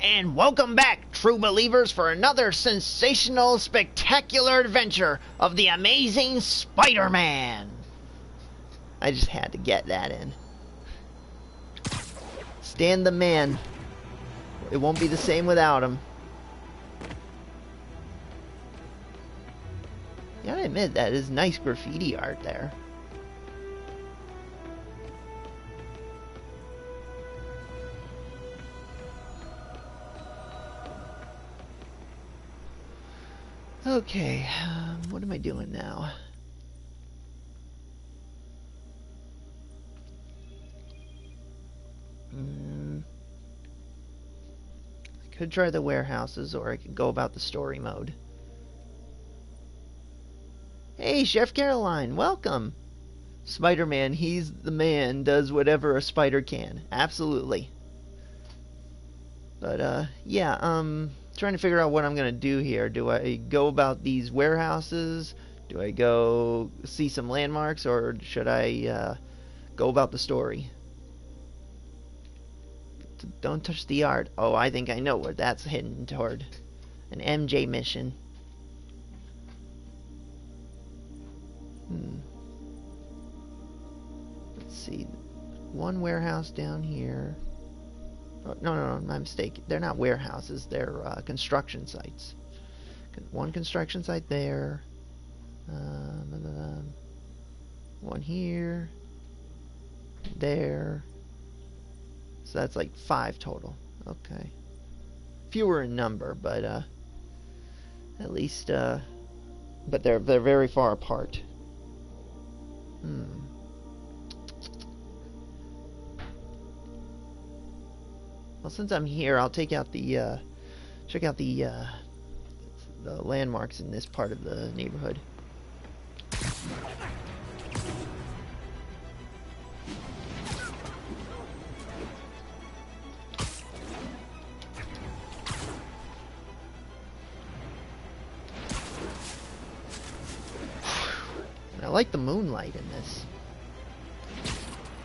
And welcome back, true believers, for another sensational, spectacular adventure of the amazing Spider-Man. I just had to get that in. Stan the man. It won't be the same without him. You gotta admit, that is nice graffiti art there. Okay, what am I doing now? I could try the warehouses, or I could go about the story mode. Hey, Chef Caroline, welcome! Spider-Man, he's the man, does whatever a spider can. Absolutely. But, yeah, trying to figure out what I'm going to do here. Do I go about these warehouses? Do I go see some landmarks? Or should I go about the story? Don't touch the art. Oh, I think I know where that's heading toward. An MJ mission. Let's see. One warehouse down here. Oh, no, my mistake. They're not warehouses. They're construction sites. One construction site there. One here. There. So that's like 5 total. Okay. Fewer in number, but at least but they're very far apart. Well, since I'm here, I'll take out the check out the landmarks in this part of the neighborhood. I like the moonlight in this.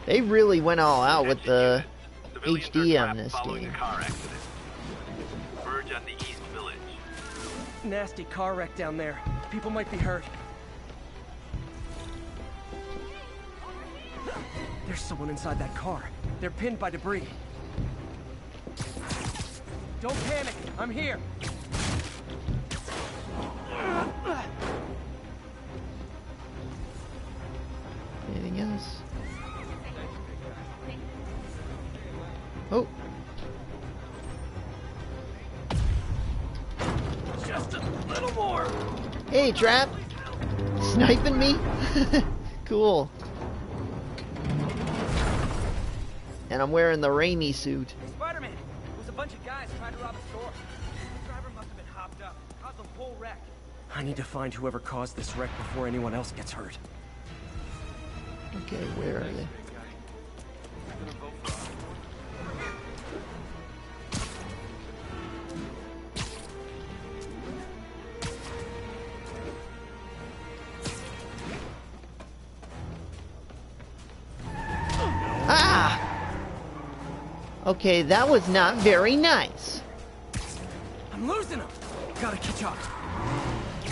They really went all out with the HD on this game. Verge on the East Village. Nasty car wreck down there. People might be hurt. There's someone inside that car. They're pinned by debris. Don't panic. I'm here. Anything else? Oh. Just a little more. Hey, Trap. Sniping me? Cool. And I'm wearing the Raimi suit. Spider-Man, it was a bunch of guys trying to rob a store. The driver must have been hopped up. Caused the whole wreck. I need to find whoever caused this wreck before anyone else gets hurt. Okay, where are they? Ah! Okay, that was not very nice. I'm losing them. Gotta catch up. I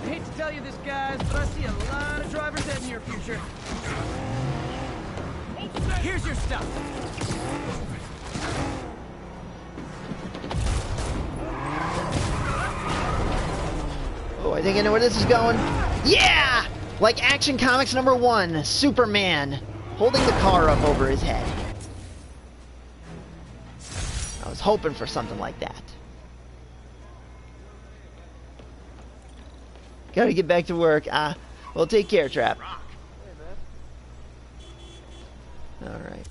hate to tell you this, guys, but I see a lot of drivers heading in your future. Here's your stuff. Oh, I think I know where this is going. Yeah! Like Action Comics #1, Superman, holding the car up over his head. I was hoping for something like that. Gotta get back to work. Well, take care, Trap. Alright.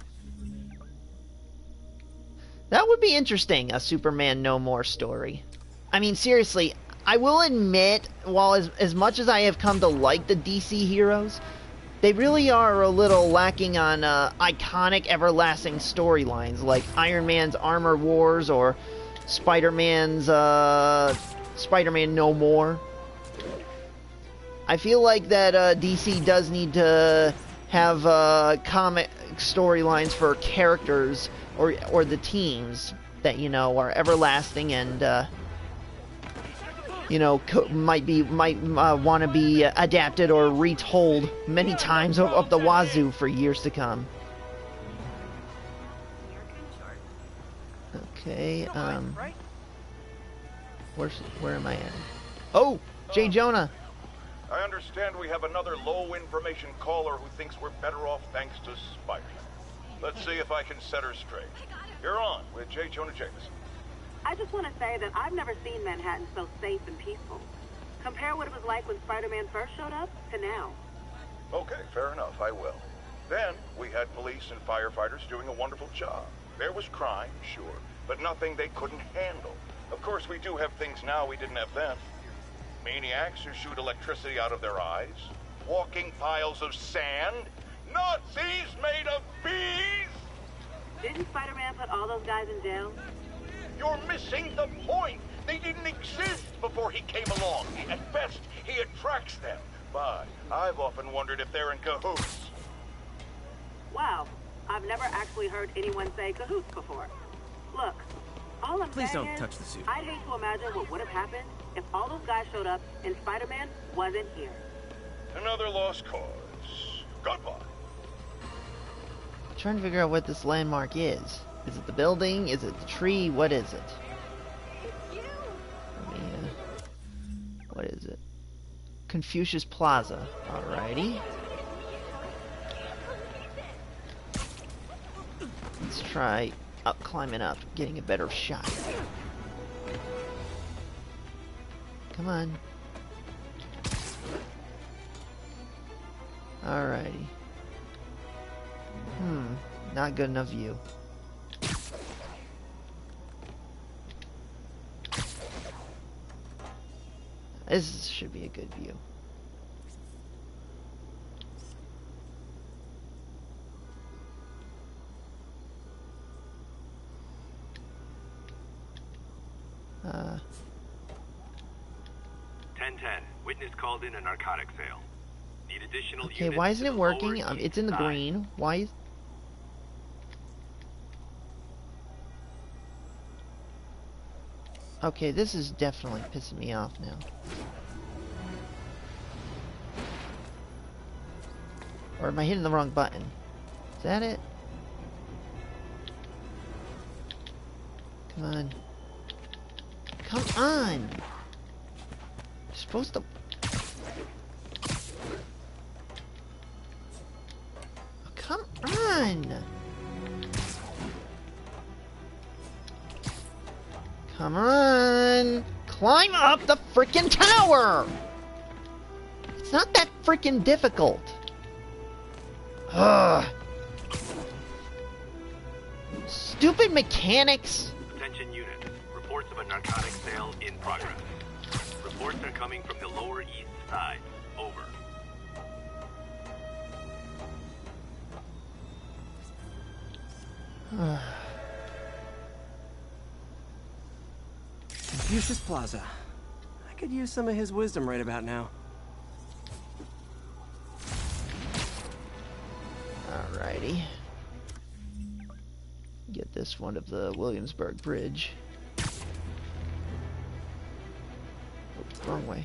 That would be interesting, a Superman No More story. I mean, seriously, I will admit, while as much as I have come to like the DC heroes, they really are a little lacking on iconic, everlasting storylines, like Iron Man's Armor Wars, or Spider-Man's Spider-Man No More. I feel like that DC does need to have comic storylines for characters or the teams that, you know, are everlasting and, you know, might want to be adapted or retold many times up the wazoo for years to come. Okay, where am I at? Oh, J. Jonah. I understand we have another low-information caller who thinks we're better off thanks to Spider-Man. Let's see if I can set her straight. You're on with J. Jonah Jameson. I just want to say that I've never seen Manhattan so safe and peaceful. Compare what it was like when Spider-Man first showed up to now. Okay, fair enough, I will. Then, we had police and firefighters doing a wonderful job. There was crime, sure, but nothing they couldn't handle. Of course, we do have things now we didn't have then. Maniacs who shoot electricity out of their eyes, walking piles of sand, Nazis made of bees! Didn't Spider-Man put all those guys in jail? You're missing the point! They didn't exist before he came along. At best, he attracts them. But I've often wondered if they're in cahoots. Wow, I've never actually heard anyone say cahoots before. Look, all I'm Please saying don't is, touch the suit. I'd hate to imagine what would have happened if all those guys showed up and Spider-Man wasn't here. Another lost cause. GotY. I'm trying to figure out what this landmark is. Is it the building? Is it the tree? What is it? Let me, what is it? Confucius Plaza. Alrighty. Let's try climbing up, getting a better shot. Come on. Alrighty. Not good enough view. This should be a good view. Uh. 1010. Witness called in a narcotic sale. Need additional Okay, units why isn't to it the working? lower It's in the east side. green. Why is... Okay, this is definitely pissing me off now. Or am I hitting the wrong button? Is that it? Come on. Come on! You're supposed to... Oh, come on! Come on! Climb up the frickin' tower! It's not that frickin' difficult. Ugh. Stupid mechanics! Attention units. Reports of a narcotic sale in progress. Reports are coming from the lower east side. Over. Confucius Plaza. I could use some of his wisdom right about now. Alrighty. Get this one of the Williamsburg Bridge. Oops, wrong way.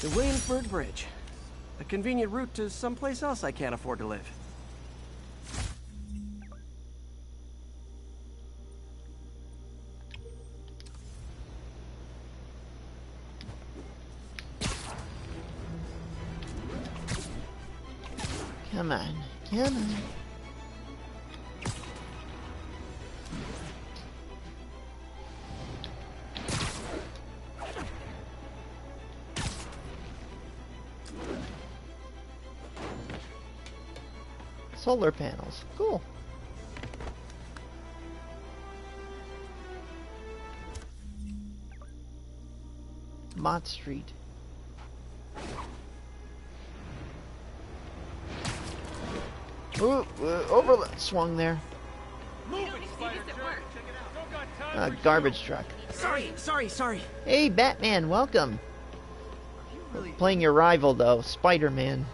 The Williamsburg Bridge. A convenient route to someplace else I can't afford to live. Come on, come on. Solar panels. Cool. Mott Street. Ooh, swung there. Garbage truck. Sorry. Hey, Batman, welcome. Playing your rival, though, Spider-Man.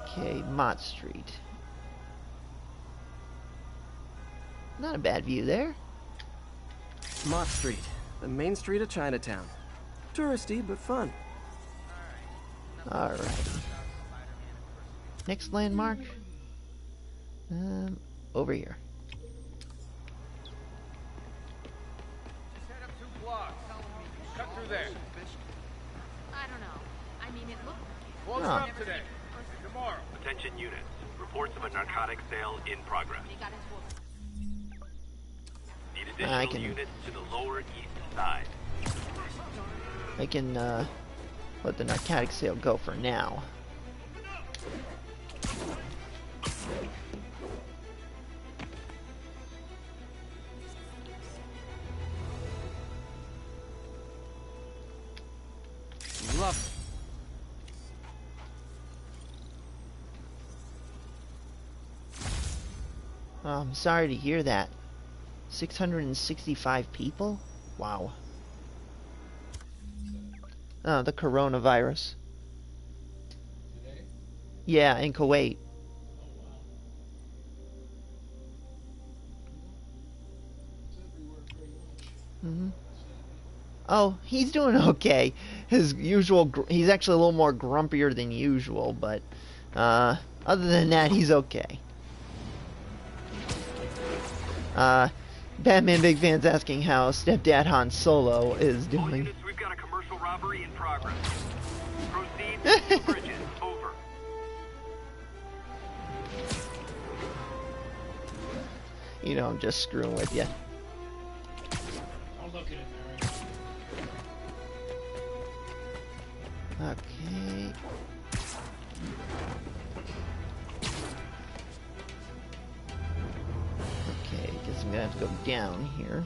Okay, Mott Street. Not a bad view there. Mott Street, the main street of Chinatown. Touristy, but fun. Alright. Next landmark? Over here. Just head up 2 blocks. Cut through there. I don't know. I mean, it looked... Close Oh. up today. Tomorrow. Attention units. Reports of a narcotic sale in progress. They got into Need I additional can- units to the lower east side. I can, let the narcotic sale go for now. Love Oh, I'm sorry to hear that. 665 people? Wow. Oh, the coronavirus. Yeah, in Kuwait. Oh, he's doing okay. His usual, he's actually a little more grumpier than usual, but other than that, he's okay. Batman Big Fan's asking how stepdad Han Solo is All doing. units, we've got a commercial robbery in progress. Proceed to bridges. Over. You know, I'm just screwing with you. Okay. Okay, guess I'm gonna have to go down here.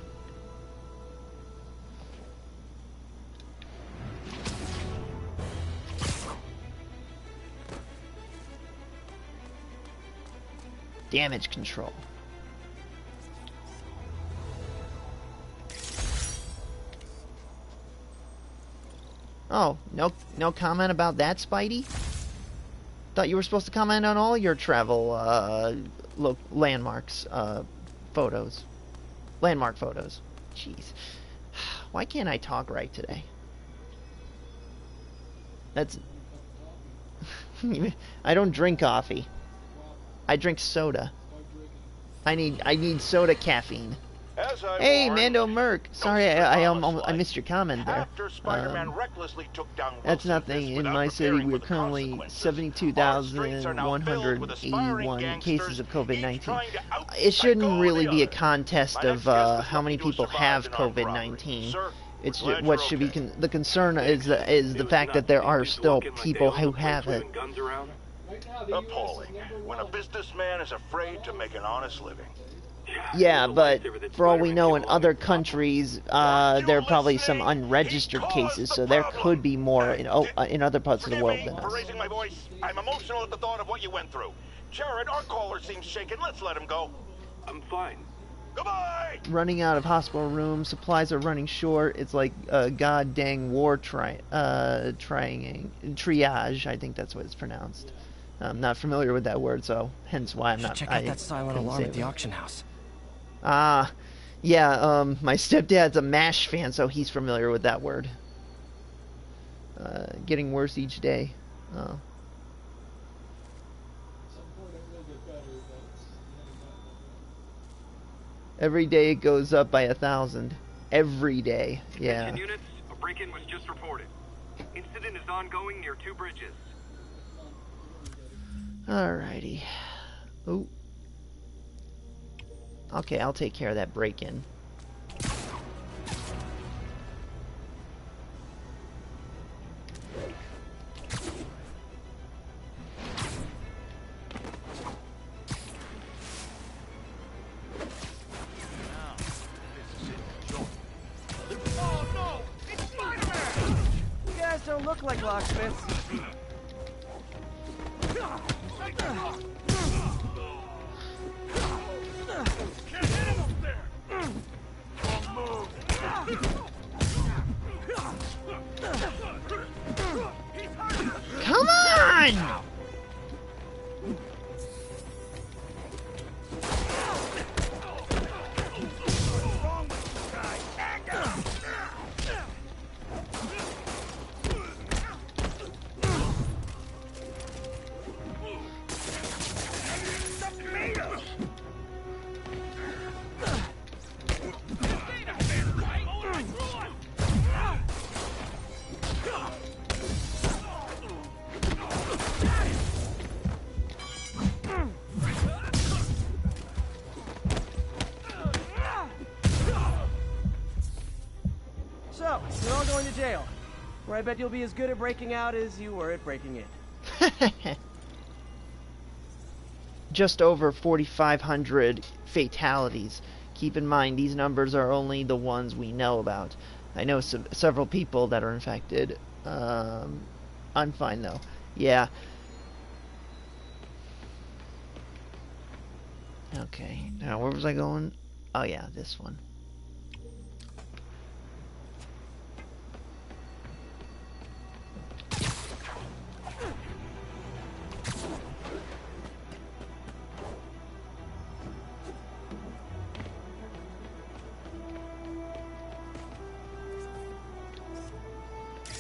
Damage control. Oh, no comment about that, Spidey? Thought you were supposed to comment on all your travel landmarks photos. Landmark photos. Jeez. Why can't I talk right today? That's I don't drink coffee. I drink soda. I need soda caffeine. As I Hey, warned, Mando Merc. Sorry, I missed your comment there. After Spider-Man recklessly took down That's Wilson nothing. Fisk In without my city, preparing we're for the currently consequences, our streets are now filled with aspiring 7,281 cases of gangsters, each COVID-19. trying to out-psycho It shouldn't really the be a other. contest My of next guest is how many lucky to people survive have an armed robbery. COVID-19. Sir, It's we're glad what you're should be okay. the concern is the fact that there are still people who have it. Guns around. Appalling. When a businessman is afraid to make an honest living. Yeah, but for all we know, in other countries, there are probably some unregistered cases, so there could be more in other parts of the Forgive world me than for us. raising my voice. I'm emotional at the thought of what you went through. Jared, our caller seems shaken. Let's let him go. I'm fine. Goodbye! Running out of hospital rooms, supplies are running short. It's like a god dang war triage. I think that's what it's pronounced. I'm not familiar with that word, so hence why I'm Should not. check out that silent couldn't alarm say at the it. auction house. Ah, yeah. My stepdad's a MASH fan, so he's familiar with that word. Getting worse each day. Oh. Every day it goes up by 1,000. Every day. Yeah. Attention units, a break-in was just reported. Incident is ongoing near 2 bridges. Alrighty. Oh. Okay, I'll take care of that break-in. You guys don't look like locksmiths. on! So, you're all going to jail, where I bet you'll be as good at breaking out as you were at breaking in. Just over 4,500 fatalities. Keep in mind, these numbers are only the ones we know about. I know several people that are infected. I'm fine, though. Yeah. Okay. Now, where was I going? Oh, yeah, this one.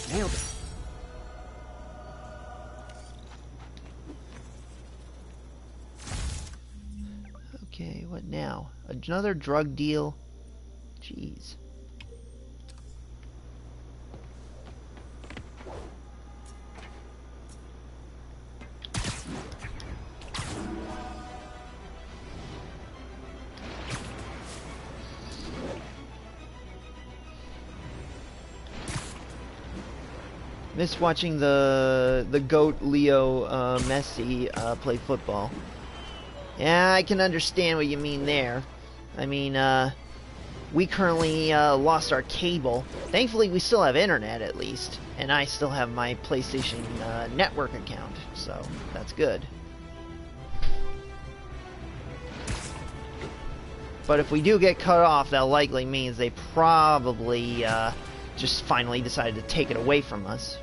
Nailed it. Okay, what now? Another drug deal? Jeez. Miss watching the GOAT Leo Messi play football. Yeah, I can understand what you mean there. I mean, we currently lost our cable. Thankfully, we still have internet at least, and I still have my PlayStation Network account, so that's good. But if we do get cut off, that likely means they probably just finally decided to take it away from us,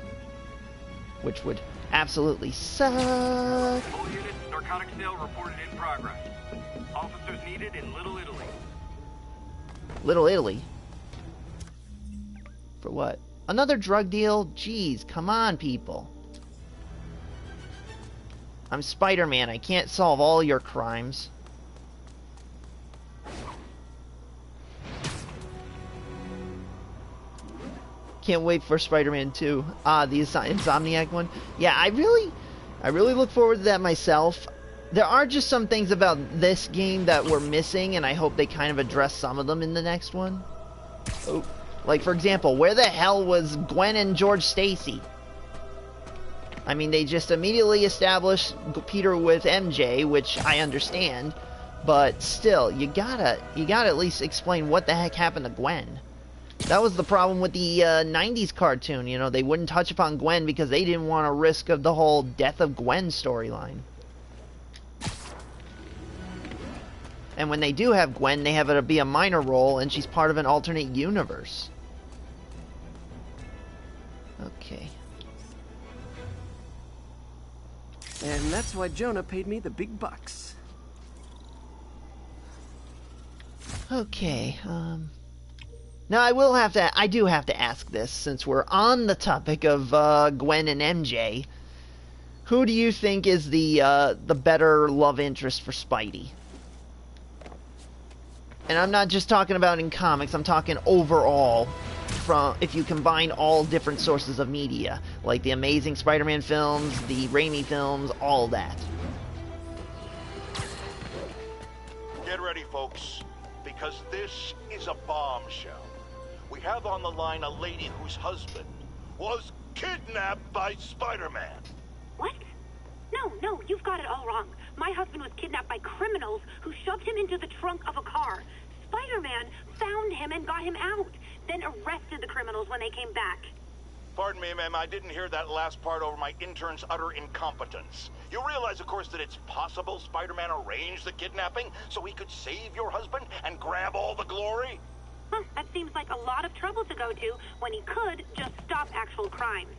which would absolutely suck. All units, narcotic sale reported in progress. Officers needed in Little Italy. Little Italy? For what? Another drug deal? Jeez, come on, people. I'm Spider-Man. I can't solve all your crimes. Can't wait for Spider-Man 2. Ah, the Insomniac one. Yeah, I really look forward to that myself. There are just some things about this game that we're missing, and I hope they kind of address some of them in the next one. Oh, like, for example, where the hell was Gwen and George Stacy? I mean, they just immediately established Peter with MJ, which I understand, but still, you gotta at least explain what the heck happened to Gwen. That was the problem with the 90s cartoon, you know, they wouldn't touch upon Gwen because they didn't want to risk of the whole Death of Gwen storyline. And when they do have Gwen, they have her be a minor role, and she's part of an alternate universe. Okay. And that's why Jonah paid me the big bucks. Okay, now I do have to ask this, since we're on the topic of Gwen and MJ. Who do you think is the better love interest for Spidey? And I'm not just talking about in comics, I'm talking overall, from if you combine all different sources of media, like the Amazing Spider-Man films, the Raimi films, all that. Get ready, folks, because this is a bombshell. We have on the line a lady whose husband was kidnapped by Spider-Man. What? No, you've got it all wrong. My husband was kidnapped by criminals who shoved him into the trunk of a car. Spider-Man found him and got him out, then arrested the criminals when they came back. Pardon me, ma'am, I didn't hear that last part over my intern's utter incompetence. You realize, of course, that it's possible Spider-Man arranged the kidnapping so he could save your husband and grab all the glory? That seems like a lot of trouble to go to when he could just stop actual crimes.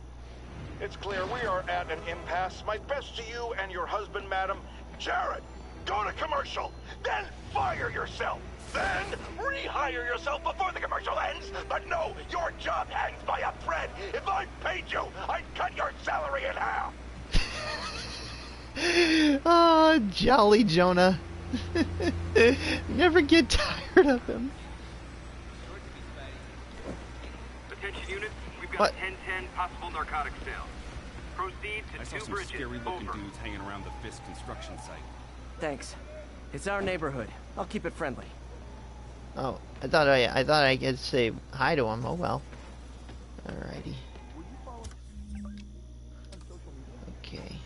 It's clear we are at an impasse. My best to you and your husband, madam. Jared, go to commercial, then fire yourself. Then rehire yourself before the commercial ends. But no, your job hangs by a thread. If I paid you, I'd cut your salary in half. Oh, jolly Jonah. Never get tired of him. Attention units, we've got What? 1010 possible narcotic sales. Proceed I to saw 2 some bridges. scary-looking Over. dudes hanging around the Fisk construction site. Thanks. It's our neighborhood. I'll keep it friendly. Oh, I thought I could say hi to him. Oh well. Alrighty. Okay.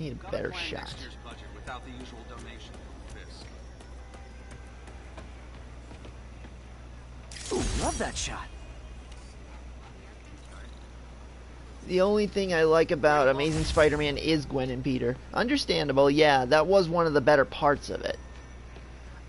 Need a better shot. Next year's budget without the usual donation from Fisk. Ooh, love that shot. The only thing I like about Amazing Spider-Man is Gwen and Peter. Understandable, yeah, that was one of the better parts of it.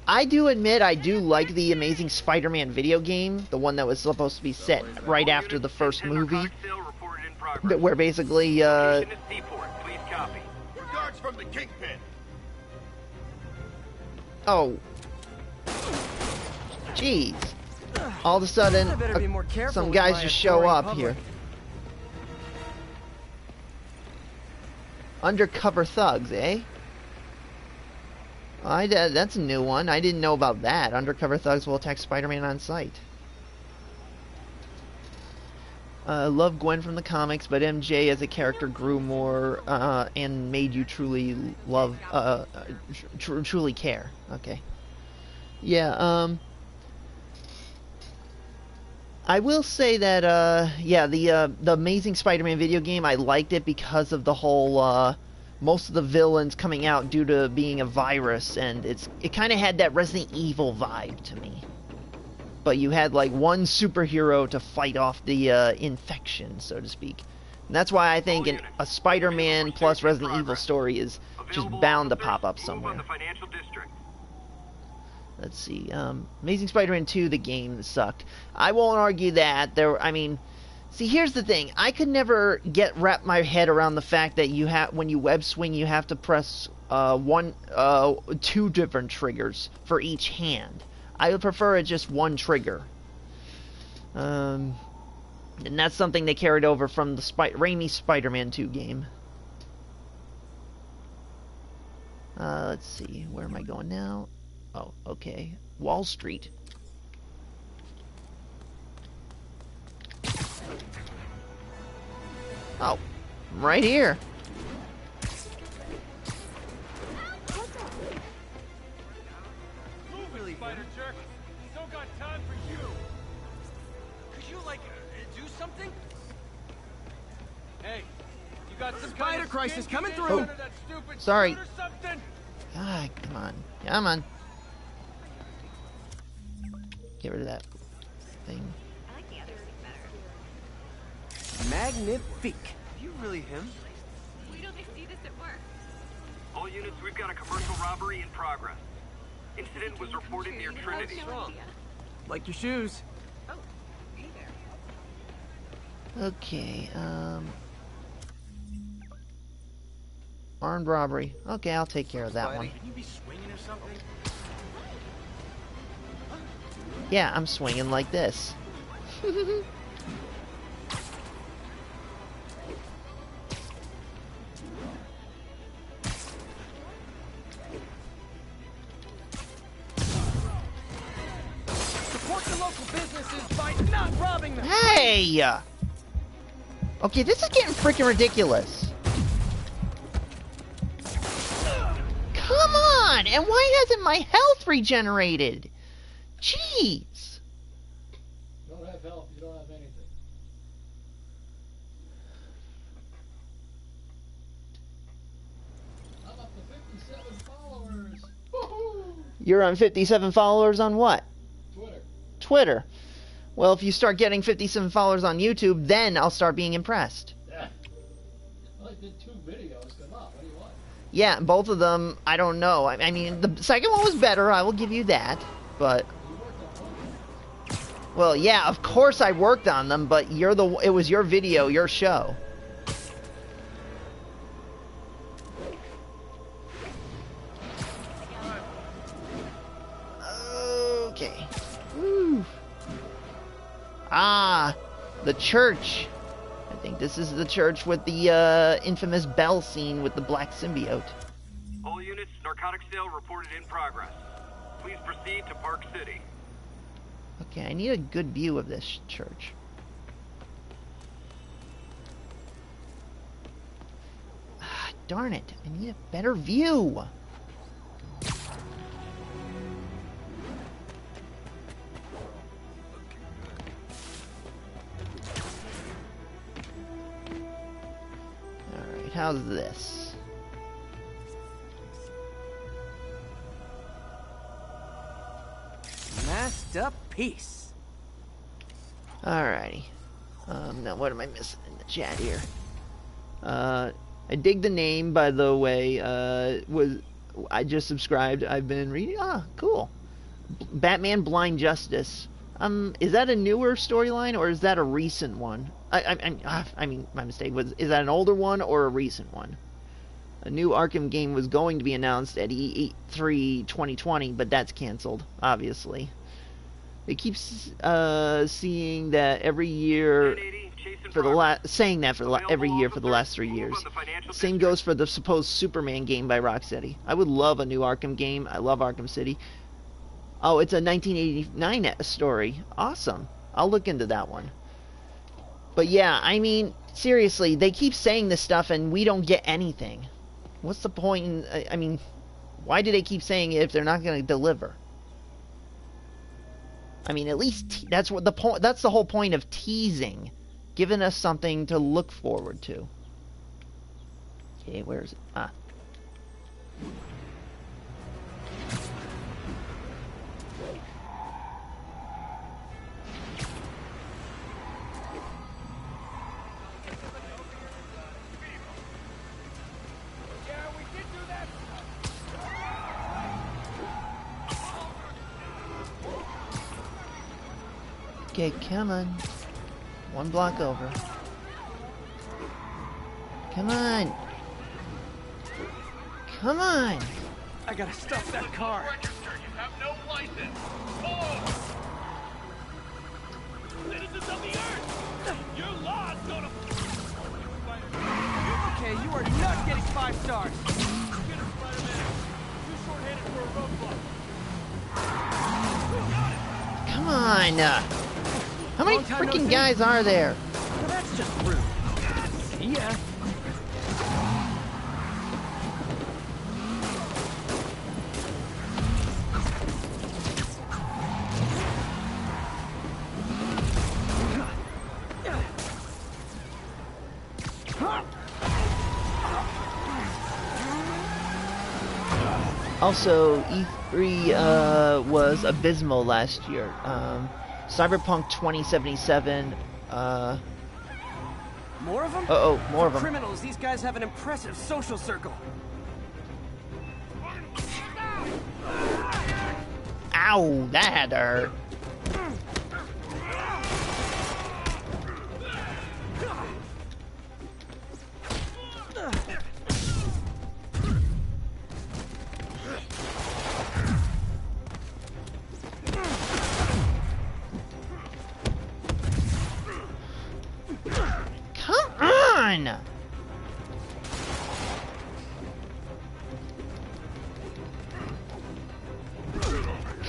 I do admit I do like the Amazing Spider-Man video game, the one that was supposed to be set right after the first movie, Narcotic sale reported in progress. where basically, Location is Seaport. Please copy. Regards from the Kingpin. oh, jeez. All of a sudden, I better be more careful some with guys my just show adoring up public. here. Undercover thugs, eh? That's a new one. I didn't know about that. Undercover thugs will attack Spider-Man on sight. Love Gwen from the comics, but MJ as a character grew more and made you truly love, truly care. Okay. Yeah. I will say that, yeah, the Amazing Spider-Man video game, I liked it because of the whole, most of the villains coming out due to being a virus, and it kind of had that Resident Evil vibe to me. But you had, like, one superhero to fight off the, infection, so to speak. And that's why I think a Spider-Man plus Resident Evil story is just bound to pop up somewhere. Let's see, Amazing Spider-Man 2, the game sucked. I won't argue that. I mean, see, here's the thing. I could never wrap my head around the fact that when you web swing, you have to press two different triggers for each hand. I would prefer it just one trigger. And that's something they carried over from the Raimi Spider-Man 2 game. Let's see, where am I going now? Oh, okay. Wall Street. Oh, right here. Really, Spider Jerk. Still got time for you. Could you, like, do something? Hey, you got some Spider kind of crisis skin coming you through. can't under that stupid Sorry. suit or something? Ah, come on. Come on. Get rid of that thing. I like the other better. Magnifique. Are you really him? Wait till they see this at work. All units, we've got a commercial robbery in progress. Incident was reported near Trinity. No idea. Like your shoes. Oh, hey there. Okay, armed robbery. Okay, I'll take care of that one. Can you be swinging or something? Yeah, I'm swinging like this. Support the local businesses by not robbing them. Hey! Okay, this is getting freaking ridiculous. Come on! And why hasn't my health regenerated? Jeez! You don't have health, you don't have anything. I'm up to 57 followers! Woohoo! You're on 57 followers on what? Twitter. Twitter. Well, if you start getting 57 followers on YouTube, then I'll start being impressed. Yeah. Well, I did 2 videos. Come on, what do you want? Yeah, both of them, I don't know. I mean, the second one was better, I will give you that. But, You worked on one. Well, yeah, of course I worked on them, but it was your video, your show. Okay. Woo. Ah, the church. I think this is the church with the infamous bell scene with the black symbiote. All units, narcotics sale reported in progress. Please proceed to Park City. Okay, I need a good view of this church. Ah, darn it. I need a better view. Alright, how's this? Masterpiece. Alrighty. Now what am I missing in the chat here? I dig the name, by the way. I just subscribed. I've been reading. Ah, cool. Batman Blind Justice. Is that a newer storyline or is that a recent one? I mean, my mistake. Is that an older one or a recent one? A new Arkham game was going to be announced at E3 2020, but that's canceled, obviously. They keep seeing that every year for the saying that for every year for the last 3 years. Same goes for the supposed Superman game by Rocksteady. I would love a new Arkham game. I love Arkham City. Oh, it's a 1989 story. Awesome. I'll look into that one. But yeah, I mean, seriously, they keep saying this stuff and we don't get anything. What's the point? I mean, why do they keep saying it if they're not going to deliver? I mean, at least that's what the point. That's the whole point of teasing, giving us something to look forward to. Okay, where is it? Ah. Okay, come on. One block over. Come on. Come on. I gotta stop that car. You have no license. Oh! Citizens of the Earth, your laws don't Okay, you are not getting 5 stars. Get him, Spider-Man. Too short-handed for a roadblock. Come on. How many freaking guys are there? Well, that's just rude. Yeah. Also, E3 was abysmal last year. Cyberpunk 2077. More of them? Uh-oh, more of them. Criminals, these guys have an impressive social circle. Ow, that had to hurt.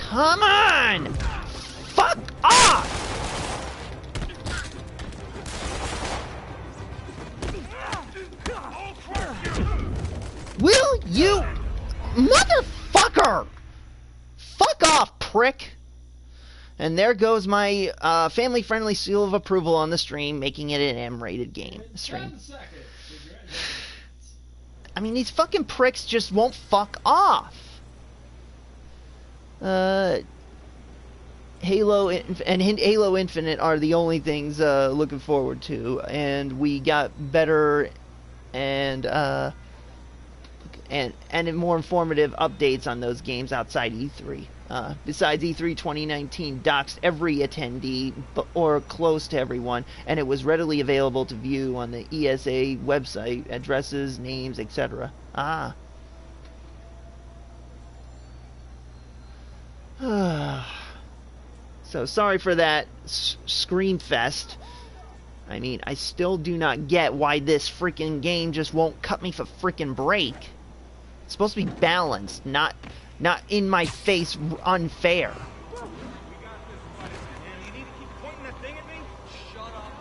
Come on! Fuck off! Will you... Motherfucker! Fuck off, prick! And there goes my family-friendly seal of approval on the stream, making it an M-rated game. Stream. I mean, these fucking pricks just won't fuck off. Halo and Halo Infinite are the only things looking forward to, and we got better and more informative updates on those games outside E3. Besides, E3 2019 doxed every attendee, or close to everyone, and it was readily available to view on the ESA website, addresses, names, etc. Ah. So sorry for that scream fest. I mean, I still do not get why this freaking game just won't cut me for freaking break. It's supposed to be balanced, not in my face unfair. You need to keep pointing that thing at me? Shut up.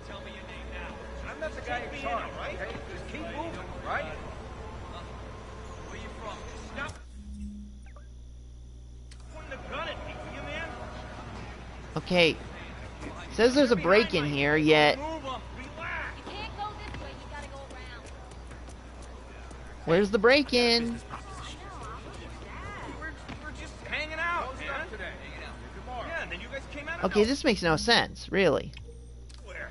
Tell me your name now. I'm not the guy in charge, right? Just keep moving, right? Where you from? Stop pointing the gun at me, will you, man? Okay. Says there's a break in here, yet Move 'em. Relax. You can't go this way, you gotta go around. where's the break in? We're just hanging out, man. Today. Hanging out. Tomorrow. Yeah, and then you guys came out of Okay, this makes no sense, really. nowhere.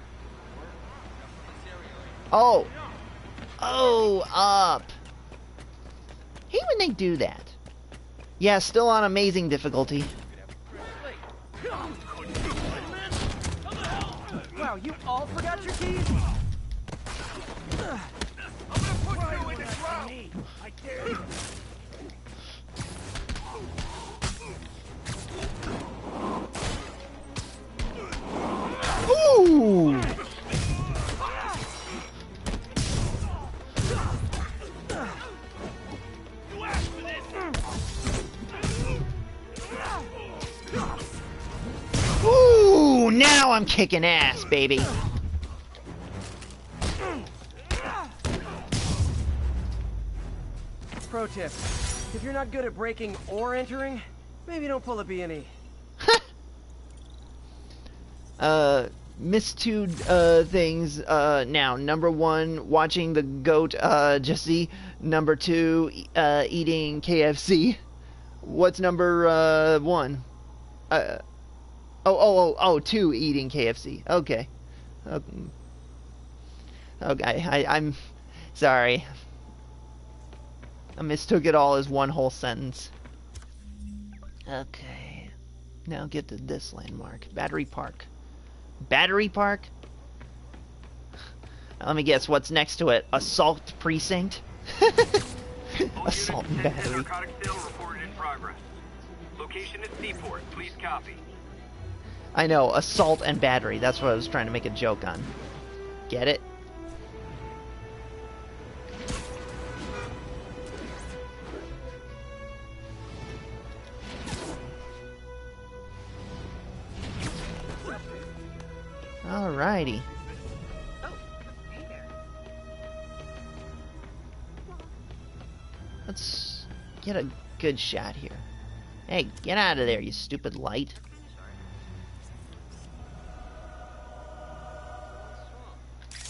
Oh. Oh, up. Hate when they do that. Yeah, still on amazing difficulty. Wow, you all forgot your keys? I'm gonna put you in the drought. I dare you. Ooh! Ooh! Now I'm kicking ass, baby. Pro tip. If you're not good at breaking or entering, maybe don't pull a B&E. Missed two things now. Number one, watching the goat Jesse. Number two, eating KFC. What's number one? Two, eating KFC. Okay. Okay, I'm sorry. I mistook it all as one whole sentence. Okay. Now get to this landmark. Battery Park. Battery Park? Let me guess, what's next to it? Assault Precinct? Assault and Battery. Narcotic sale reported in progress. Location is Seaport. Please copy. I know, Assault and Battery. That's what I was trying to make a joke on. Get it? Alrighty. Oh, hey there. Let's get a good shot here. Hey, get out of there, you stupid light.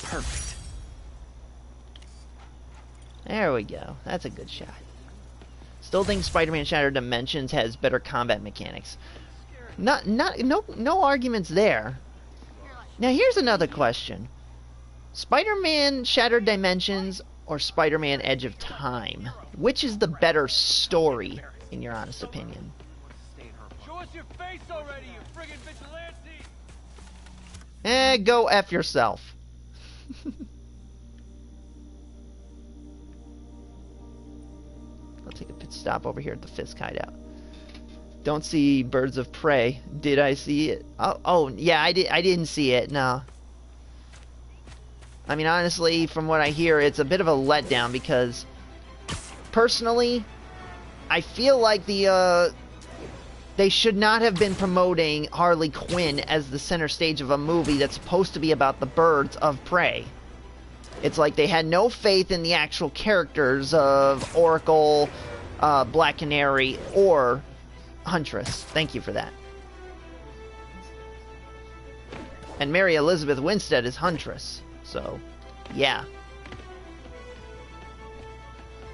Perfect. There we go. That's a good shot. Still think Spider-Man Shattered Dimensions has better combat mechanics. No arguments there. Now here's another question. Spider-Man Shattered Dimensions or Spider-Man Edge of Time? Which is the better story, in your honest opinion? Show us your face already, you friggin' vigilante! Go F yourself. I'll take a pit stop over here at the Fisk hideout. Don't see Birds of Prey. Did I see it? Oh, yeah, I didn't see it. No. I mean, honestly, from what I hear, it's a bit of a letdown because, personally, I feel like they should not have been promoting Harley Quinn as the center stage of a movie that's supposed to be about the Birds of Prey. It's like they had no faith in the actual characters of Oracle, Black Canary, or Huntress. Thank you for that. And Mary Elizabeth Winstead is Huntress. So, yeah.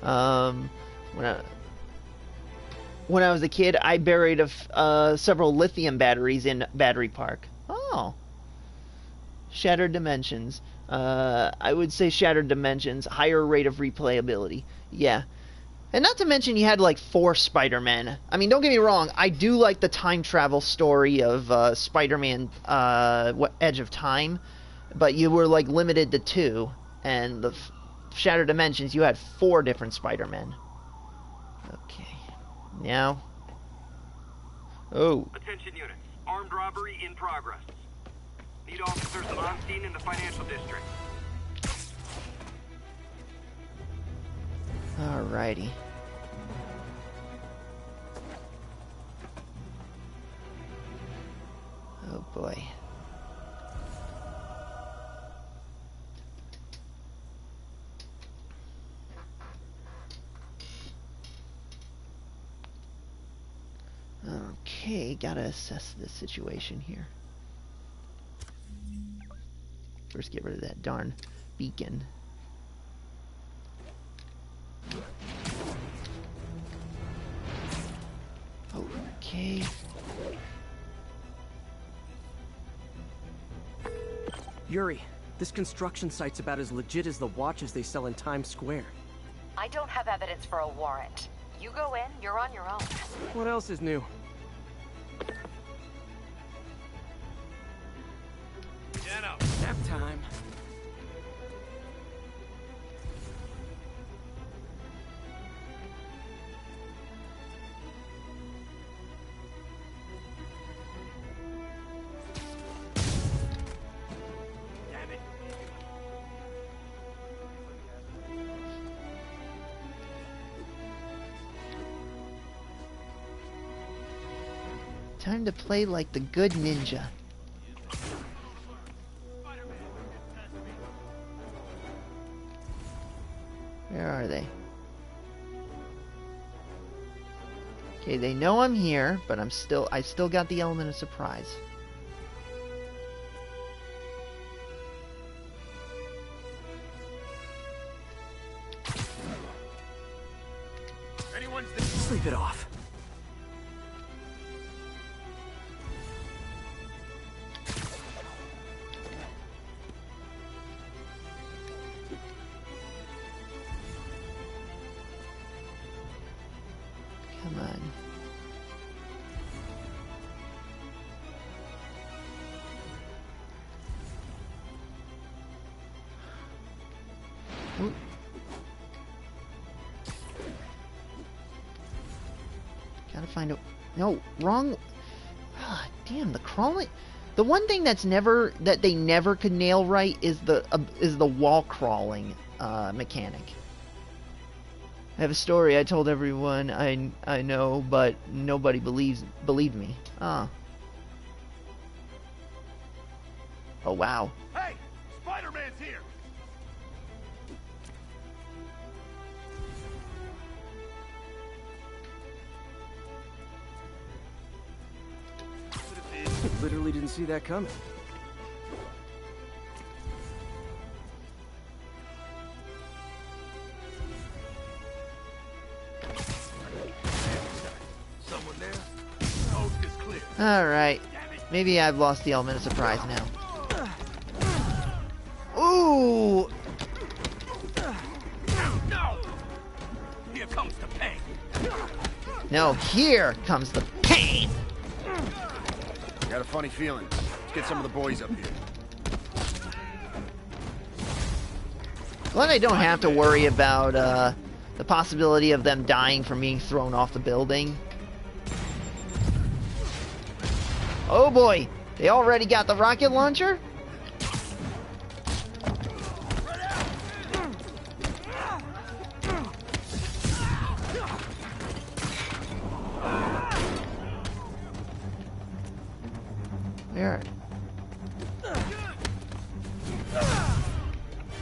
When I was a kid, I buried several lithium batteries in Battery Park. Oh. Shattered Dimensions. I would say Shattered Dimensions. Higher rate of replayability. Yeah. And not to mention you had like 4 Spider-Men. I mean, don't get me wrong, I do like the time travel story of Spider-Man Edge of Time, but you were like limited to 2, and the Shattered Dimensions you had 4 different Spider-Men. Okay. Now. Oh. Attention units. Armed robbery in progress. Need officers on scene in the financial district. Alrighty. Oh boy. Okay, gotta assess this situation here. First, get rid of that darn beacon. Okay. Yuri, this construction site's about as legit as the watches they sell in Times Square. I don't have evidence for a warrant. You go in, you're on your own. What else is new? Jenna. Nap time. Time to play like the good ninja. Where are they? Okay, they know I'm here, but I still got the element of surprise. Sleep it off. Come on. Ooh. Gotta find a... No, wrong... Ah, damn, the crawling... The one thing that they never could nail right is the wall crawling mechanic. I have a story I told everyone I know, but nobody believed me. Ah. Oh wow. Hey! Spider-Man's here! Literally didn't see that coming. Someone there? Coast is clear. Alright. Maybe I've lost the element of surprise now. Ooh! No! Here comes the pain. No, here comes the pain! Got a funny feeling. Let's get some of the boys up here. Glad I don't have to worry about the possibility of them dying from being thrown off the building. Oh boy! They already got the rocket launcher? Where?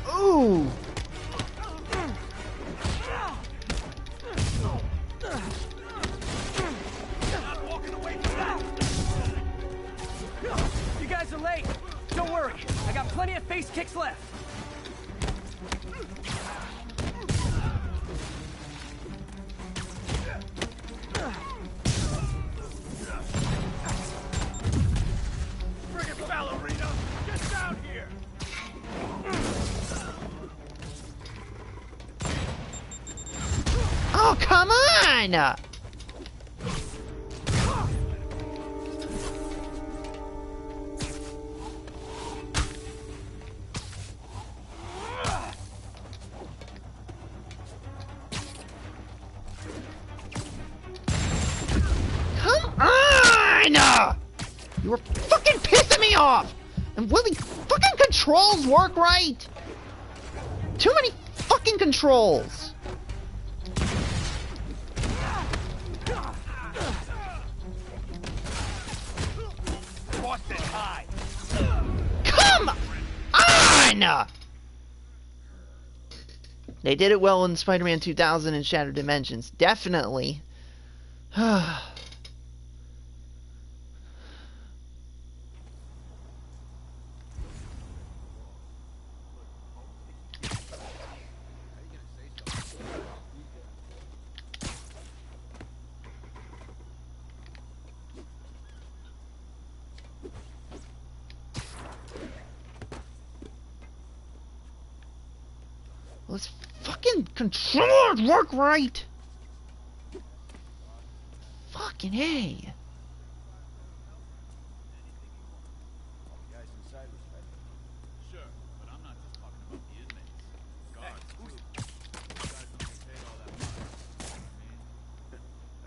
Ooh! You guys are late. Don't worry. I got plenty of face kicks left. Friggin' ballerina! Get down here! Oh, come on! Come on! You were fucking pissing me off! And will the fucking controls work right? Too many fucking controls! Come on! They did it well in Spider-Man 2000 and Shattered Dimensions. Definitely. Let's fucking controllers work right! Fucking A.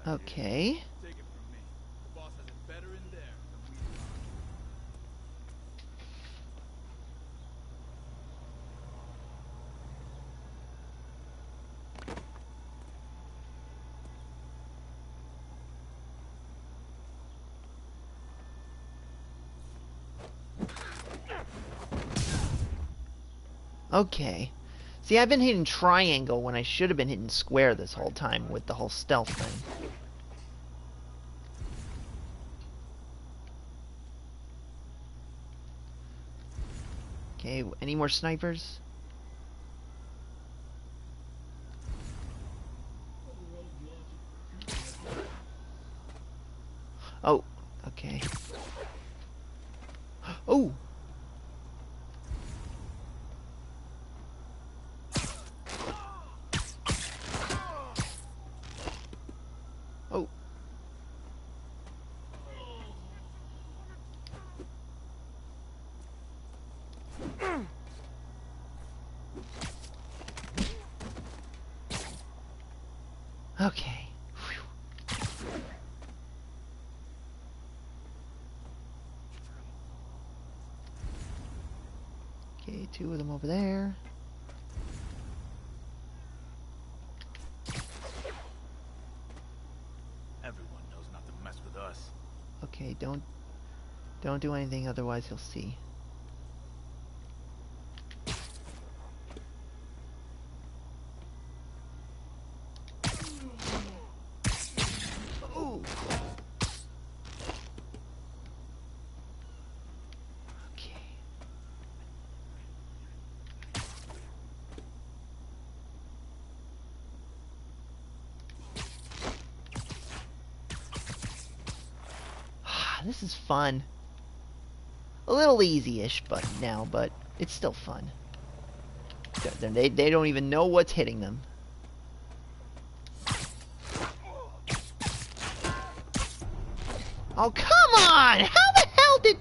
Okay. Okay. See, I've been hitting triangle when I should have been hitting square this whole time with the whole stealth thing. Okay, any more snipers? Oh, okay. Oh! Oh. Okay. Whew. Okay, two of them over there. Everyone knows not to mess with us. Okay, don't do anything, otherwise he'll see. Ooh. Okay. This is fun. A little easy-ish, but it's still fun. They don't even know what's hitting them. Oh, come on! How the hell did...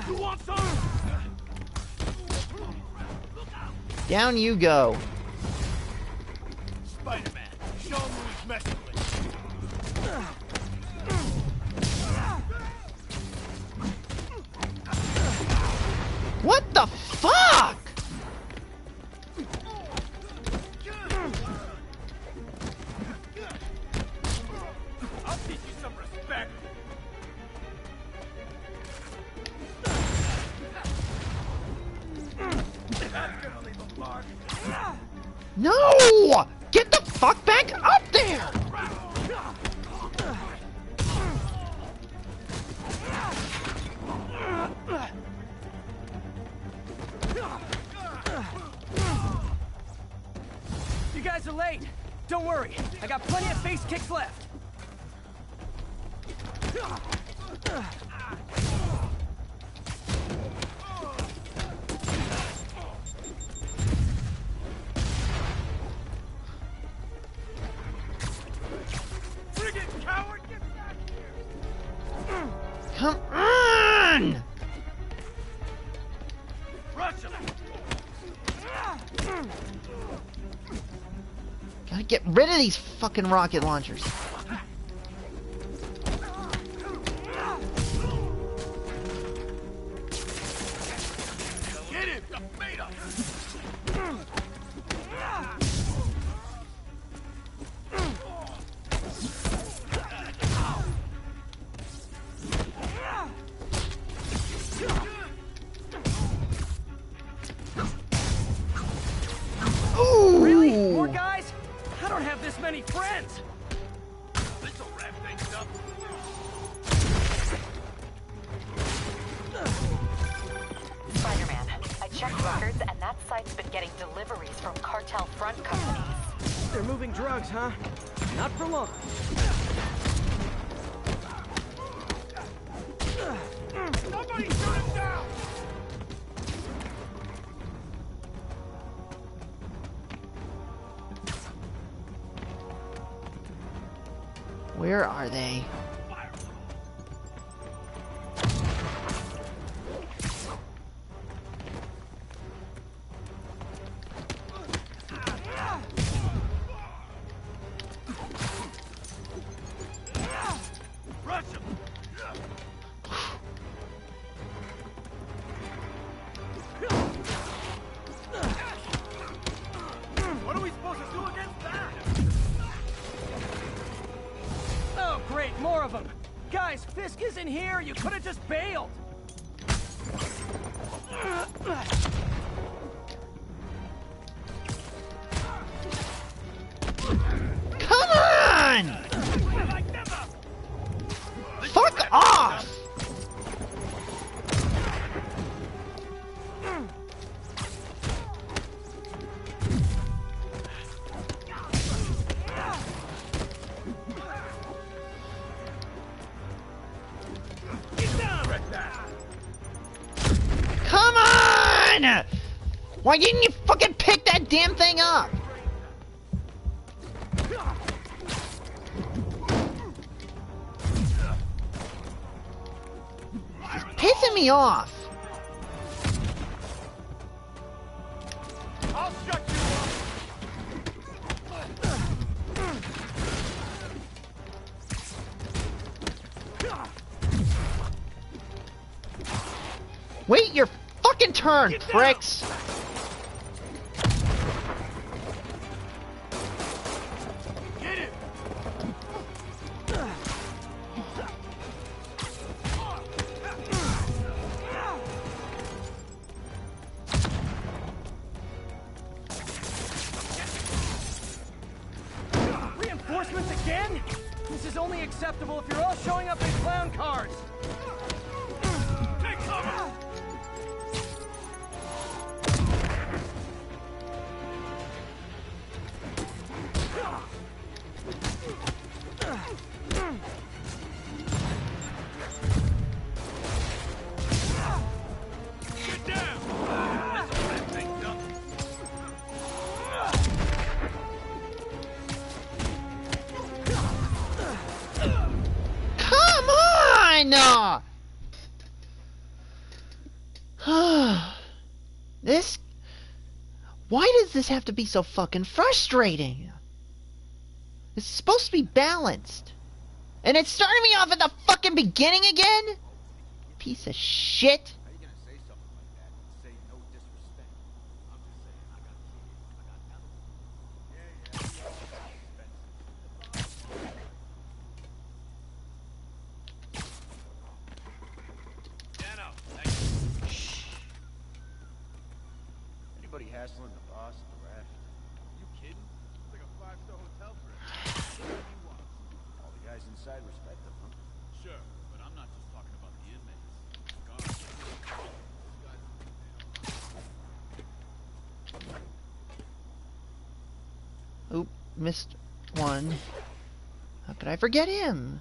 You want some? Down you go. Spider-Man, show him who he's messing with. What the fuck? I'll teach you some respect. That's gonna leave a mark. No! Get the fuck back up there! You guys are late. Don't worry. I got plenty of face kicks left. Come on! Rush him! Gotta get rid of these fucking rocket launchers. Get him! Made up! Ooh! Really? More guys? I don't have this many friends. This'll wrap things up. Spider-Man, I checked records, and that site's been getting deliveries from cartel front companies. They're moving drugs, huh? Not for long. Somebody shoot him down! Where are they? Rush him! What are we supposed to do against that? Oh, great, more of them. Guys, Fisk isn't here. You could have just bailed. Come on! Fuck off! Come on! Why didn't you fucking pick that damn thing up? It's pissing me off. I'll shut you up! Wait your fucking turn, pricks! Get him! Reinforcements again? This is only acceptable if you're all showing up in clown cars. Take cover! Get down! This'll wrap things up. Come on! This... Why does this have to be so fucking frustrating? It's supposed to be balanced. And it's starting me off at the fucking beginning again? Piece of shit. How you gonna say something like that and say no disrespect? I'm just saying, I got kids, I got Dano, thank you. Anybody hassling the boss at the raft? You kidding? It's like a 5-star hotel for him. All the guys inside respect them, huh? Sure, but I'm not just talking about the inmates. Guards. Oop, missed one. How could I forget him?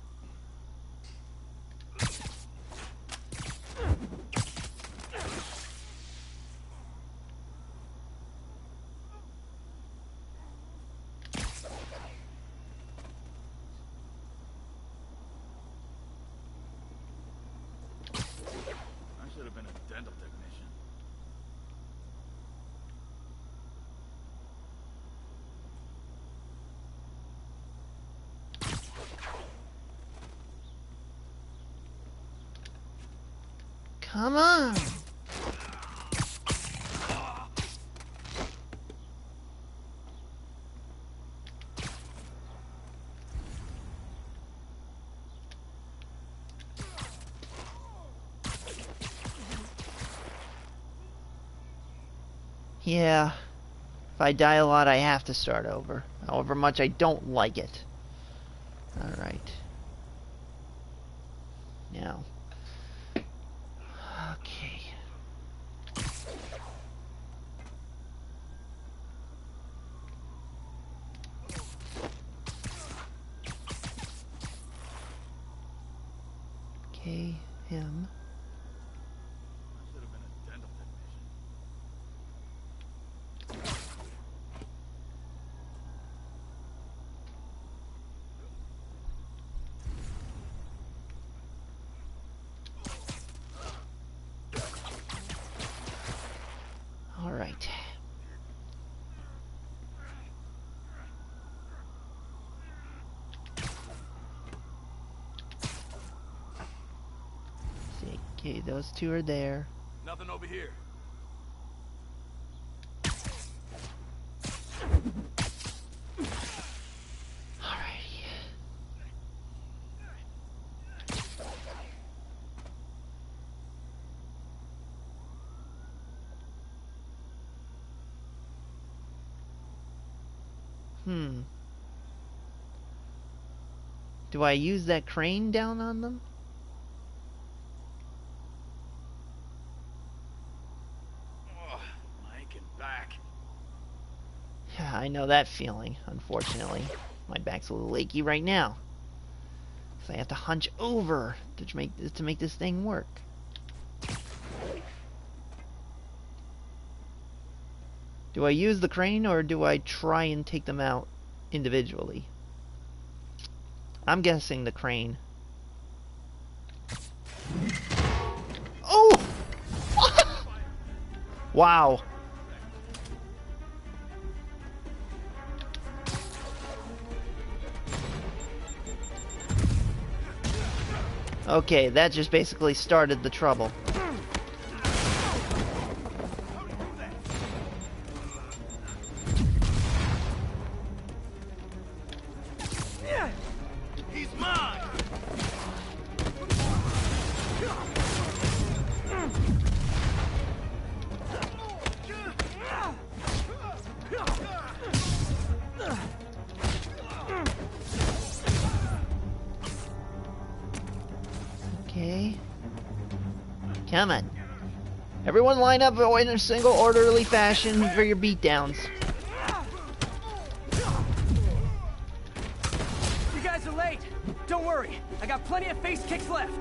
have been a dental technician. Come on. Yeah, if I die a lot, I have to start over. However much I don't like it. Alright. Now. Okay. Okay, him. I should have been a dental technician. Alright. See, okay, those two are there. Nothing over here. Alrighty. Do I use that crane down on them? Oh, my aching back. Yeah, I know that feeling, unfortunately. My back's a little achy right now. So I have to hunch over to make this thing work. Do I use the crane or do I try and take them out individually? I'm guessing the crane. Oh! Wow. Okay, that just basically started the trouble. He's mine! Okay. Come on. Everyone line up in a single orderly fashion for your beatdowns. You guys are late. Don't worry. I got plenty of face kicks left.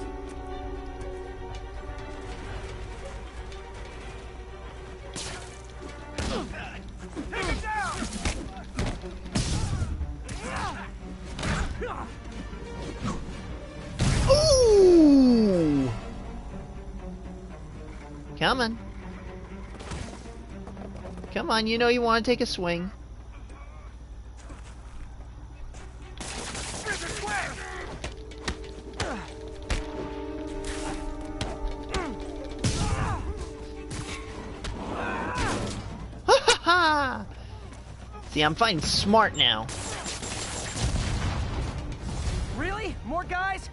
Take him down! Ooh! Come on. Come on, you know you want to take a swing. See, I'm fighting smart now. Really? More guys?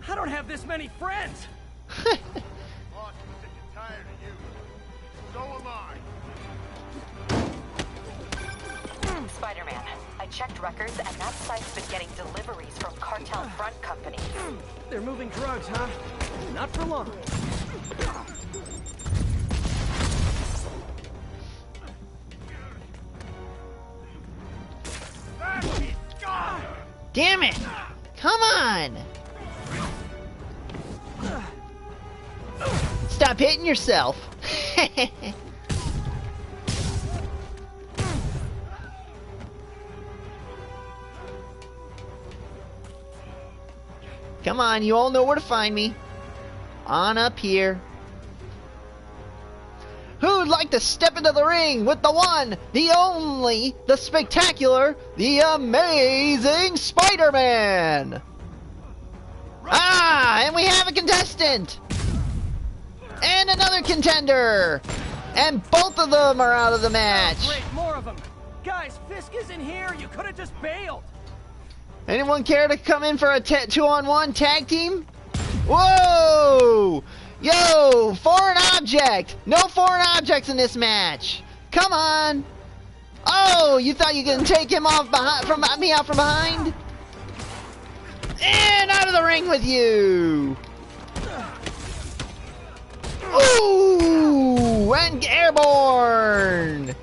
I don't have this many friends. Boss, I'm sick and tired of you. So am I. Spider-Man, I checked records and that site's been getting deliveries from cartel front companies. They're moving drugs, huh? Not for long. Damn it! Come on! Stop hitting yourself! Come on, you all know where to find me. On up here. Who'd like to step into the ring with the one, the only, the spectacular, the amazing Spider-Man? Ah, and we have a contestant! And another contender! And both of them are out of the match! Oh, great, more of them! Guys, Fisk isn't here! You could have just bailed! Anyone care to come in for a 2-on-1 tag team? Whoa! Yo! Foreign object! No foreign objects in this match! Come on! Oh! You thought you could take him off from me out from behind? And out of the ring with you! Ooh! And airborne!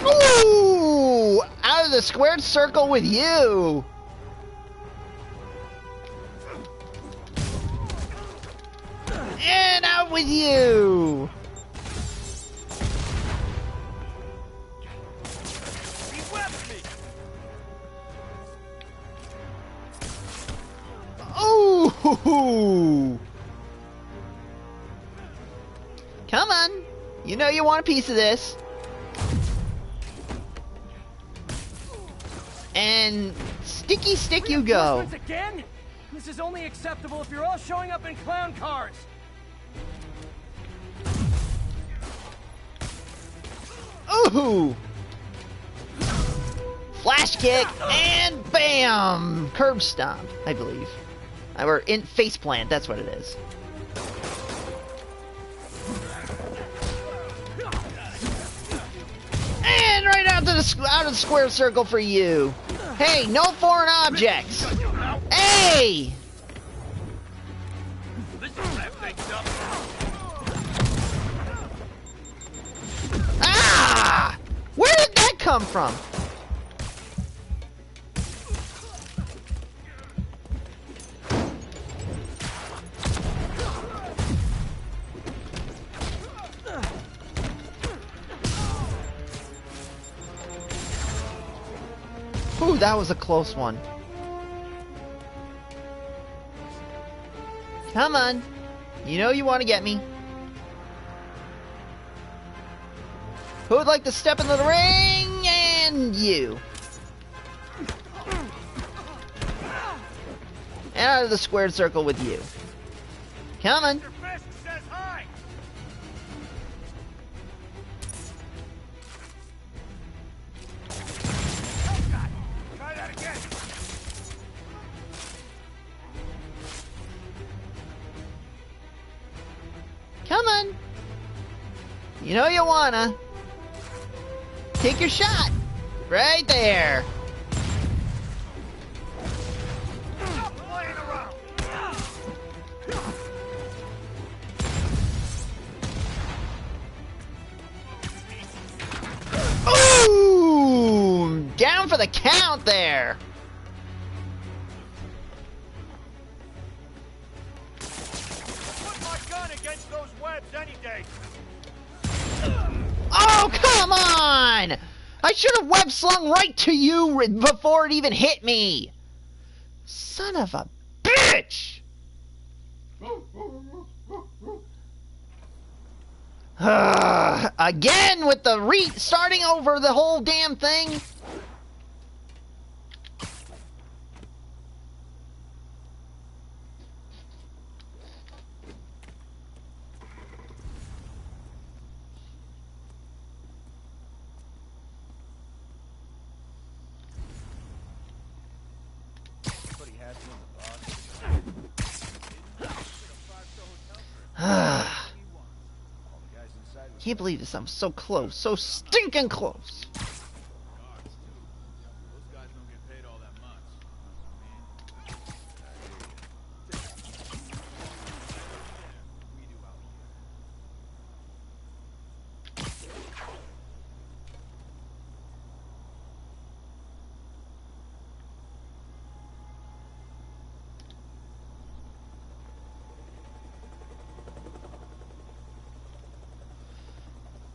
Ooh! Out of the squared circle with you! And out with you! Ooh! Come on! You know you want a piece of this. And sticky stick you go. Again? This is only acceptable if you're all showing up in clown cars. Ooh! Flash kick and bam! Curb stomp, I believe. Or in face plant, that's what it is. And right out of the square circle for you. Hey, no foreign objects. Hey! Ah! Where did that come from? Ooh, that was a close one. Come on. You know you want to get me. Who would like to step into the ring? And you. And out of the squared circle with you. Come on. Come on. You know you wanna. Take your shot. Right there. Ooh! Down for the count there. Against those webs any day. Oh, come on! I should have web slung right to you before it even hit me. Son of a bitch! Again with the starting over the whole damn thing. Can't believe this. I'm so close. So stinking close.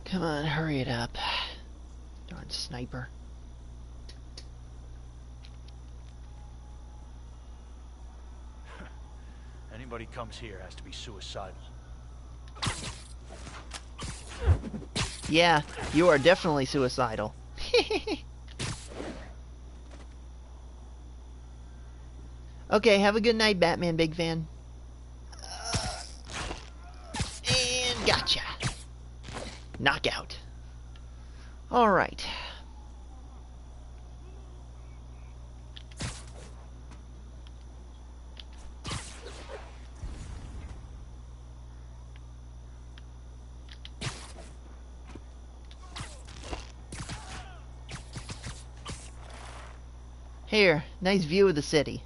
Come on, hurry it up. Darn sniper. Anybody comes here has to be suicidal. Yeah, you are definitely suicidal. Okay, have a good night, Batman Big Fan. And gotcha. Knockout. Alright. Here, nice view of the city.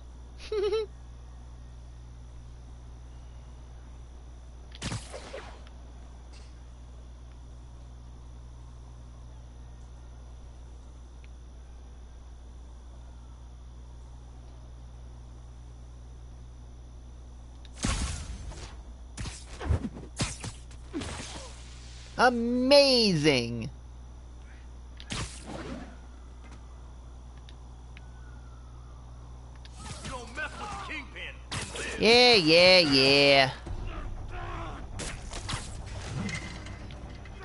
Amazing! Yeah.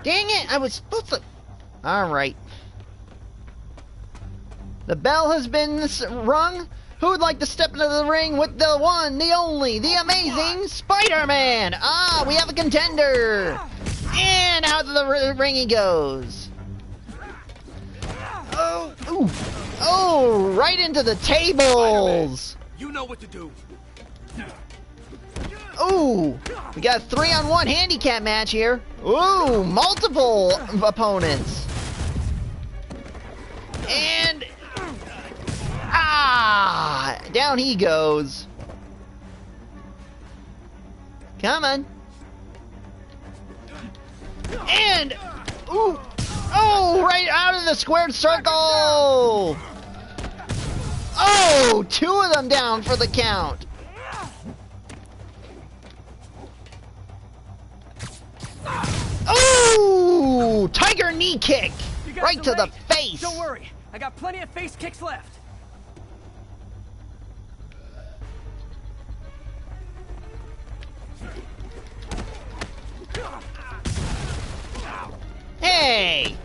Dang it, I was supposed to... Alright. The bell has been rung. Who would like to step into the ring with the one, the only, the amazing Spider-Man? Ah, we have a contender! And out of the ring he goes. Oh, ooh. Oh, right into the tables! You know what to do. Ooh, we got a 3-on-1 handicap match here. Ooh, multiple opponents. And down he goes. Come on. And ooh, oh, right out of the squared circle. Oh, 2 of them down for the count. Ooh, tiger knee kick right to the face. Don't worry, I got plenty of face kicks left. Hey!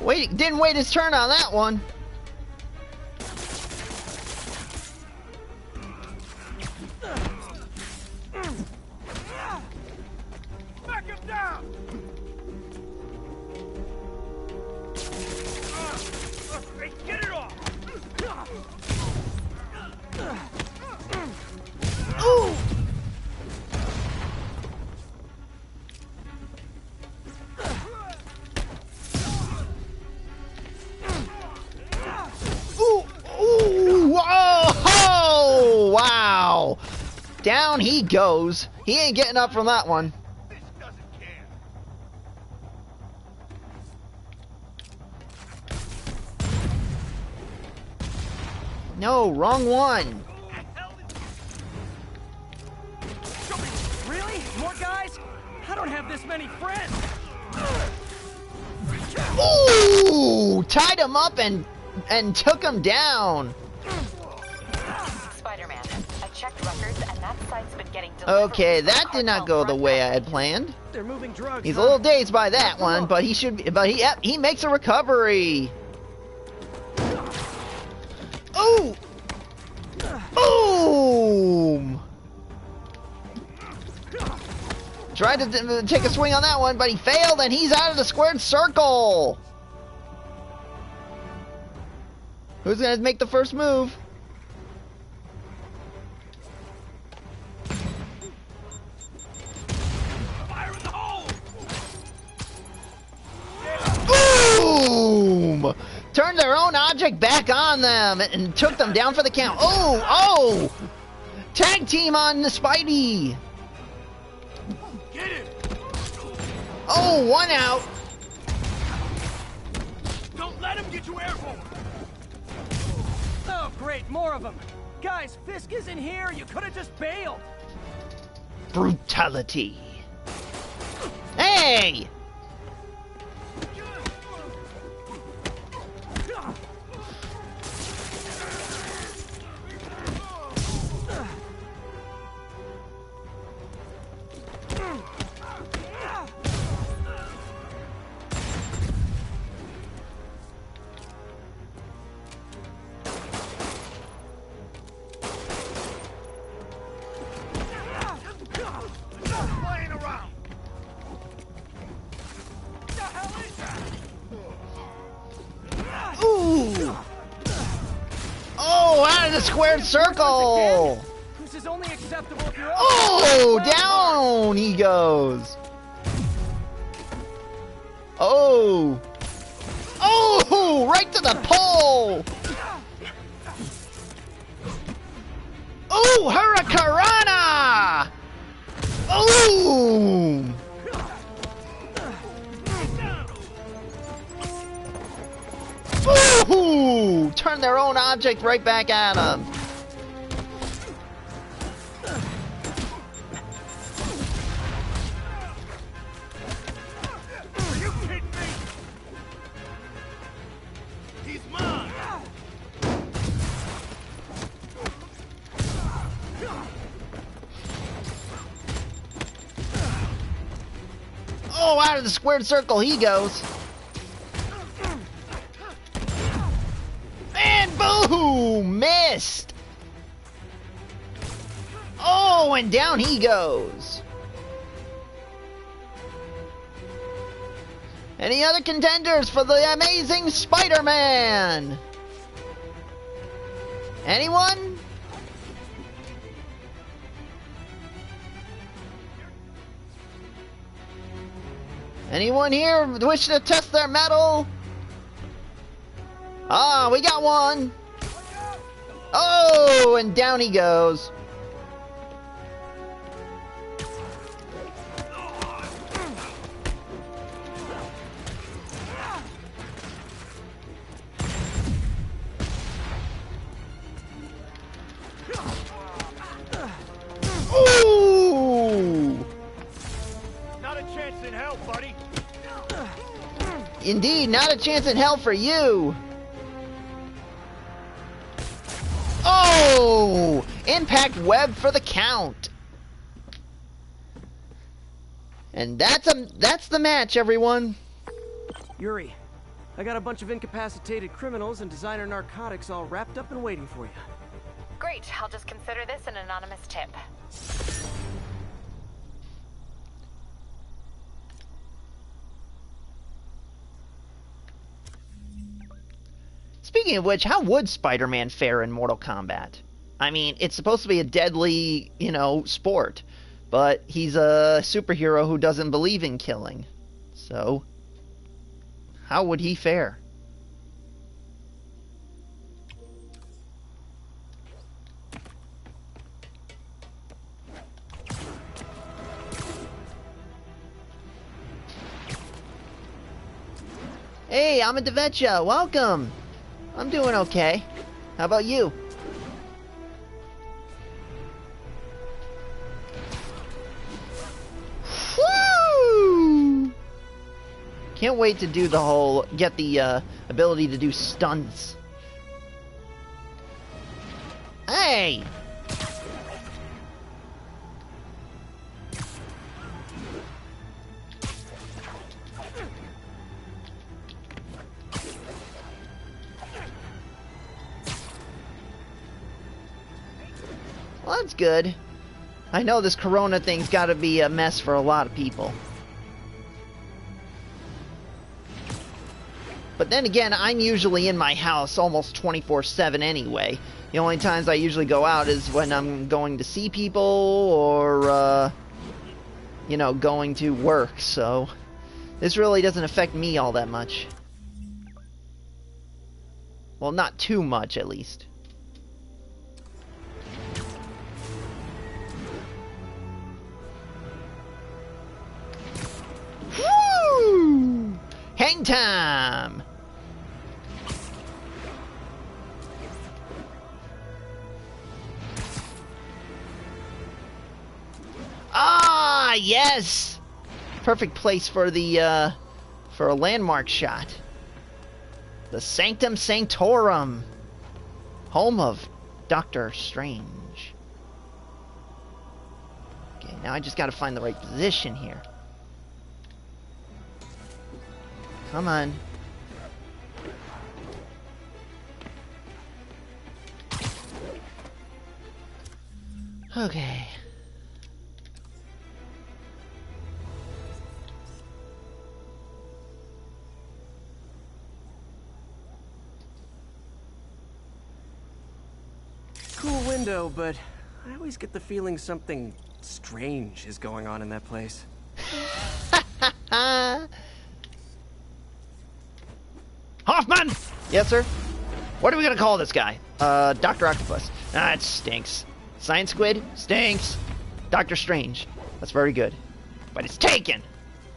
Wait, didn't wait his turn on that one. Knock him down! Hey, get it off! Ooh! Ooh! Oh! Wow! Down he goes. He ain't getting up from that one. This doesn't care. No, wrong one. Really? More guys? I don't have this many friends. Ooh! Tied him up and took him down. Spider-Man, I checked records and that site's been getting delivered. Okay, that did not go the way I had planned. They're moving drugs. He's a little dazed by that one, but he should. But he makes a recovery. Ooh! Boom! Tried to take a swing on that one, but he failed, and he's out of the squared circle. Who's gonna make the first move? Fire in the hole! Boom! Turned their own object back on them and took them down for the count. Oh! Tag team on the Spidey. Get him! Oh, 1 out. Don't let him get you airborne! Oh, great, more of them. Guys, Fisk isn't here. You could have just bailed. Brutality. Hey! Ooh! Oh, out of the squared circle! This is only acceptable if you're Oh, down he goes. Oh. Oh, right to the pole. Oh, Hurricanrana. Oh. Ooh, turn their own object right back at them. Are you kidding me? He's mine. Oh, out of the squared circle he goes. And boom! Missed! Oh, and down he goes. Any other contenders for the amazing Spider-Man? Anyone? Anyone here wish to test their mettle? Ah, we got one. Oh, and down he goes. Ooh! Not a chance in hell, buddy. Indeed, not a chance in hell for you. Oh! Impact web for the count. And that's the match, everyone. Yuri, I got a bunch of incapacitated criminals and designer narcotics all wrapped up and waiting for you. Great, I'll just consider this an anonymous tip. Speaking of which, how would Spider-Man fare in Mortal Kombat? I mean, it's supposed to be a deadly, sport, but he's a superhero who doesn't believe in killing. So, how would he fare? Hey, I'm a Devetcha. Welcome. I'm doing okay. How about you? Woo! Can't wait to do get the ability to do stunts. Hey! Well, that's good. I know this corona thing's gotta be a mess for a lot of people. But then again, I'm usually in my house almost 24/7 anyway. The only times I usually go out is when I'm going to see people or, going to work, so this really doesn't affect me all that much. Well, not too much, at least. Woo! Hang time! Ah, yes! Perfect place for the, for a landmark shot. The Sanctum Sanctorum. Home of Doctor Strange. Okay, now I just gotta find the right position here. Come on. Okay. window, but I always get the feeling something strange is going on in that place. Hoffman! Yes, sir? What are we gonna call this guy? Dr. Octopus. Ah, it stinks. Science Squid? Stinks. Dr. Strange. That's very good. But it's taken!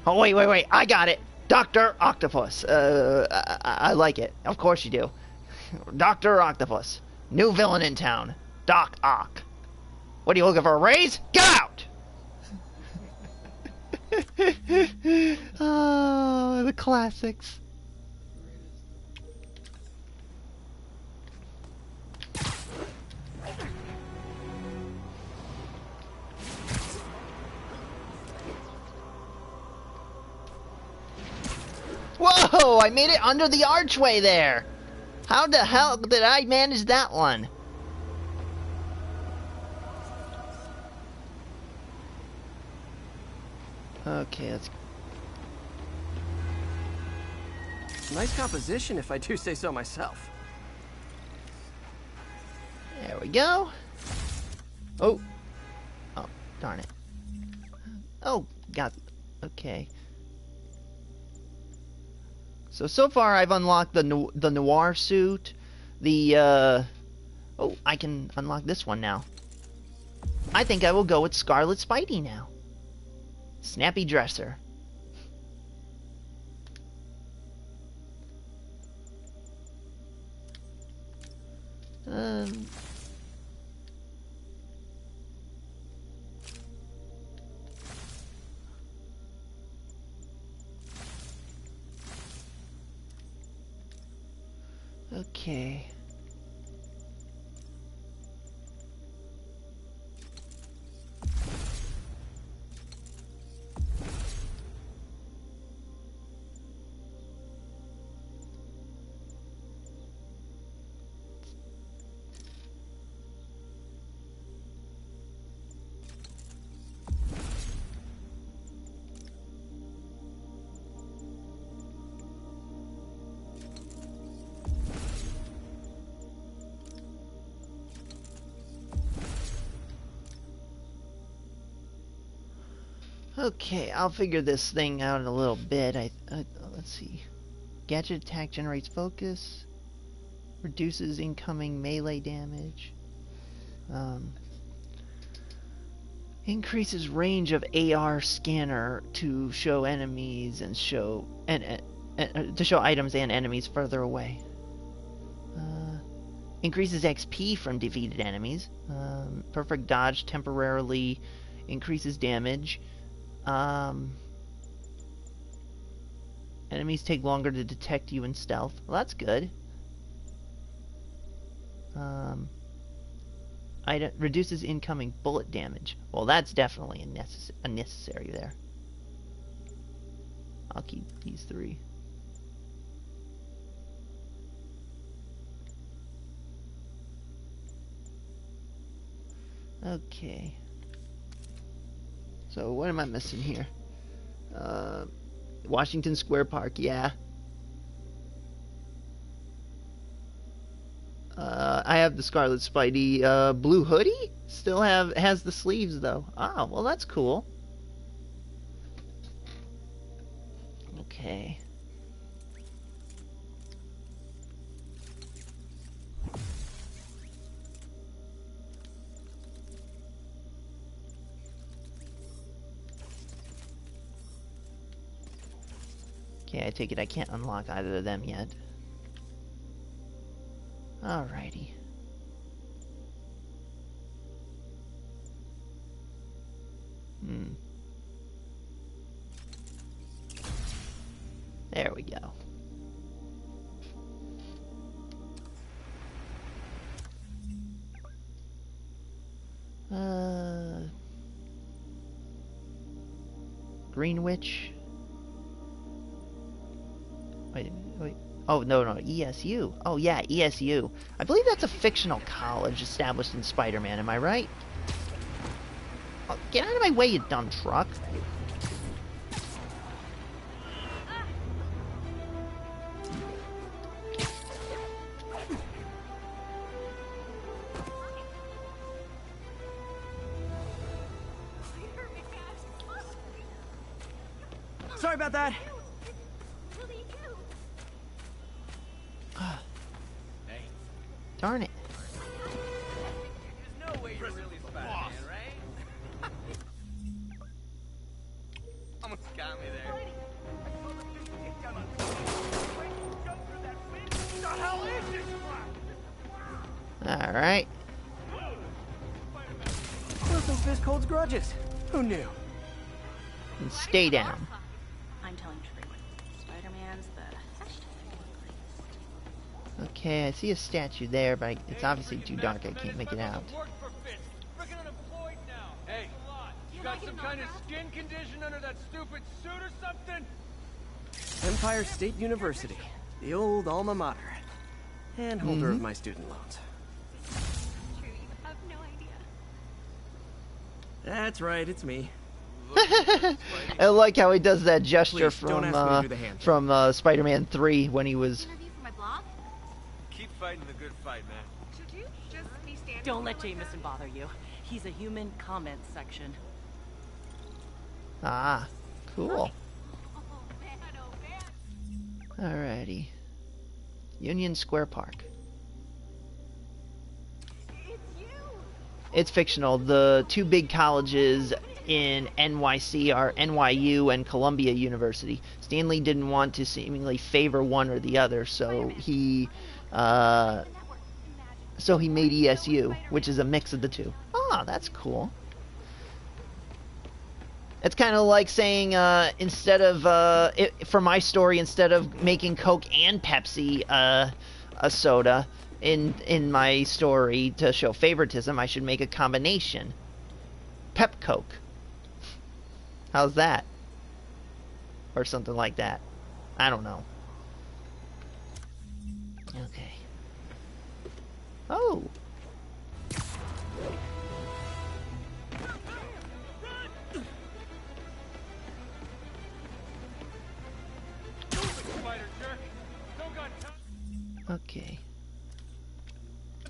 Oh, wait. I got it. Dr. Octopus. I like it. Of course you do. Dr. Octopus. New villain in town. Doc Ock. What are you looking for, a raise? Get out! Oh, the classics. Whoa! I made it under the archway there! How the hell did I manage that one? Okay, let's... Nice composition, if I do say so myself. There we go. Oh, darn it. Oh, got... Okay. So far I've unlocked the noir suit, oh, I can unlock this one now. I think I will go with Scarlet Spidey now. Snappy dresser. Okay. Okay, I'll figure this thing out in a little bit. Let's see. Gadget attack generates focus. Reduces incoming melee damage. Increases range of AR scanner to show enemies and show to show items and enemies further away. Increases XP from defeated enemies. Perfect dodge temporarily increases damage. Enemies take longer to detect you in stealth. Well, that's good. Reduces incoming bullet damage. Well, that's definitely unnecessary there. I'll keep these three. Okay. So what am I missing here? Washington Square Park, yeah. I have the Scarlet Spidey blue hoodie. Still has the sleeves though. Oh, well that's cool. Okay. Okay, I take it I can't unlock either of them yet. Alrighty. There we go. Green Witch. Wait. Oh, no, ESU. Oh, yeah, ESU. I believe that's a fictional college established in Spider-Man, am I right? Oh, get out of my way, you dumb truck. Sorry about that. Darn it. There's no way you're really Spider-Man, right? Almost got me there. What the hell is this crap? Alright. Wilson Fisk holds grudges. Who knew? And stay down. I'm telling True. Spider-Man's the Okay, I see a statue there, but it's obviously too dark. I can't make it out. Hey, you got some kind of skin condition under that stupid suit or something? Empire State University, the old alma mater, and holder of my student loans. True, you have no idea. That's right, it's me. I like how he does that gesture Please, don't ask me to do the hand from Spider-Man 3 when he was... Interview for my blog? Keep fighting the good fight, man. Should you just be standing? Don't let there like Jameson bother you. He's a human comment section. Ah, cool. Oh man, oh man. Alrighty. Union Square Park. It's you. It's fictional. The two big colleges in NYC are NYU and Columbia University. Stanley didn't want to seemingly favor one or the other, so he made ESU, which is a mix of the two. Ah, that's cool. It's kind of like saying instead of for my story, instead of making Coke and Pepsi a soda in my story to show favoritism, I should make a combination. Pep Coke. How's that? Or something like that. I don't know. Okay. Oh. Spider jerk. Don't got time Okay.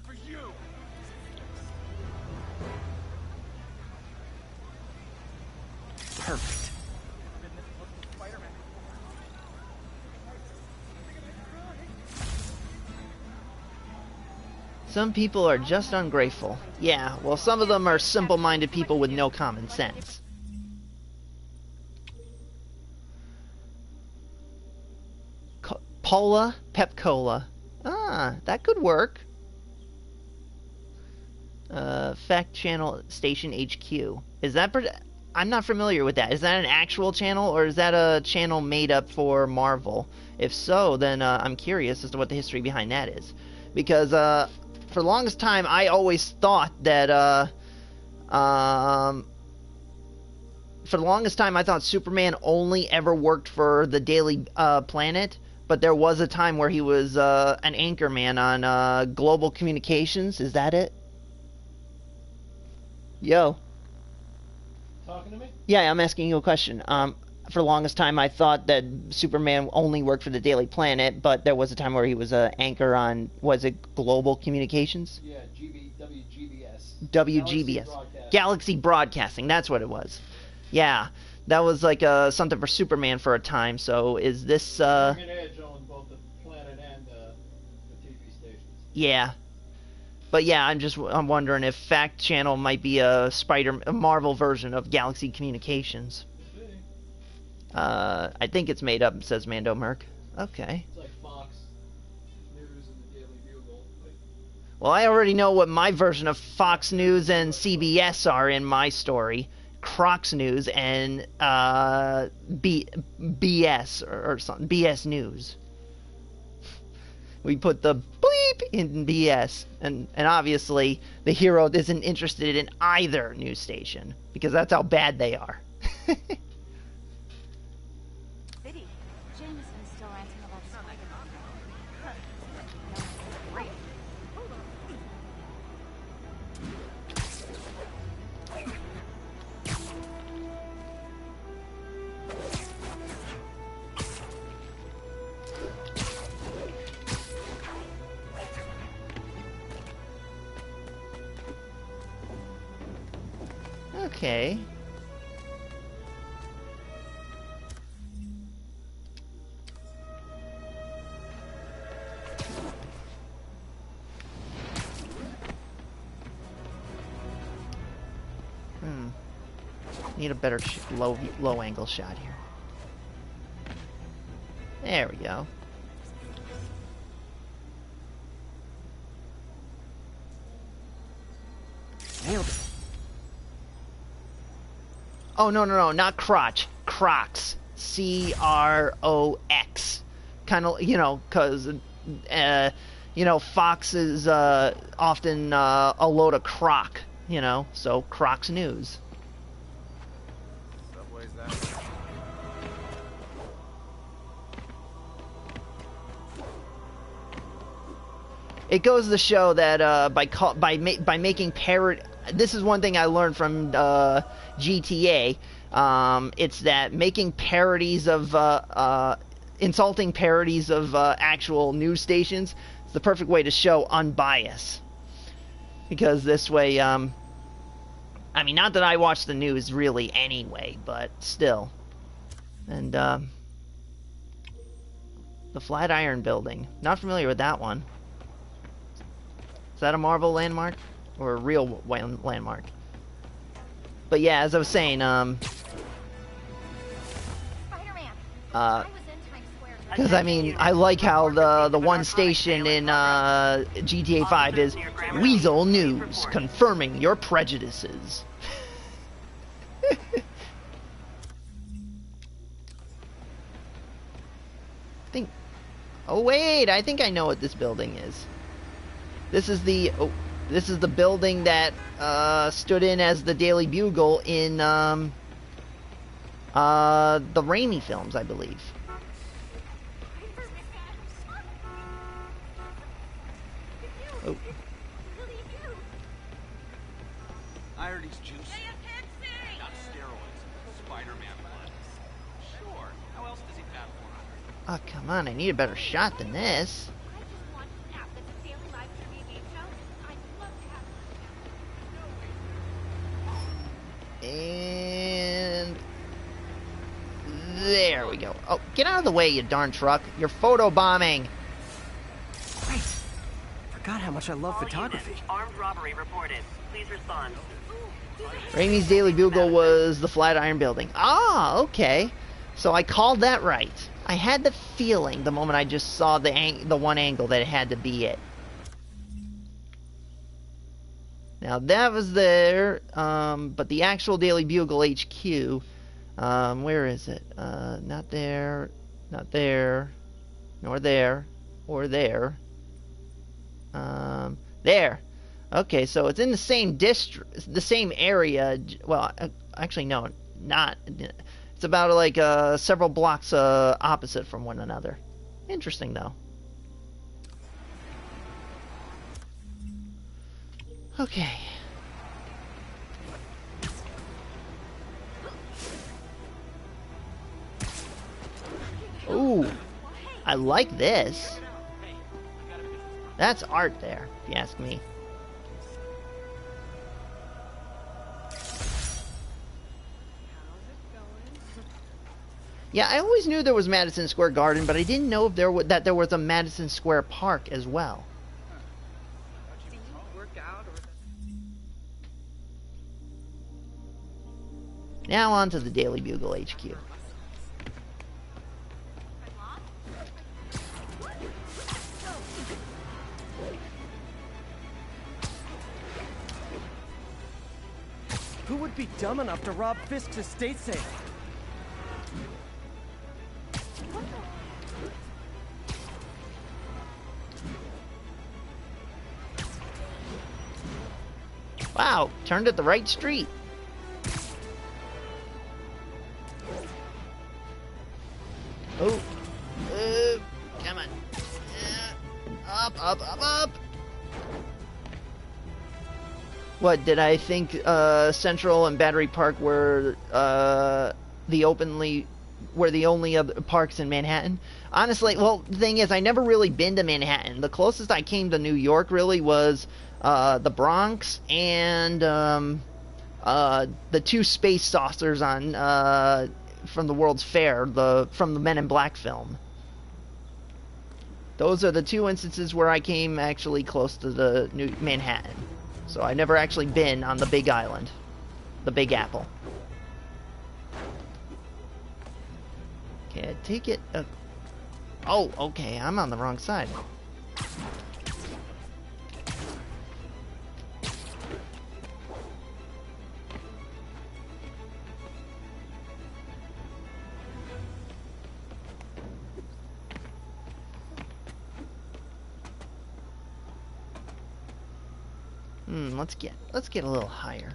for you. Perfect. Some people are just ungrateful. Yeah, well, some of them are simple-minded people with no common sense. Pola, Pep-Cola. Ah, that could work. Fact Channel Station HQ. Is that... I'm not familiar with that. Is that an actual channel, or is that a channel made up for Marvel? If so, then I'm curious as to what the history behind that is. Because, for the longest time, I always thought that, for the longest time, I thought Superman only ever worked for the Daily Planet, but there was a time where he was an anchorman on Global Communications. Is that it? Yo. Talking to me? Yeah, I'm asking you a question. For the longest time, I thought that Superman only worked for the Daily Planet, but there was a time where he was an anchor on, was it Global Communications? Yeah, WGBS. WGBS. Galaxy Broadcasting, that's what it was. Yeah, that was like something for Superman for a time, so is this... Morgan Edge owned both the Planet and the TV stations. Yeah. But yeah, I'm wondering if Fact Channel might be a Marvel version of Galaxy Communications. I think it's made up, says Mando Merc. Okay. It's like Fox News and the Daily Bugle. Well, I already know what my version of Fox News and CBS are in my story. Crocs News and BS or something. BS News. We put the bleep in BS, and obviously the hero isn't interested in either news station because that's how bad they are. Biddy, Jameson's still ranting about Spider-Man. Great. Okay. Need a better low angle shot here. There we go. Nailed it. Oh, no, not crotch. Crocs. C-R-O-X. Kind of, you know, because, you know, Fox is often a load of crock, you know, so Crocs News. Subway's that way. It goes to show that by making parody, this is one thing I learned from GTA. It's that making parodies of insulting parodies of actual news stations is the perfect way to show unbias. Because this way, I mean, not that I watch the news really anyway, but still. And the Flatiron Building, not familiar with that one. Is that a Marvel landmark? Or a real landmark? But yeah, as I was saying, because I mean, I like how the one station in GTA 5 is Weasel News, confirming your prejudices. I think... Oh wait, I think I know what this building is. This is the building that stood in as the Daily Bugle in the Raimi films, I believe. Oh. I heard he's juicy. Got steroids. Spider-Man blood. Sure. How else does he bat 400? Oh, come on, I need a better shot than this. And there we go. Oh, get out of the way, you darn truck. You're photo bombing. Great. Forgot how much I love photography. Armed robbery reported. Please respond. Raimi's Daily Bugle was the Flatiron Building. Ah, okay. So I called that right. I had the feeling the moment I just saw the one angle that it had to be it. Now that was there, but the actual Daily Bugle HQ, where is it? Not there, not there, nor there, or there. There. Okay, so it's in the same district, the same area. Well, actually, no, not. It's about like several blocks opposite from one another. Interesting, though. Okay. Ooh, I like this. That's art there, if you ask me. Yeah, I always knew there was Madison Square Garden, but I didn't know if there was a Madison Square Park as well. Now on to the Daily Bugle HQ. Who would be dumb enough to rob Fisk's estate safe? Wow, turned at the right street. Oh, come on. Up. What, did I think Central and Battery Park were the only other parks in Manhattan? Honestly, well, the thing is, I never really been to Manhattan. The closest I came to New York really was the Bronx and the two space saucers on from the World's Fair, from the Men in Black film. Those are the two instances where I came actually close to the New Manhattan. So I've never actually been on the Big Island, the Big Apple. take it... oh, okay, I'm on the wrong side. Let's get a little higher.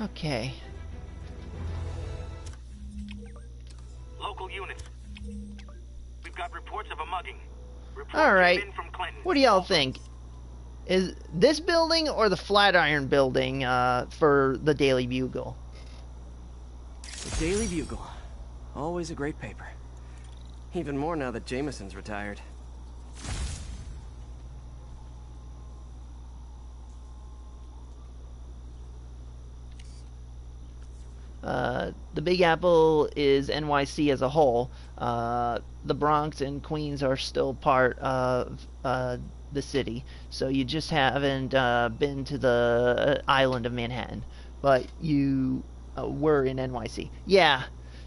Okay. Local units. We've got reports of a mugging. Alright. What do y'all think? Is this building or the Flatiron building for the Daily Bugle? The Daily Bugle. Always a great paper. Even more now that Jameson's retired. The Big Apple is NYC as a whole. The Bronx and Queens are still part of the city, so you just haven't been to the island of Manhattan, but you were in NYC. Yeah,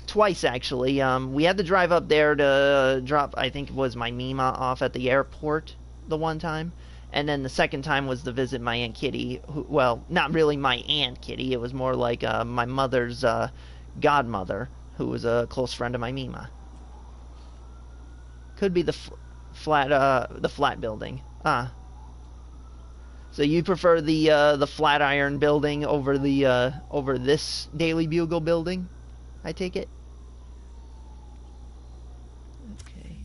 twice actually. We had to drive up there to drop, I think it was my Mima off at the airport the one time. And then the second time was to visit my Aunt Kitty. Who, well, not really my Aunt Kitty. It was more like my mother's godmother, who was a close friend of my Mima. Could be the flat building. Ah. So you prefer the Flatiron building over the over this Daily Bugle building? I take it. Okay.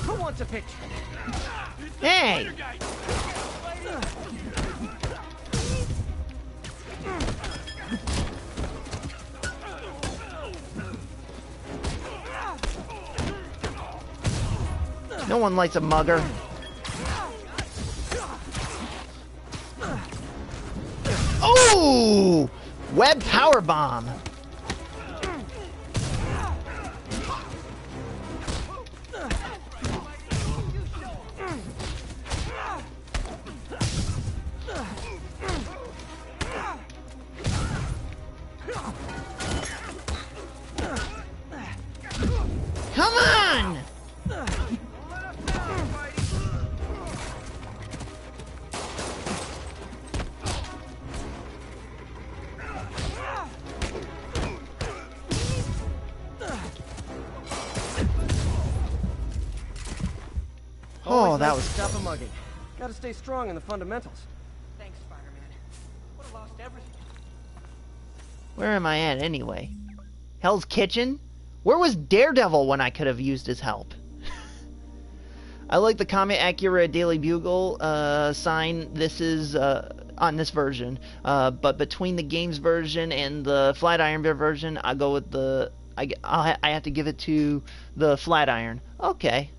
Who wants a picture? Hey! No one likes a mugger. Oh! Web power bomb. Come on! Oh, that was stop a mugging. Gotta stay strong in the fundamentals. Thanks, Spider-Man. Would have lost everything. Where am I at anyway? Hell's Kitchen? Where was Daredevil when I could have used his help? I like the Comet Accurate Daily Bugle sign. This is on this version, but between the games version and the Flatiron version, I go with the. I have to give it to the Flatiron. Okay.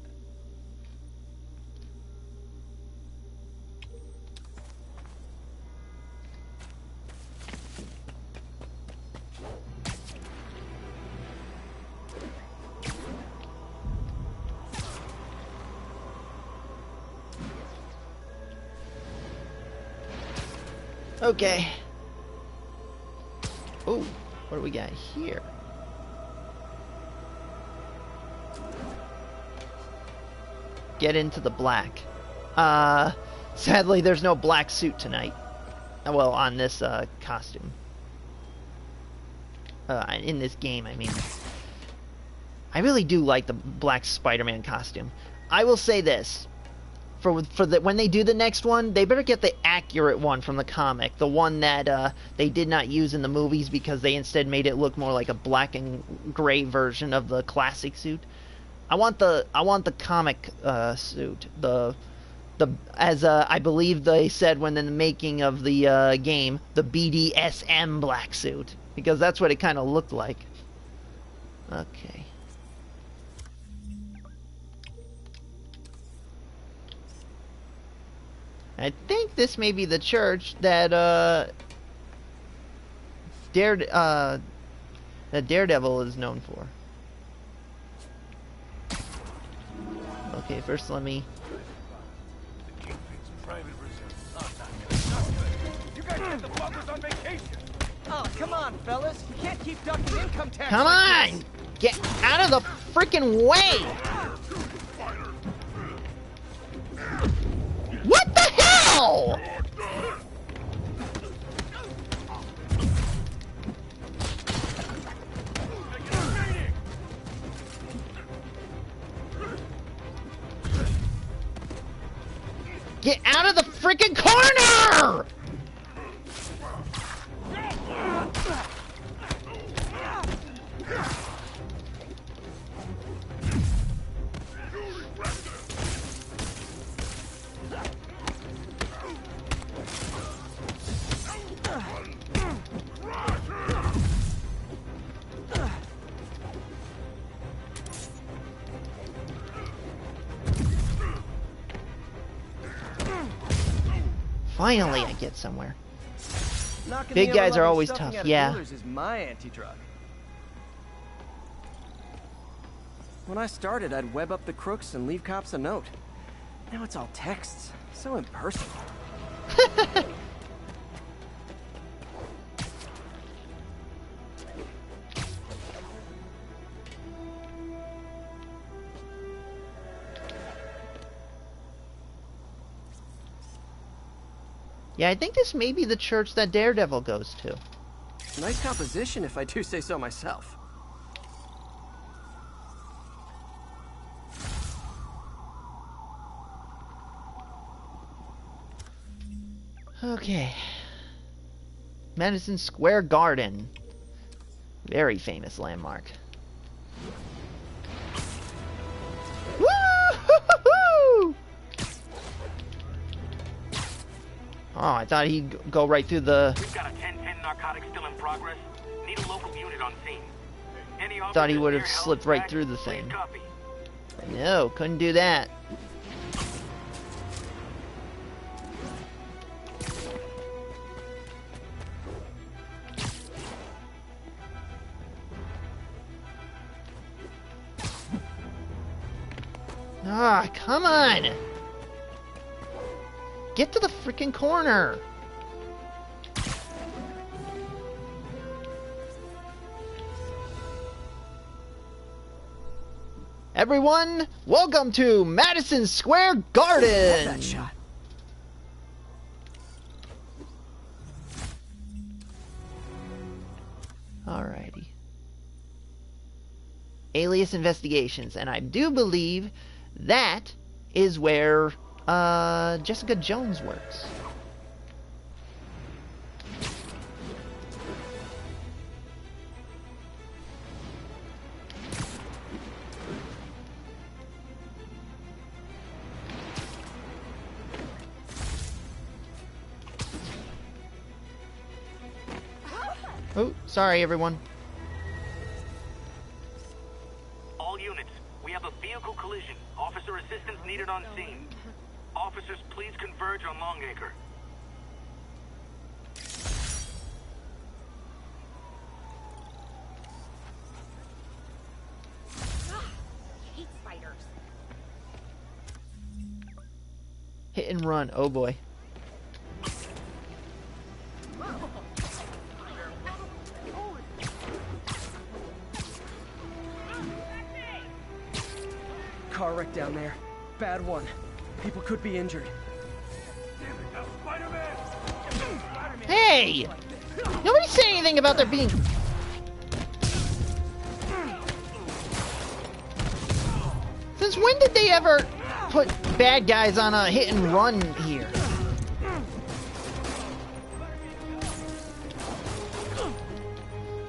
Okay. Oh, what do we got here? Get into the black. Sadly, there's no black suit tonight. Well, on this costume. In this game, I mean. I really do like the black Spider-Man costume. I will say this. when they do the next one, they better get the accurate one from the comic, the one that they did not use in the movies because they instead made it look more like a black and gray version of the classic suit. I want the comic suit, as I believe they said when in the making of the game, the BDSM black suit, because that's what it kind of looked like. Okay. I think this may be the church that Daredevil is known for. Okay, first let me. You guys get the buggers on vacation. Oh, come on, fellas. You can't keep ducking income tax. Come on! Get out of the freaking way! What the hell?! Get out of the freaking corner! Finally, I get somewhere. Big guys are always tough, yeah. Is my anti-drug. When I started, I'd web up the crooks and leave cops a note. Now it's all texts. So impersonal. Yeah, I think this may be the church that Daredevil goes to. Nice composition, if I do say so myself. Okay. Madison Square Garden. Very famous landmark. Woo-hoo-hoo-hoo! Oh, I thought he'd go right through the... We've got a 10-10 narcotics still in progress. Need a local unit on scene. Any Thought he would have slipped right through the thing. No, couldn't do that. Ah, come on! Get to the freaking corner! Everyone, welcome to Madison Square Garden! That shot. Alrighty. Alias Investigations, and I do believe that is where Jessica Jones works. Oh, sorry everyone. All units, we have a vehicle collision. Officer assistance needed on scene. Officers, please converge on Longacre. Hate spiders. Hit and run, oh boy. Car wreck down there. Bad one. People could be injured. Hey! Nobody said anything about there being... Since when did they ever... put bad guys on a hit and run here.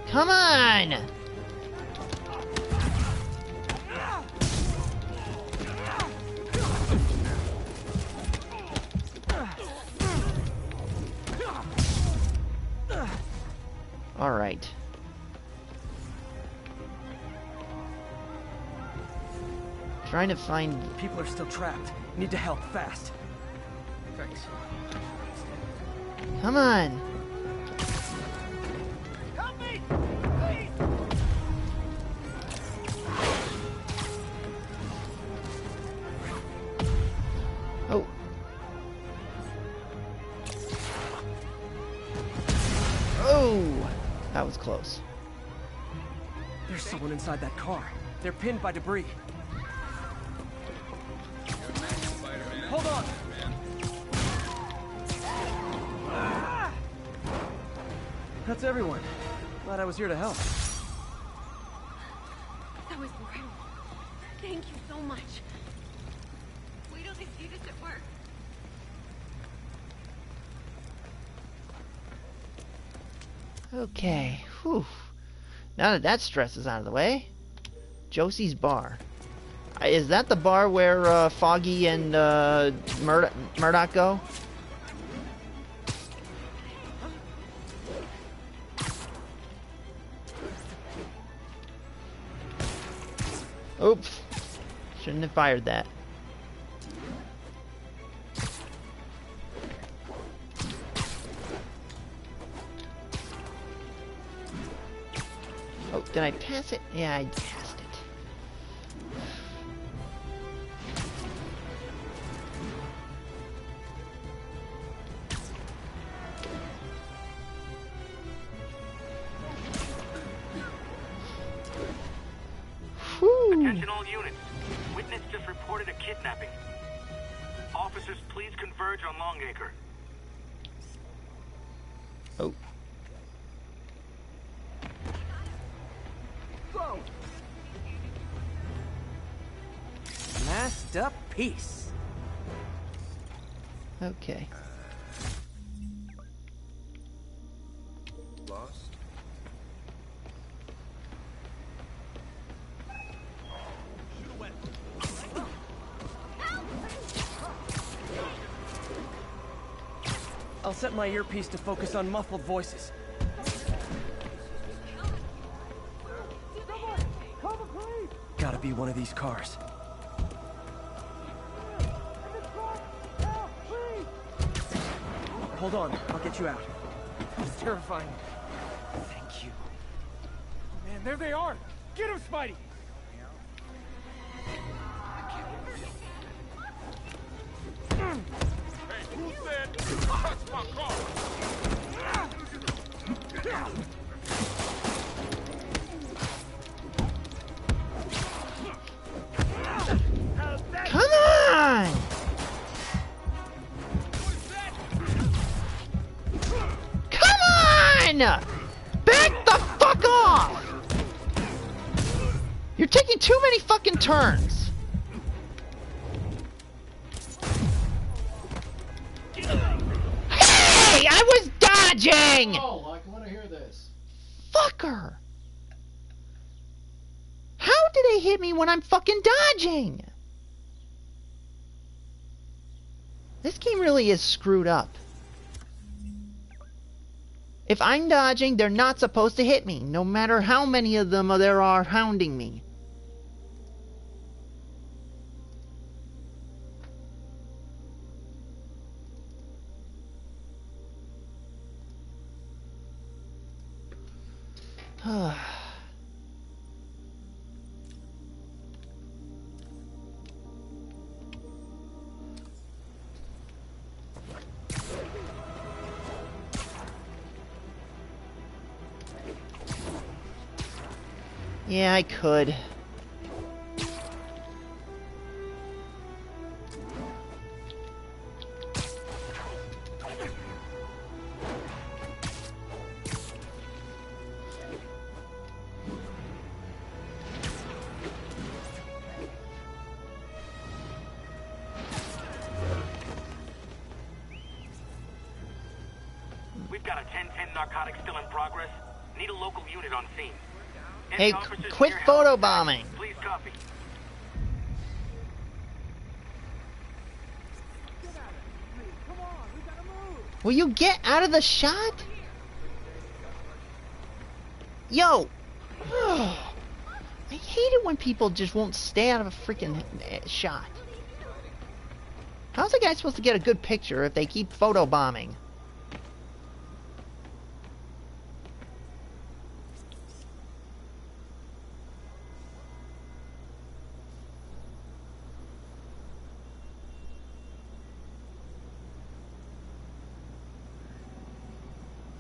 Come on! All right. Trying to find... People are still trapped. Need to help fast. Thanks. Come on. Help me! Please! Oh. Oh! That was close. There's someone inside that car. They're pinned by debris. Hold on! That's everyone. Glad I was here to help. That was incredible. Thank you so much. Wait till they see this at work. Okay. Whew. Now that that stress is out of the way, Josie's bar. Is that the bar where Foggy and Murdoch go? Oops. Shouldn't have fired that. Oh, did I pass it? Yeah, I passed it. Attention all units. Witness just reported a kidnapping. Officers, please converge on Longacre. Oh. Whoa! Masked up piece. Okay. Lost? I'll set my earpiece to focus on muffled voices. Gotta be one of these cars. Hold on, I'll get you out. That was terrifying. Thank you. Oh, man, there they are! Get him, Spidey! Hey, who said touch my car? Come on! Come on! Back the fuck off! You're taking too many fucking turns. Hey! I was dodging! Oh, I want to hear this. Fucker! How did they hit me when I'm fucking dodging? This game really is screwed up. If I'm dodging, they're not supposed to hit me, no matter how many of them there are hounding me. Yeah, I could. got a 10-10 narcotic still in progress. Need a local unit on scene. Hey, quit photobombing. Please copy. Will you get out of the shot? Yo! I hate it when people just won't stay out of a freaking shot. How's a guy supposed to get a good picture if they keep photobombing?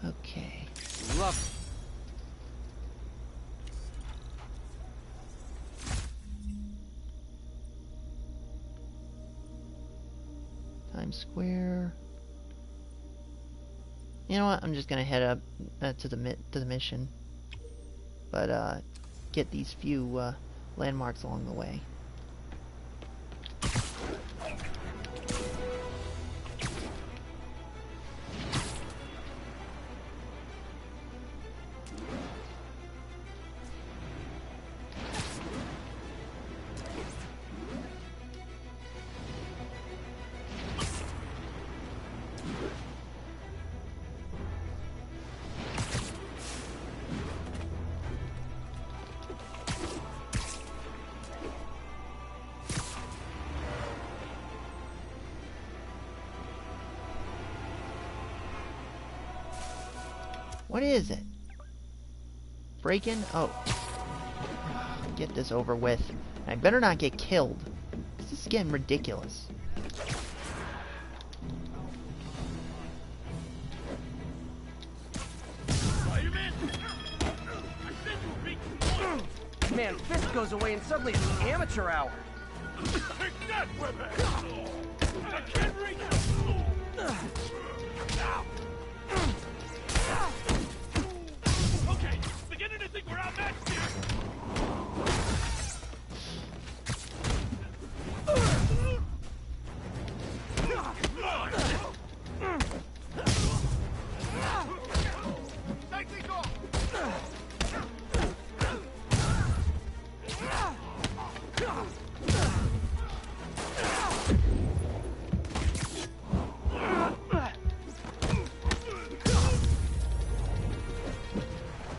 Okay. Love Times Square. You know what? I'm just gonna head up to the mission, but get these few landmarks along the way. What is it? Break-in? Oh. Get this over with. I better not get killed. This is getting ridiculous. Man, Fist goes away and suddenly it's amateur hour. I can't reach Okay, beginning to think we're outmatched here.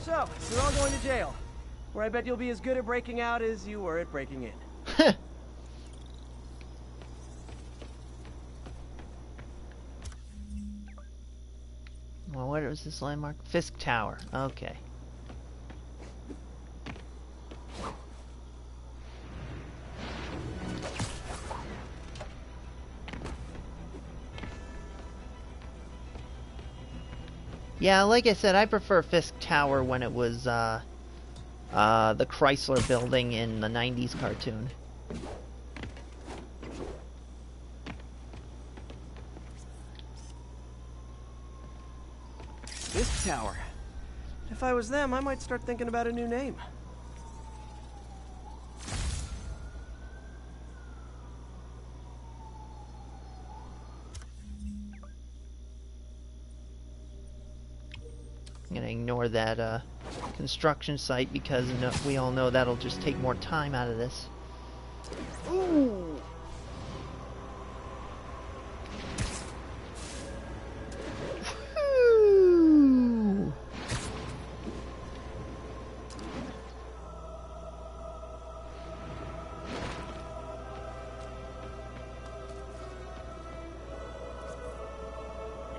So, you're all going to jail, where I bet you'll be as good at breaking out as you were at breaking in. Well, what was this landmark? Fisk Tower. Okay. Yeah, like I said, I prefer Fisk Tower when it was the Chrysler building in the 90s cartoon. Fisk Tower. If I was them, I might start thinking about a new name. I'm gonna ignore that construction site because we all know that'll just take more time out of this. Ooh! Woo!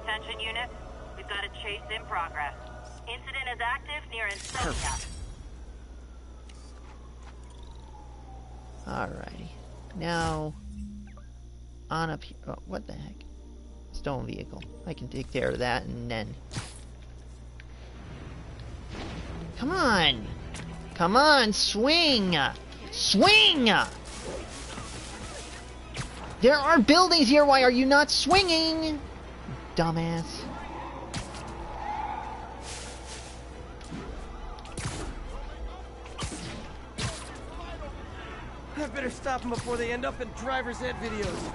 Attention units, we've got a chase in progress. Incident is active near Insomnia. Alrighty. Now, on up here. Oh, what the heck? Stone vehicle. I can take care of that and then... Come on! Come on, swing! Swing! There are buildings here, why are you not swinging? Dumbass. I better stop them before they end up in driver's ed videos.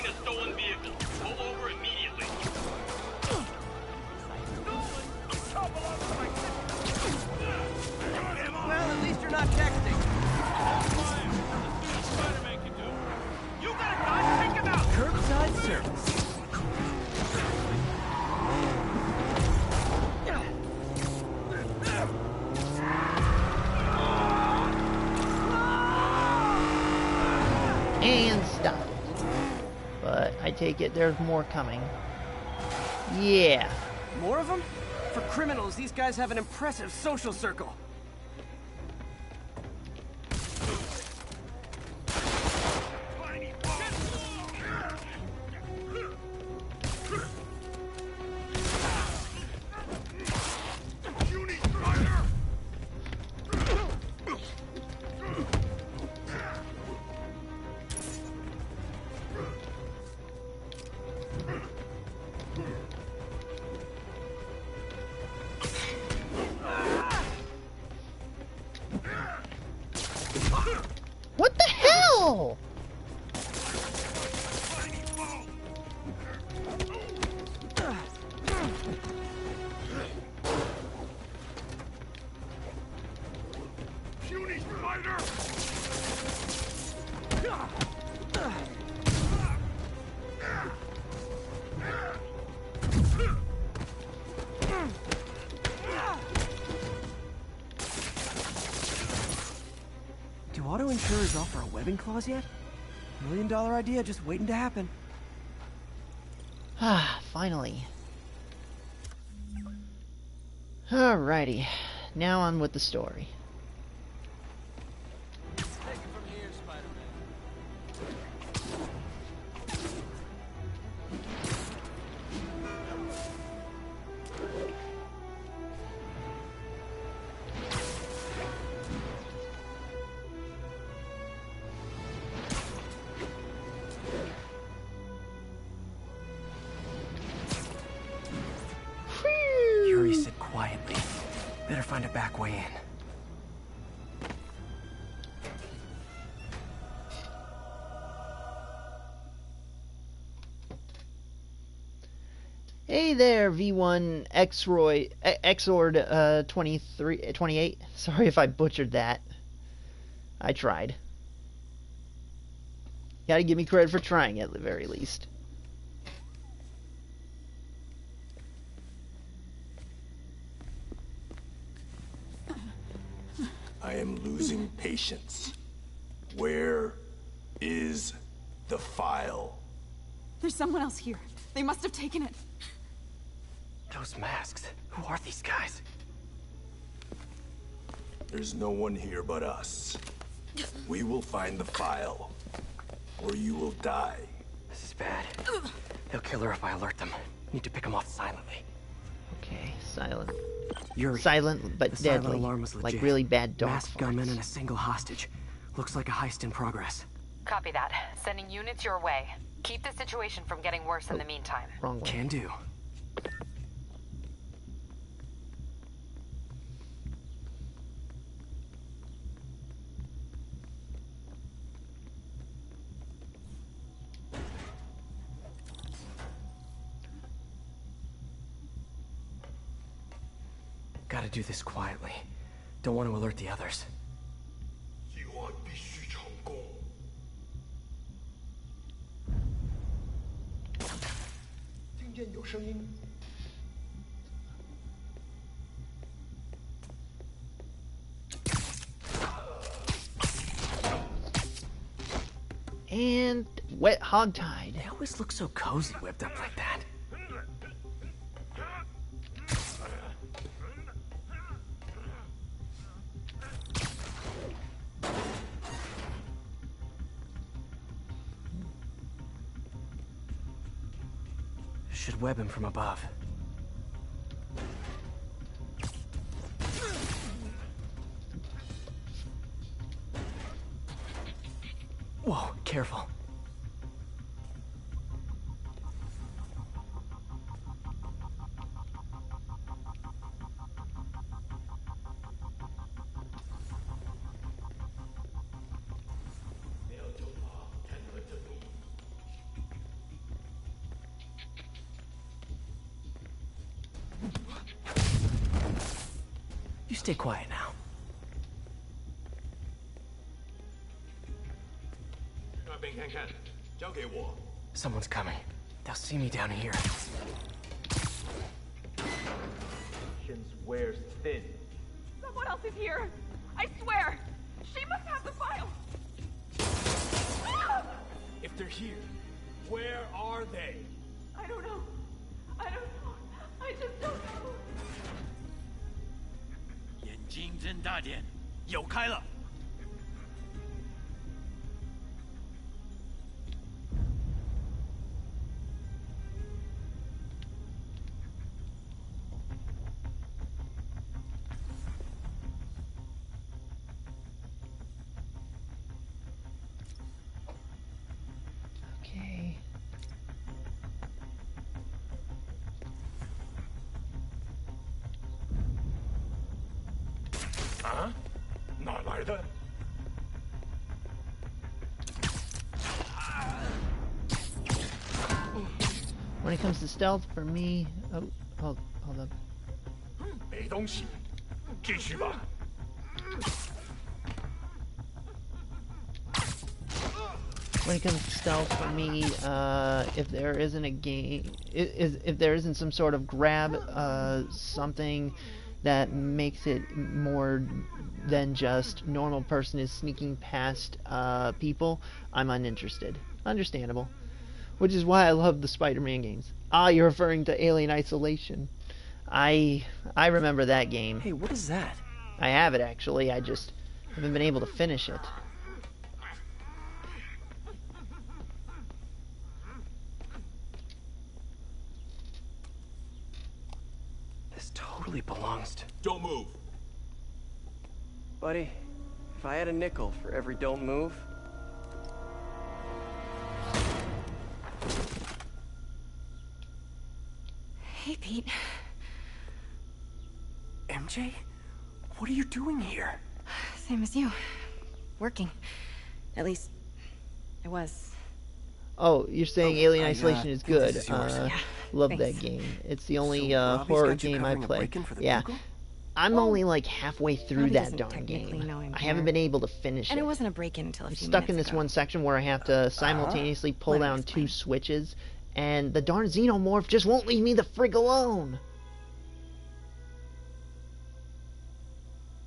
a stolen vehicle. Pull over immediately. Well, at least you're not texting. Spider-Man can do. You got a gun? Take him out! Curbside service. And stop. But I take it there's more coming. Yeah. More of them? For criminals, these guys have an impressive social circle. What the hell? Puny spider! Do auto insurers offer a webbing clause yet? $1 million idea just waiting to happen. Ah, finally. Alrighty. Now on with the story. Take it from here, Spider-Man. Yuri said quietly. Better find a back way in. Hey there, V1 Xord 28. Sorry if I butchered that. I tried. Gotta give me credit for trying at the very least. I am losing patience. Where is the file? There's someone else here. They must have taken it. Those masks. Who are these guys? There's no one here but us. We will find the file, or you will die. This is bad. They'll kill her if I alert them. Need to pick them off silently. Okay, silent. Yuri. Silent but The deadly. silent alarm was legit. Like really bad dog Masked farts. gunmen and a single hostage. Looks like a heist in progress. Copy that. Sending units your way. Keep the situation from getting worse in the meantime. Wrong way. Can do. Gotta do this quietly. Don't want to alert the others. 计划必须成功。听见有声音。 And wet hogtied. They always look so cozy whipped up like that. Should web him from above. Whoa, careful. stay quiet now. Someone's coming. They'll see me down here. Wears thin. Someone else is here. I swear. She must have the file. If they're here, where are they? I don't know. I don't know. I just don't know. 眼睛睁大点，有开了。Okay. 啊？哪来的？ When it comes to stealth, for me, oh, hold up. 没东西，继续吧。 When it comes to stealth, for me, if there isn't a game, if there isn't some sort of grab, something that makes it more than just normal person is sneaking past people, I'm uninterested. Understandable. Which is why I love the Spider-Man games. Ah, you're referring to Alien Isolation. I remember that game. Hey, what is that? I have it actually. I just haven't been able to finish it. This totally belongs to... Don't move. Buddy, if I had a nickel for every don't move... Hey, Pete. MJ? What are you doing here? Same as you. Working. At least, I was. Oh, you're saying Alien Isolation is good. Yeah, love thanks. that game. It's the only Robbie's horror got you game I covering a play. break-in for the Yeah. Bugle? I'm only like halfway through Robbie that doesn't darn technically game. know I'm I here. haven't been able to finish And it. it wasn't a break-in until a I'm few stuck in minutes this ago. one section where I have to simultaneously pull Let me down explain. 2 switches, and the darn xenomorph just won't leave me the frig alone.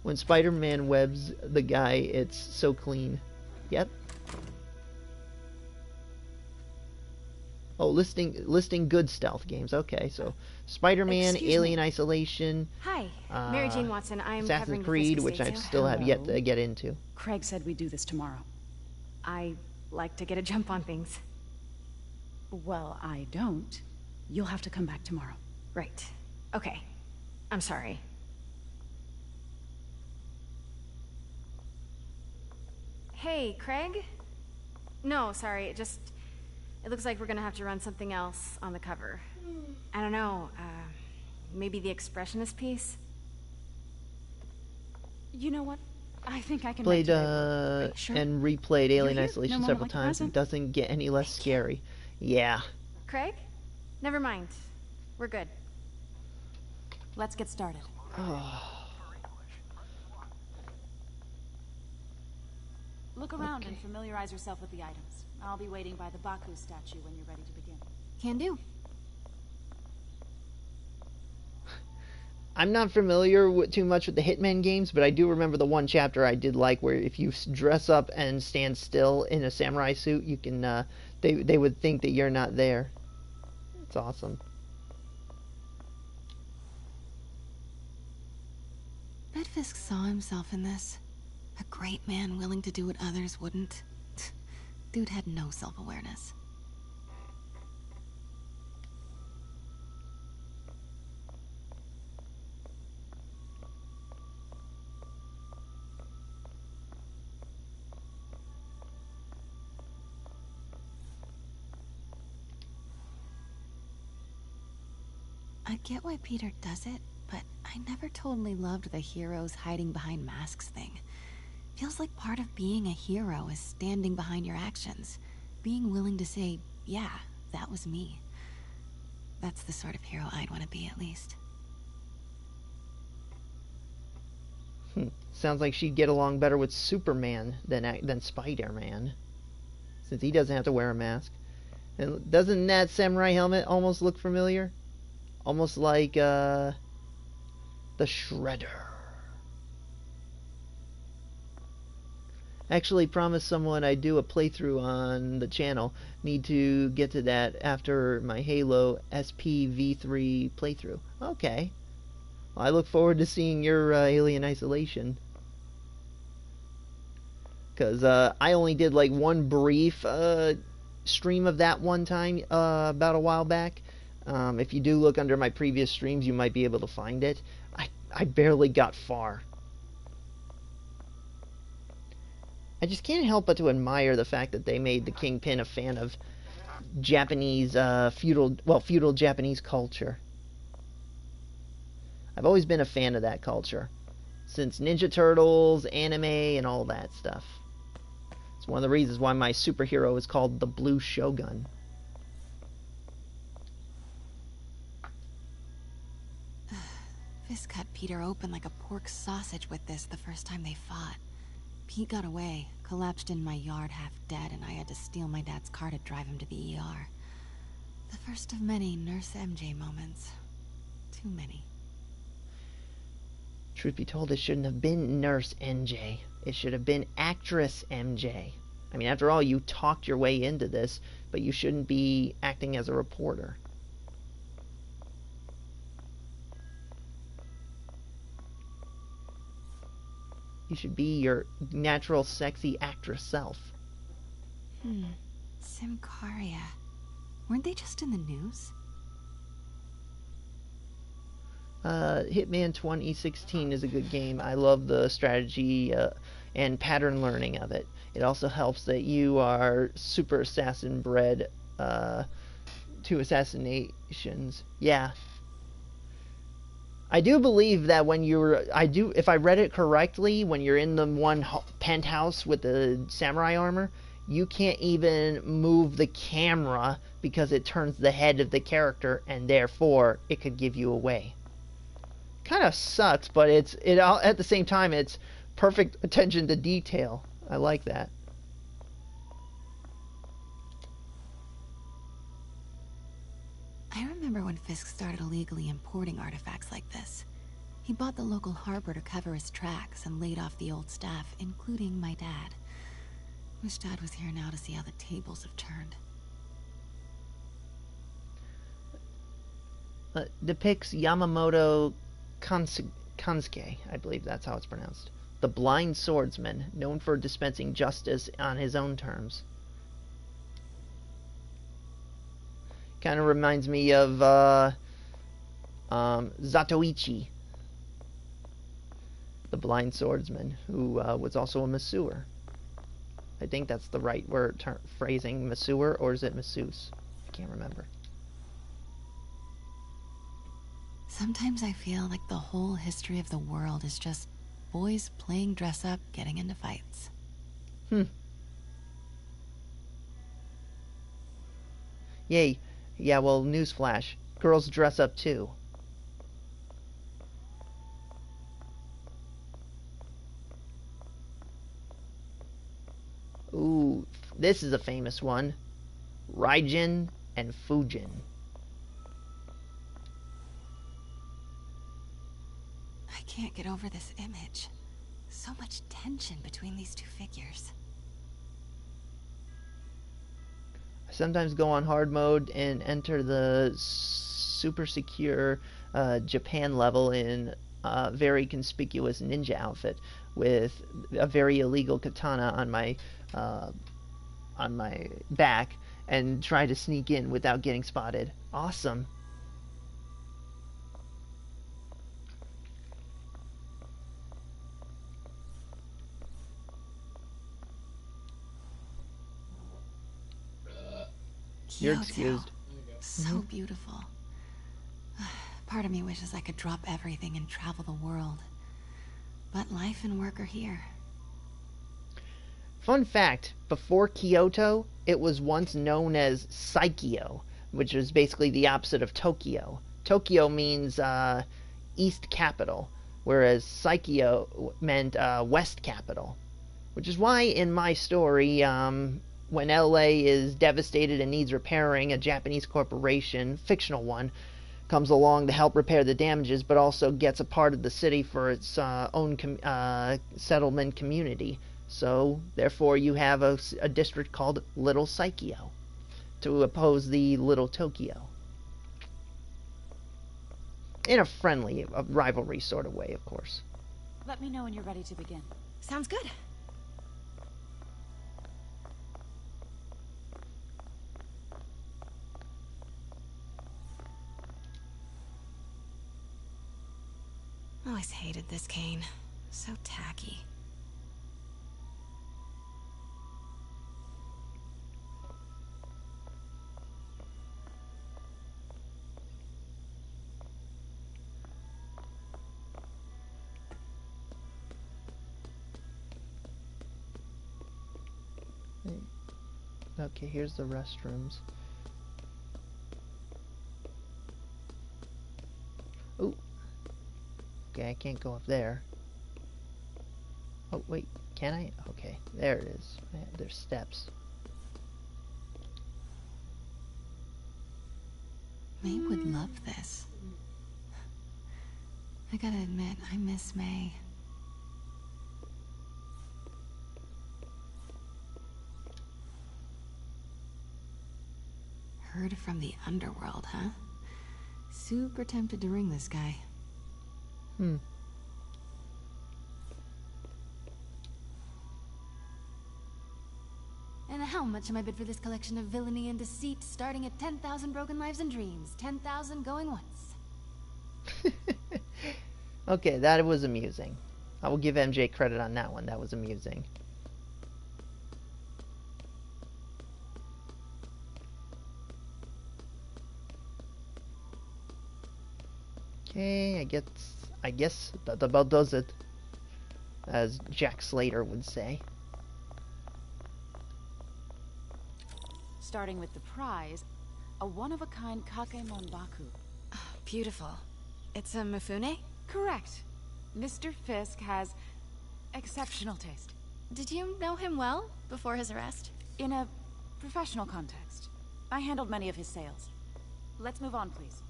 When Spider-Man webs the guy, it's so clean. Yep. Oh, listing good stealth games. Okay, so Spider-Man, Excuse Alien me. Isolation. Hi, Mary Jane Watson. I'm covering Assassin's the Creed, Fisk which I Estates still have yet Hello. to get into. Craig said we'd do this tomorrow. I like to get a jump on things. Well, I don't. You'll have to come back tomorrow. Right. Okay. I'm sorry. Hey, Craig? No, sorry. It looks like we're gonna have to run something else on the cover. I don't know. Maybe the expressionist piece? You know what? I think I can Played make it work. Sure? and replayed Alien here? Isolation No moment several like the times. It present? doesn't get any less scary. Yeah. Craig? Never mind. We're good. Let's get started. Look around and familiarize yourself with the items. I'll be waiting by the Baku statue when you're ready to begin. Can do. I'm not familiar with too much with the Hitman games, but I do remember the one chapter I did like where if you dress up and stand still in a samurai suit, you can they would think that you're not there. It's awesome. Bet Fisk saw himself in this. A great man willing to do what others wouldn't. Dude had no self-awareness. I get why Peter does it, but I never totally loved the heroes hiding behind masks thing. Feels like part of being a hero is standing behind your actions. Being willing to say, yeah, that was me. That's the sort of hero I'd want to be, at least. Sounds like she'd get along better with Superman than Spider-Man, since he doesn't have to wear a mask. And doesn't that samurai helmet almost look familiar? Almost like the Shredder. Actually promised someone I'd do a playthrough on the channel. Need to get to that after my Halo SPV3 playthrough. Okay. Well, I look forward to seeing your Alien Isolation. Because I only did like one brief stream of that one time about a while back. If you do look under my previous streams, you might be able to find it. I barely got far. I just can't help but to admire the fact that they made the Kingpin a fan of Japanese feudal Japanese culture. I've always been a fan of that culture, since Ninja Turtles, anime, and all that stuff. It's one of the reasons why my superhero is called the Blue Shogun. Fisk cut Peter open like a pork sausage with this the first time they fought. Pete got away, collapsed in my yard half dead, and I had to steal my dad's car to drive him to the ER. The first of many Nurse MJ moments. Too many. Truth be told, it shouldn't have been Nurse MJ. It should have been Actress MJ. I mean, after all, you talked your way into this, but you shouldn't be acting as a reporter. You should be your natural, sexy actress self. Symkaria. Weren't they just in the news? Hitman 2016 is a good game. I love the strategy and pattern learning of it. It also helps that you are super assassin bred to assassinations. Yeah. I do believe that when if I read it correctly, when you're in the one penthouse with the samurai armor, you can't even move the camera because it turns the head of the character, and therefore it could give you away. Kind of sucks, but at the same time it's perfect attention to detail. I like that. I remember when Fisk started illegally importing artifacts like this. He bought the local harbor to cover his tracks and laid off the old staff, including my dad. Wish Dad was here now to see how the tables have turned. Depicts Yamamoto Kansuke, I believe that's how it's pronounced. The blind swordsman, known for dispensing justice on his own terms. Kind of reminds me of Zatoichi, the blind swordsman, who was also a masseur. I think that's the right word phrasing, masseur, or is it masseuse? I can't remember. Sometimes I feel like the whole history of the world is just boys playing dress up, getting into fights. Yay. Yeah, well, newsflash. Girls dress up too. Ooh, this is a famous one. Raijin and Fujin. I can't get over this image. So much tension between these two figures. I sometimes go on hard mode and enter the super secure Japan level in a very conspicuous ninja outfit with a very illegal katana on my back and try to sneak in without getting spotted. Awesome. You're excused. So beautiful. Part of me wishes I could drop everything and travel the world. But life and work are here. Fun fact, before Kyoto, it was once known as Saikyo, which is basically the opposite of Tokyo. Tokyo means East Capital, whereas Psychio meant West Capital. Which is why in my story, when LA is devastated and needs repairing, a Japanese corporation, fictional one, comes along to help repair the damages, but also gets a part of the city for its own settlement community. So, therefore, you have a district called Little Psychio to oppose the Little Tokyo. In a friendly, rivalry sort of way, of course. Let me know when you're ready to begin. Sounds good. Always hated this cane. So tacky. Okay, here's the restrooms. Ooh. Okay, I can't go up there. Oh, wait, can I? Okay, there it is. There's steps. May would love this. I gotta admit, I miss May. Heard from the underworld, huh? Super tempted to ring this guy. And how much am I bid for this collection of villainy and deceit, starting at 10,000 broken lives and dreams, 10,000 going once? Okay, that was amusing. I will give MJ credit on that one. That was amusing. Okay, I guess that about does it, as Jack Slater would say. Starting with the prize, a one-of-a-kind Kakemon Baku. Oh, beautiful. It's a Mifune? Correct. Mr. Fisk has exceptional taste. Did you know him well before his arrest? In a professional context. I handled many of his sales. Let's move on, please.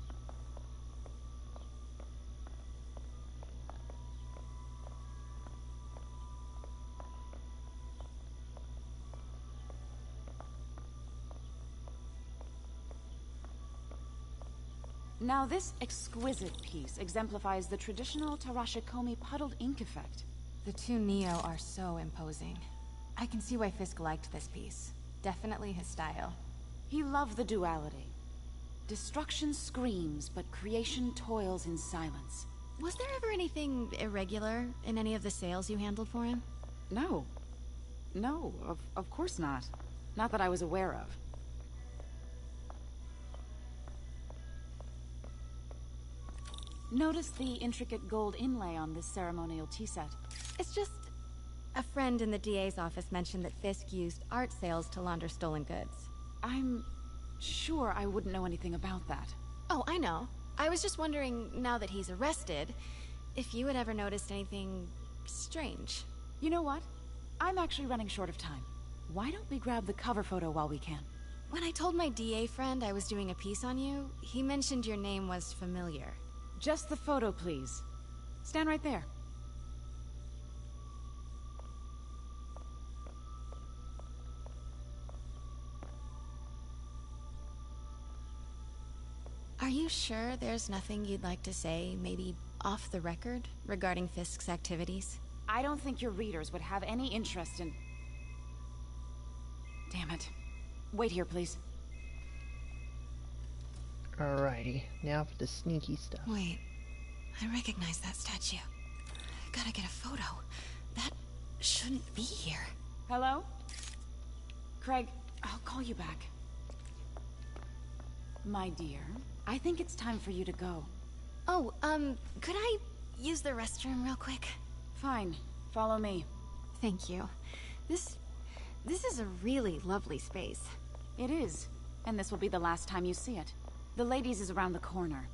Now, this exquisite piece exemplifies the traditional Tarashikomi puddled ink effect. The two Neo are so imposing. I can see why Fisk liked this piece. Definitely his style. He loved the duality. Destruction screams, but creation toils in silence. Was there ever anything irregular in any of the sales you handled for him? No. No, of course not. Not that I was aware of. Notice the intricate gold inlay on this ceremonial tea set. It's just... a friend in the DA's office mentioned that Fisk used art sales to launder stolen goods. I'm sure I wouldn't know anything about that. Oh, I know. I was just wondering, now that he's arrested, if you had ever noticed anything strange. You know what? I'm actually running short of time. Why don't we grab the cover photo while we can? When I told my DA friend I was doing a piece on you, he mentioned your name was familiar. Just the photo, please. Stand right there. Are you sure there's nothing you'd like to say, maybe off the record, regarding Fisk's activities? I don't think your readers would have any interest in... Damn it. Wait here, please. Alrighty, now for the sneaky stuff. Wait, I recognize that statue. I gotta get a photo. That shouldn't be here. Hello? Craig, I'll call you back. My dear, I think it's time for you to go. Oh, could I use the restroom real quick? Fine. Follow me. Thank you. This is a really lovely space. It is. And this will be the last time you see it. The ladies is around the corner.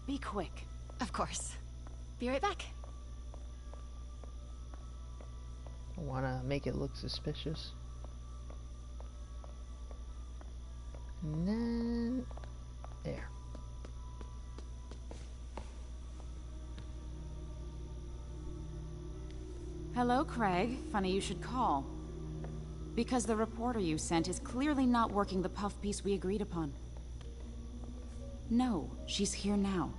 Be quick. Of course. Be right back. Don't want to make it look suspicious. And then there. Hello, Craig. Funny you should call. Because the reporter you sent is clearly not working the puff piece we agreed upon. No, she's here now.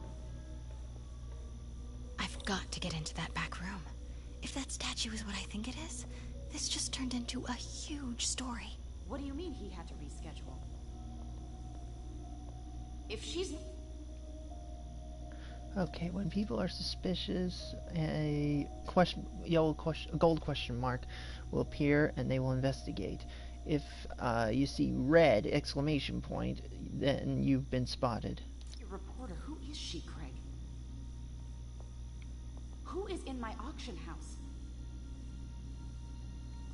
I've got to get into that back room. If that statue is what I think it is, this just turned into a huge story. What do you mean he had to reschedule? If she's... Okay, when people are suspicious, a gold question mark will appear and they will investigate. If you see red exclamation point, then you've been spotted. Reporter, who is she, Craig? Who is in my auction house?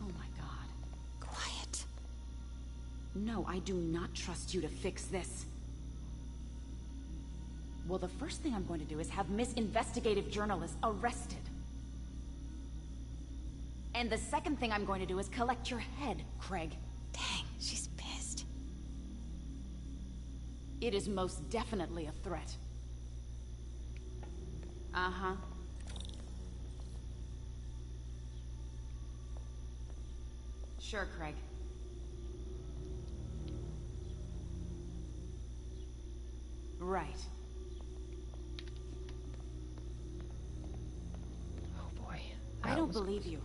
Oh my god. Quiet. No, I do not trust you to fix this. Well, the first thing I'm going to do is have Miss Investigative Journalist arrested. And the second thing I'm going to do is collect your head, Craig. Dang, she's pissed. It is most definitely a threat. Uh-huh. Sure, Craig. Right. Oh boy. I don't believe you.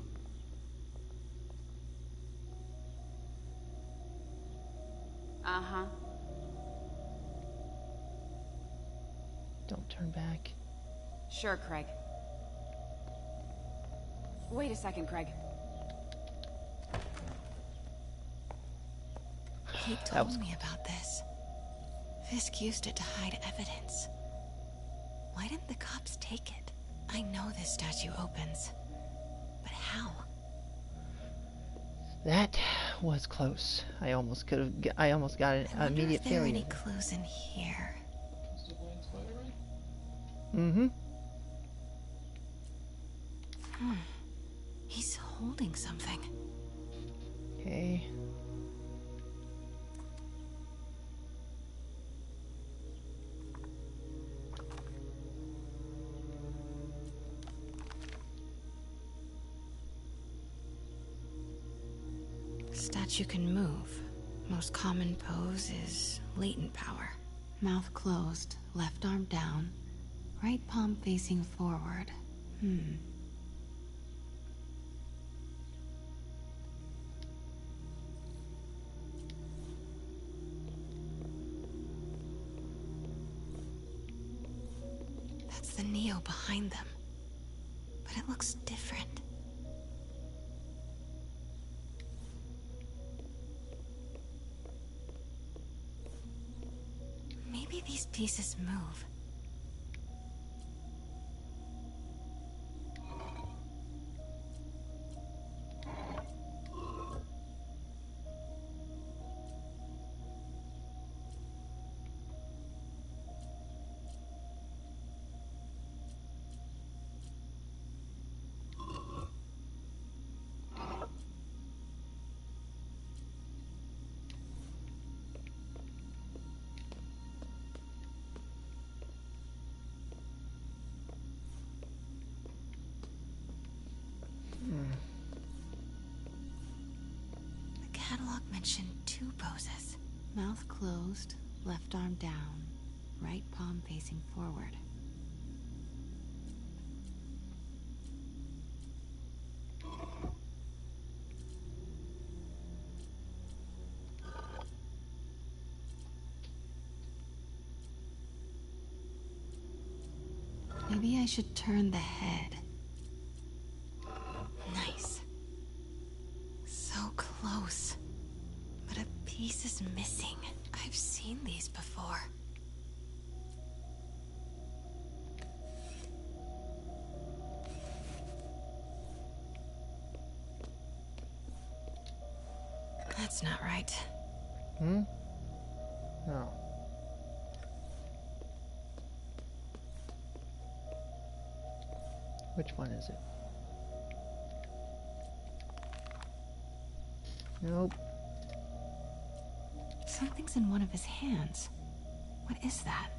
Uh-huh. Don't turn back. Sure, Craig. Wait a second, Craig. He told me about this. Fisk used it to hide evidence. Why didn't the cops take it? I know this statue opens. But how? That was close. I almost got an immediate failure. Are there any clues in here? Mm-hmm. He's holding something. Okay. Statue can move. Most common pose is latent power. Mouth closed, left arm down, right palm facing forward. That's the Neo behind them. But it looks different. Maybe these pieces move. The catalog mentioned 2 poses. Mouth closed, left arm down, right palm facing forward. Maybe I should turn the head. Nice. So close. But a piece is missing. I've seen these before. That's not right. No. Which one is it? Nope. Something's in one of his hands. What is that?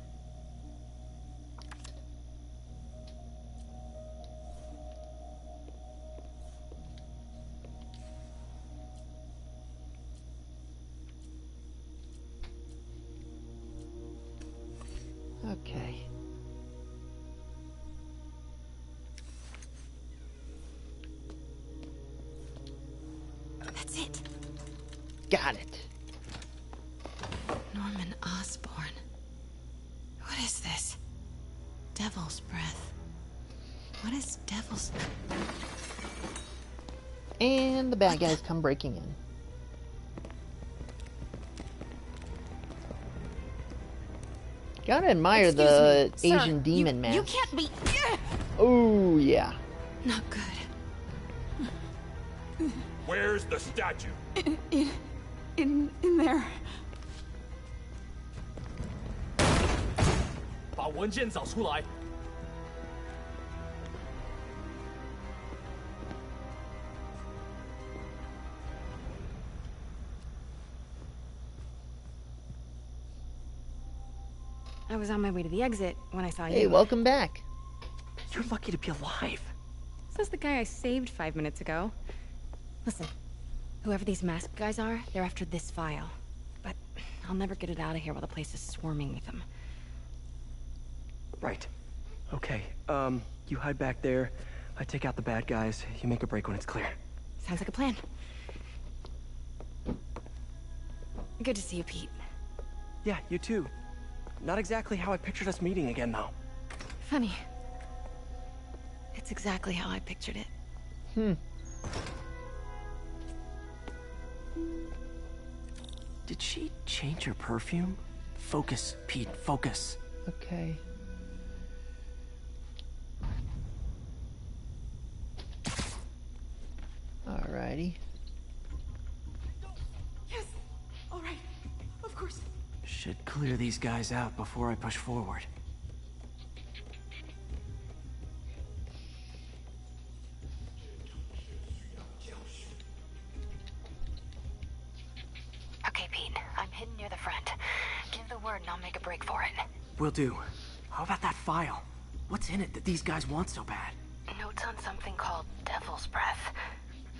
Okay. That's it. Got it. Norman Osborn. What is this? Devil's breath. What is devil's... And the bad guys come breaking in. Gotta admire the Asian demon mask. You can't be... Oh, yeah. Not good. Where's the statue? In there. 把文件找出来。 I was on my way to the exit when I saw you. Hey, welcome back. You're lucky to be alive. Says the guy I saved 5 minutes ago. Listen, whoever these masked guys are, they're after this file. But I'll never get it out of here while the place is swarming with them. Right. Okay, you hide back there. I take out the bad guys. You make a break when it's clear. Sounds like a plan. Good to see you, Pete. Yeah, you too. Not exactly how I pictured us meeting again, though. Funny. It's exactly how I pictured it. Did she change her perfume? Focus, Pete, focus. Okay. Alrighty. Yes. All right. Of course. Should clear these guys out before I push forward. Okay, Pete. I'm hidden near the front. Give the word and I'll make a break for it. Will do. How about that file? What's in it that these guys want so bad? Notes on something called Devil's Breath.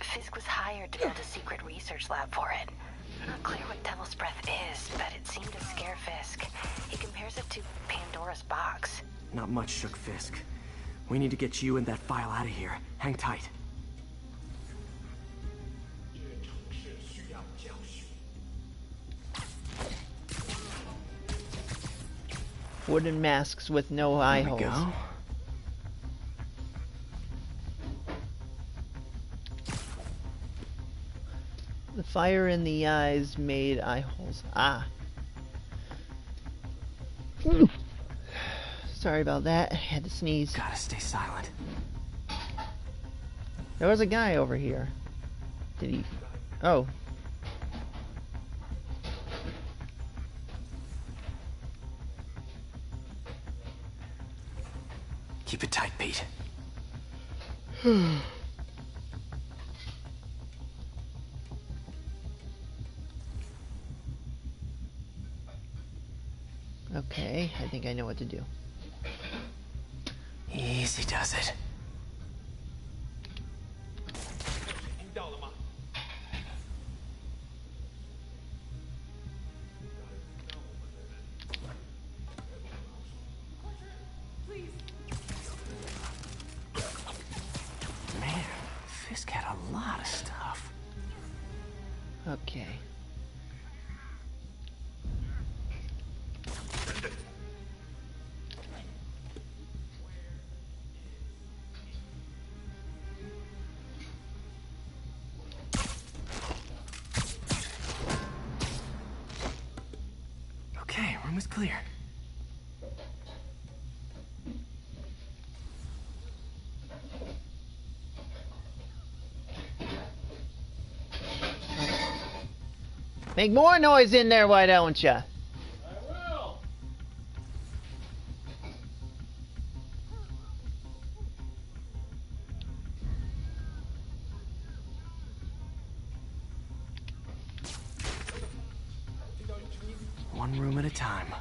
Fisk was hired to build a secret research lab for it. Not clear what Devil's Breath is, but it seemed to scare Fisk. He compares it to Pandora's box. Not much shook Fisk. We need to get you and that file out of here. Hang tight. Wooden masks with no eye There we holes. go. The fire in the eyes made eye holes. Ah. Sorry about that. I had to sneeze. Gotta stay silent. There was a guy over here. Did he? Oh. Keep it tight, Pete. Okay, I think I know what to do. Easy does it. 听到了吗？ Man, Fisk had a lot of stuff. Okay. Okay, room is clear. Make more noise in there, why don't ya? room at a time.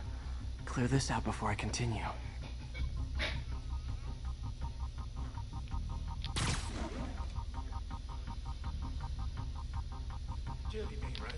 Clear this out before I continue. Jelly bean, right?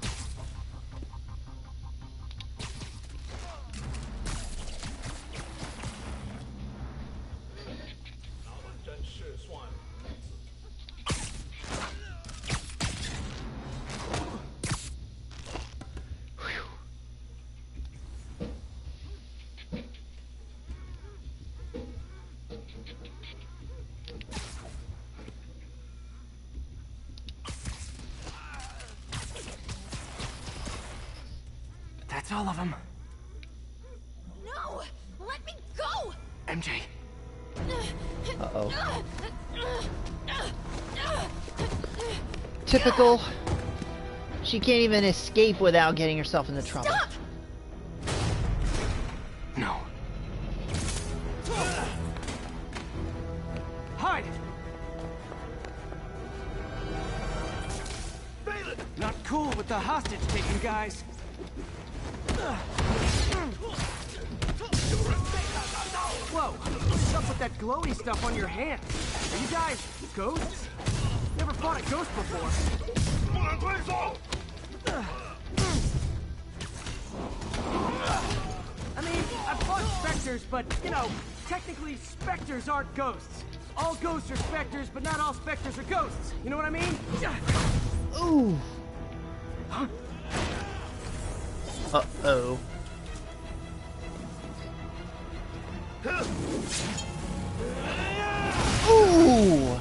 That's all of them. No! Let me go! MJ. Uh-oh. Typical. She can't even escape without getting herself into trouble. Stop! No. Hide! Not cool with the hostage taking, guys. Whoa! What's up with that glowy stuff on your hand? Are you guys ghosts? Never fought a ghost before. I mean, I've fought specters, but, you know, technically specters aren't ghosts. All ghosts are specters, but not all specters are ghosts. You know what I mean? Ooh. Huh? Uh-oh. Ooh!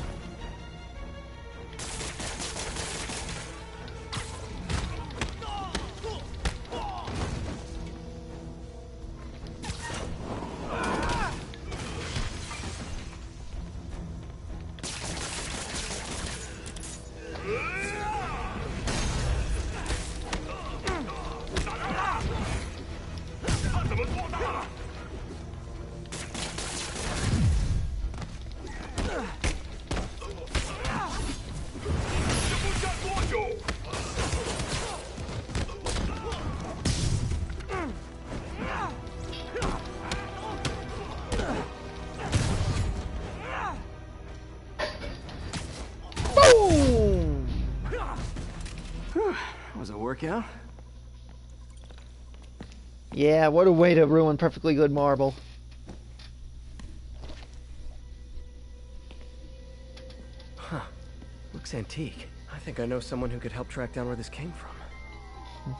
Was it a workout? Yeah, what a way to ruin perfectly good marble. Huh. Looks antique. I think I know someone who could help track down where this came from.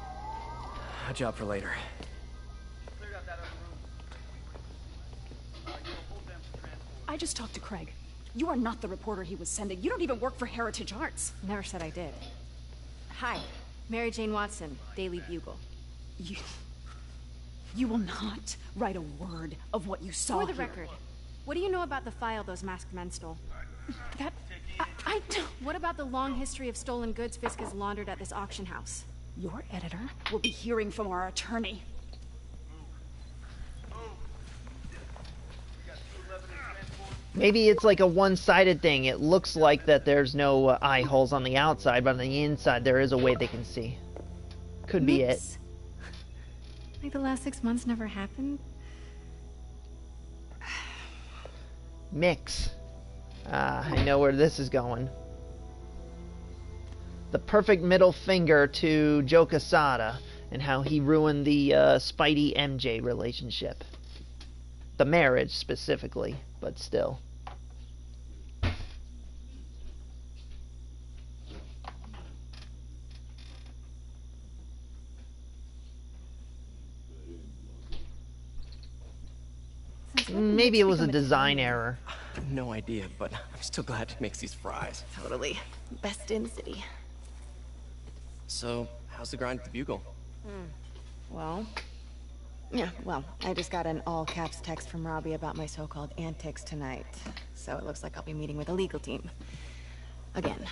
A job for later. I just talked to Craig. You are not the reporter he was sending. You don't even work for Heritage Arts. Never said I did. Hi, Mary Jane Watson, Daily Bugle. You will not write a word of what you saw For the here. record, what do you know about the file those masked men stole? That... I don't... What about the long history of stolen goods Fisk has laundered at this auction house? Your editor will be hearing from our attorney. Maybe it's like a one-sided thing. It looks like that there's no eye holes on the outside, but on the inside there is a way they can see. Could be it. Like the last 6 months never happened? Mix. I know where this is going. The perfect middle finger to Joe Quesada and how he ruined the Spidey MJ relationship. The marriage specifically, but still. Maybe it was a design error. No idea, but I'm still glad it makes these fries. Totally. Best in the city. So, how's the grind at the Bugle? Well, I just got an all-caps text from Robbie about my so-called antics tonight. So it looks like I'll be meeting with a legal team. Again.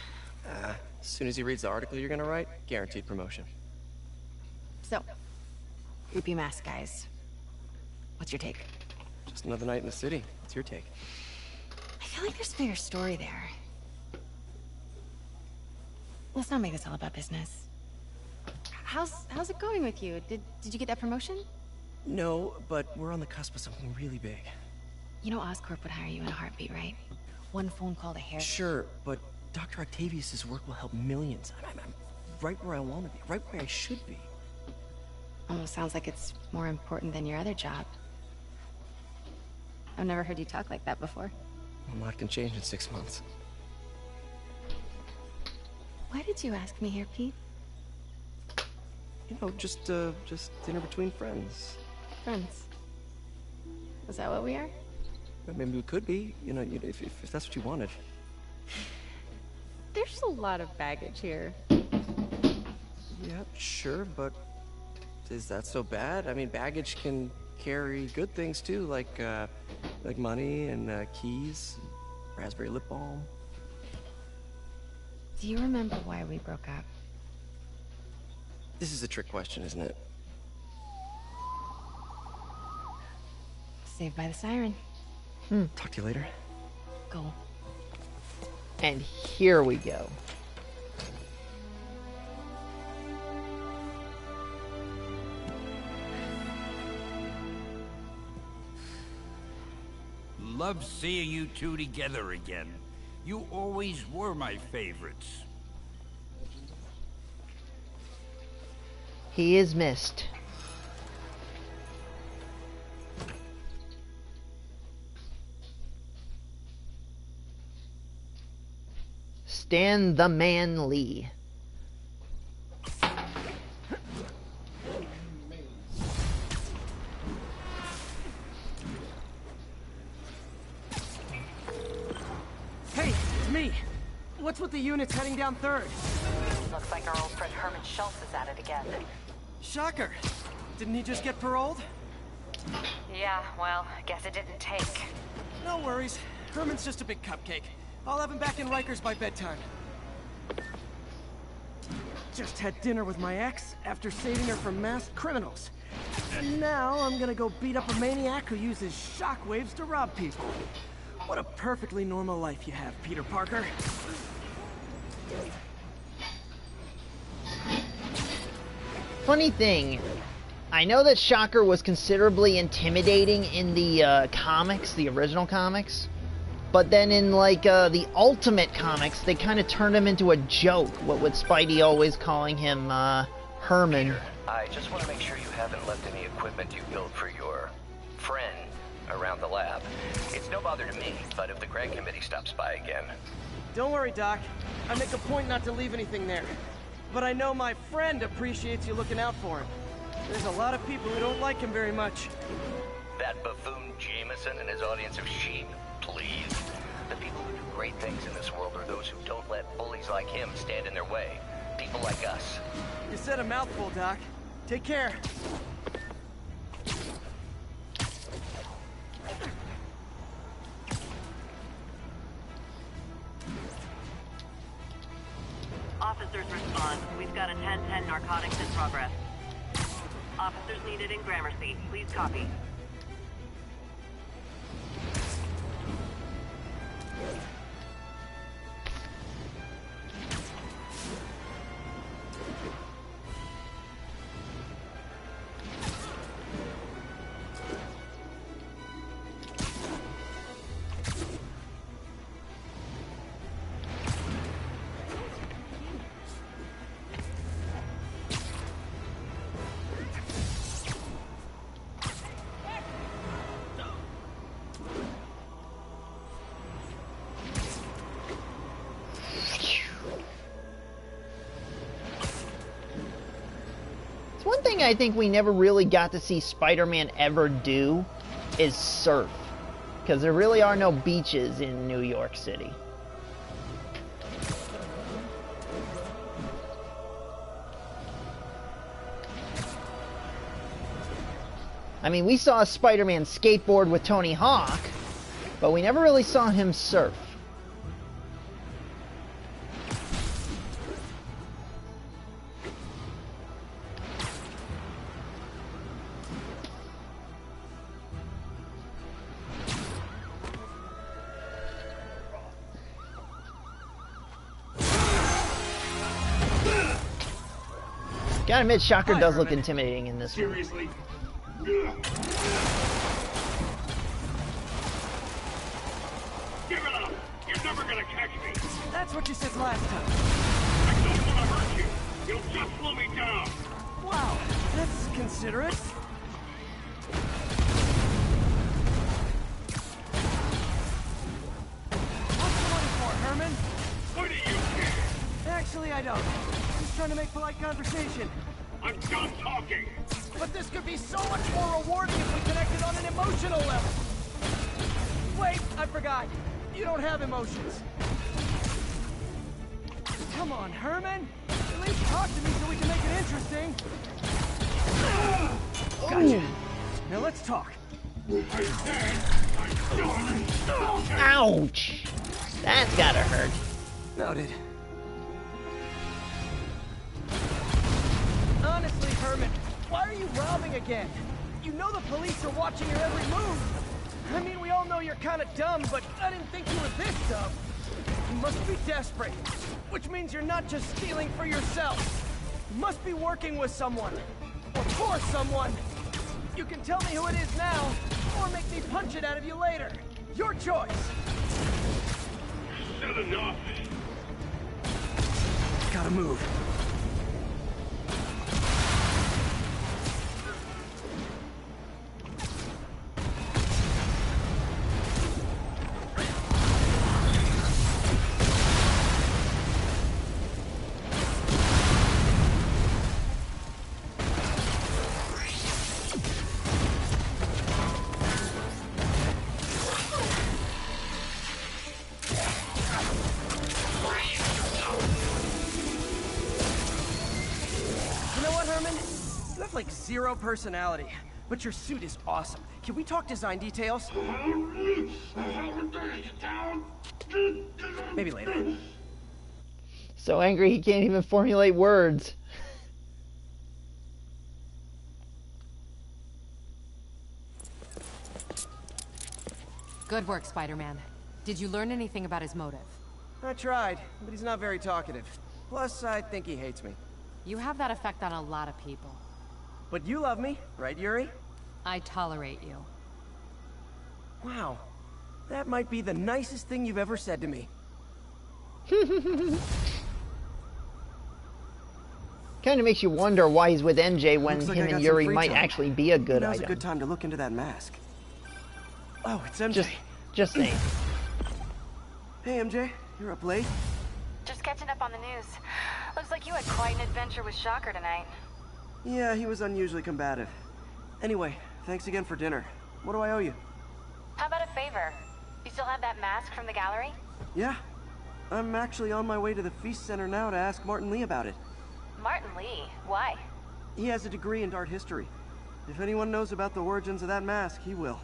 As soon as he reads the article you're gonna write, guaranteed promotion. So, creepy mask guys. What's your take? Just another night in the city. What's your take? I feel like there's a bigger story there. Let's not make this all about business. how's it going with you? Did you get that promotion? No, but we're on the cusp of something really big. You know Oscorp would hire you in a heartbeat, right? One phone call to Harry. Sure, but Dr. Octavius's work will help millions. I'm right where I want to be, right where I should be. Almost sounds like it's more important than your other job. I've never heard you talk like that before. A lot can change in 6 months. Why did you ask me here, Pete? You know, just dinner between friends. Friends. Is that what we are? Maybe we could be, you know, if that's what you wanted. There's a lot of baggage here. Yeah, sure, but is that so bad? I mean, baggage can carry good things too, like money and keys, raspberry lip balm. Do you remember why we broke up? This is a trick question, isn't it? Saved by the siren. Talk to you later. Go. And here we go. Love seeing you two together again. You always were my favorites. He is missed. Stan the Man Lee. Hey, it's me. What's with the units heading down 3rd? Looks like our old friend Herman Schultz is at it again. Shocker. Didn't he just get paroled? Yeah, well, guess it didn't take. No worries. Herman's just a big cupcake. I'll have him back in Rikers by bedtime. Just had dinner with my ex after saving her from masked criminals. And now I'm gonna go beat up a maniac who uses shockwaves to rob people. What a perfectly normal life you have, Peter Parker. Funny thing, I know that Shocker was considerably intimidating in the comics, the original comics, but then in like the Ultimate comics, they kind of turned him into a joke. What with Spidey always calling him Herman. Peter, I just want to make sure you haven't left any equipment you built for your friend around the lab. It's no bother to me, but if the Greg Committee stops by again... Don't worry, Doc. I make a point not to leave anything there. But I know my friend appreciates you looking out for him. There's a lot of people who don't like him very much. That buffoon Jameson and his audience of sheep, please. The people who do great things in this world are those who don't let bullies like him stand in their way. People like us. You said a mouthful, Doc. Take care. Officers respond. We've got a 10-10 narcotics in progress. Officers needed in Gramercy. Please copy. One thing I think we never really got to see Spider-Man ever do is surf. Because there really are no beaches in New York City. I mean, we saw Spider-Man skateboard with Tony Hawk, but we never really saw him surf. Gotta admit, Shocker Hi, does look Herman. intimidating in this one. Seriously? Give it up! You're never gonna catch me! That's what you said last time. I don't want to hurt you! You'll just slow me down! Wow, that's considerate. What's the money for, Herman? What do you care? Actually, I don't. Just trying to make polite conversation. I'm done talking! But this could be so much more rewarding if we connected on an emotional level. Wait, I forgot. You don't have emotions. Come on, Herman. At least talk to me so we can make it interesting. Gotcha. Now let's talk. Ouch! That's gotta hurt. Noted. Honestly, Herman, why are you robbing again? You know the police are watching your every move. I mean, we all know you're kind of dumb, but I didn't think you were this dumb. You must be desperate, which means you're not just stealing for yourself. You must be working with someone, or for someone. You can tell me who it is now, or make me punch it out of you later. Your choice. Said enough! Gotta move. Like zero personality, but your suit is awesome. Can we talk design details? Maybe later. So angry he can't even formulate words. Good work, Spider-Man. Did you learn anything about his motive? I tried, but he's not very talkative. Plus, I think he hates me. You have that effect on a lot of people. But you love me, right, Yuri? I tolerate you. Wow. That might be the nicest thing you've ever said to me. Kind of makes you wonder why he's with MJ when Looks like him I got and some Yuri free might time. actually be a good Now's item. a good time to look into that mask. Oh, it's MJ. Just saying. Hey, MJ. You're up late? Just catching up on the news. Looks like you had quite an adventure with Shocker tonight. Yeah, he was unusually combative. Anyway, thanks again for dinner. What do I owe you? How about a favor? You still have that mask from the gallery? Yeah. I'm actually on my way to the Feast Center now to ask Martin Lee about it. Martin Lee? Why? He has a degree in art history. If anyone knows about the origins of that mask, he will.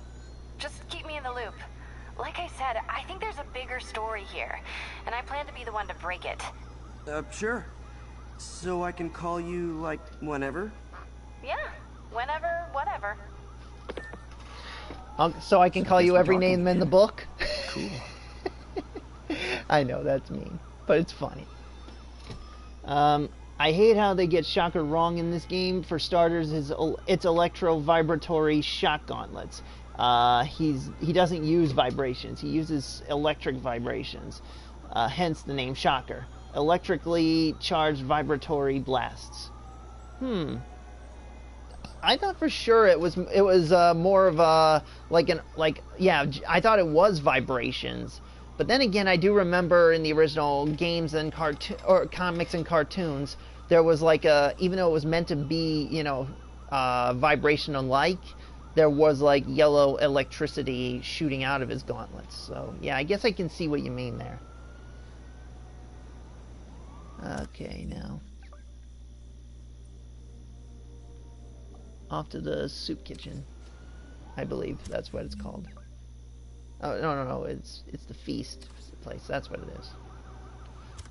Just keep me in the loop. Like I said, I think there's a bigger story here, and I plan to be the one to break it. Sure. So I can call you, like, whenever? Yeah, whenever, whatever. So I can call you every name in the book? Cool. I know, that's mean, but it's funny. I hate how they get Shocker wrong in this game. For starters, it's electro-vibratory shock gauntlets. He doesn't use vibrations. He uses electric vibrations, hence the name Shocker. Electrically charged vibratory blasts. I thought for sure it was more of a I thought it was vibrations. But then again, I do remember in the original games and comics and cartoons, there was like even though it was meant to be, vibration-alike, there was like yellow electricity shooting out of his gauntlets. So yeah, I guess I can see what you mean there. Okay, now off to the soup kitchen. I believe that's what it's called. Oh, no, it's the feast place. That's what it is.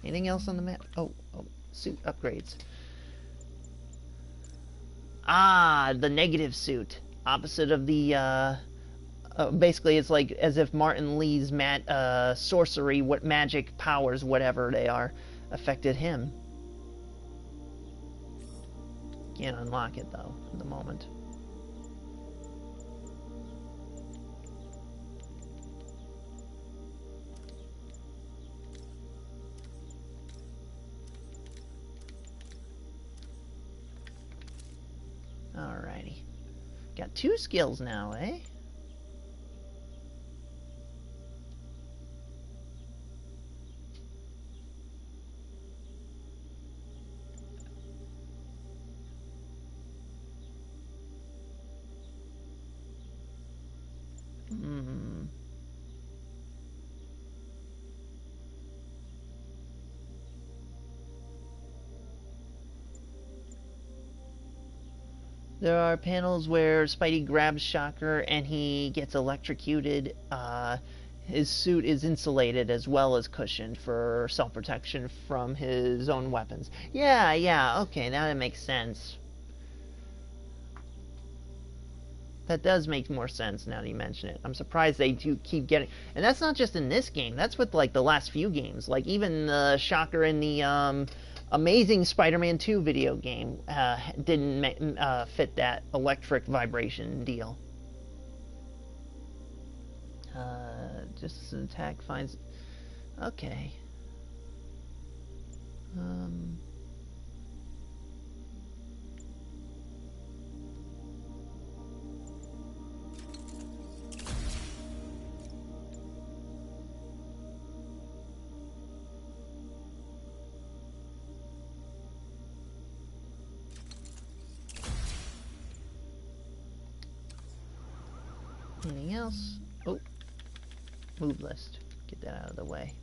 Anything else on the map? Oh, suit upgrades. Ah, the negative suit. Opposite of the, basically it's like as if Martin Lee's sorcery, what magic powers, whatever they are, affected him. Can't unlock it though at the moment. Alrighty. Got 2 skills now, eh? There are panels where Spidey grabs Shocker and he gets electrocuted. His suit is insulated as well as cushioned for self-protection from his own weapons. Yeah, okay, now that makes sense. That does make more sense now that you mention it. I'm surprised they do keep getting... And that's not just in this game. That's with, like, the last few games. Like, even Shocker in the Amazing Spider-Man 2 video game didn't fit that electric vibration deal. Just an attack finds... Okay. Anything else? Oh. Move list. Get that out of the way.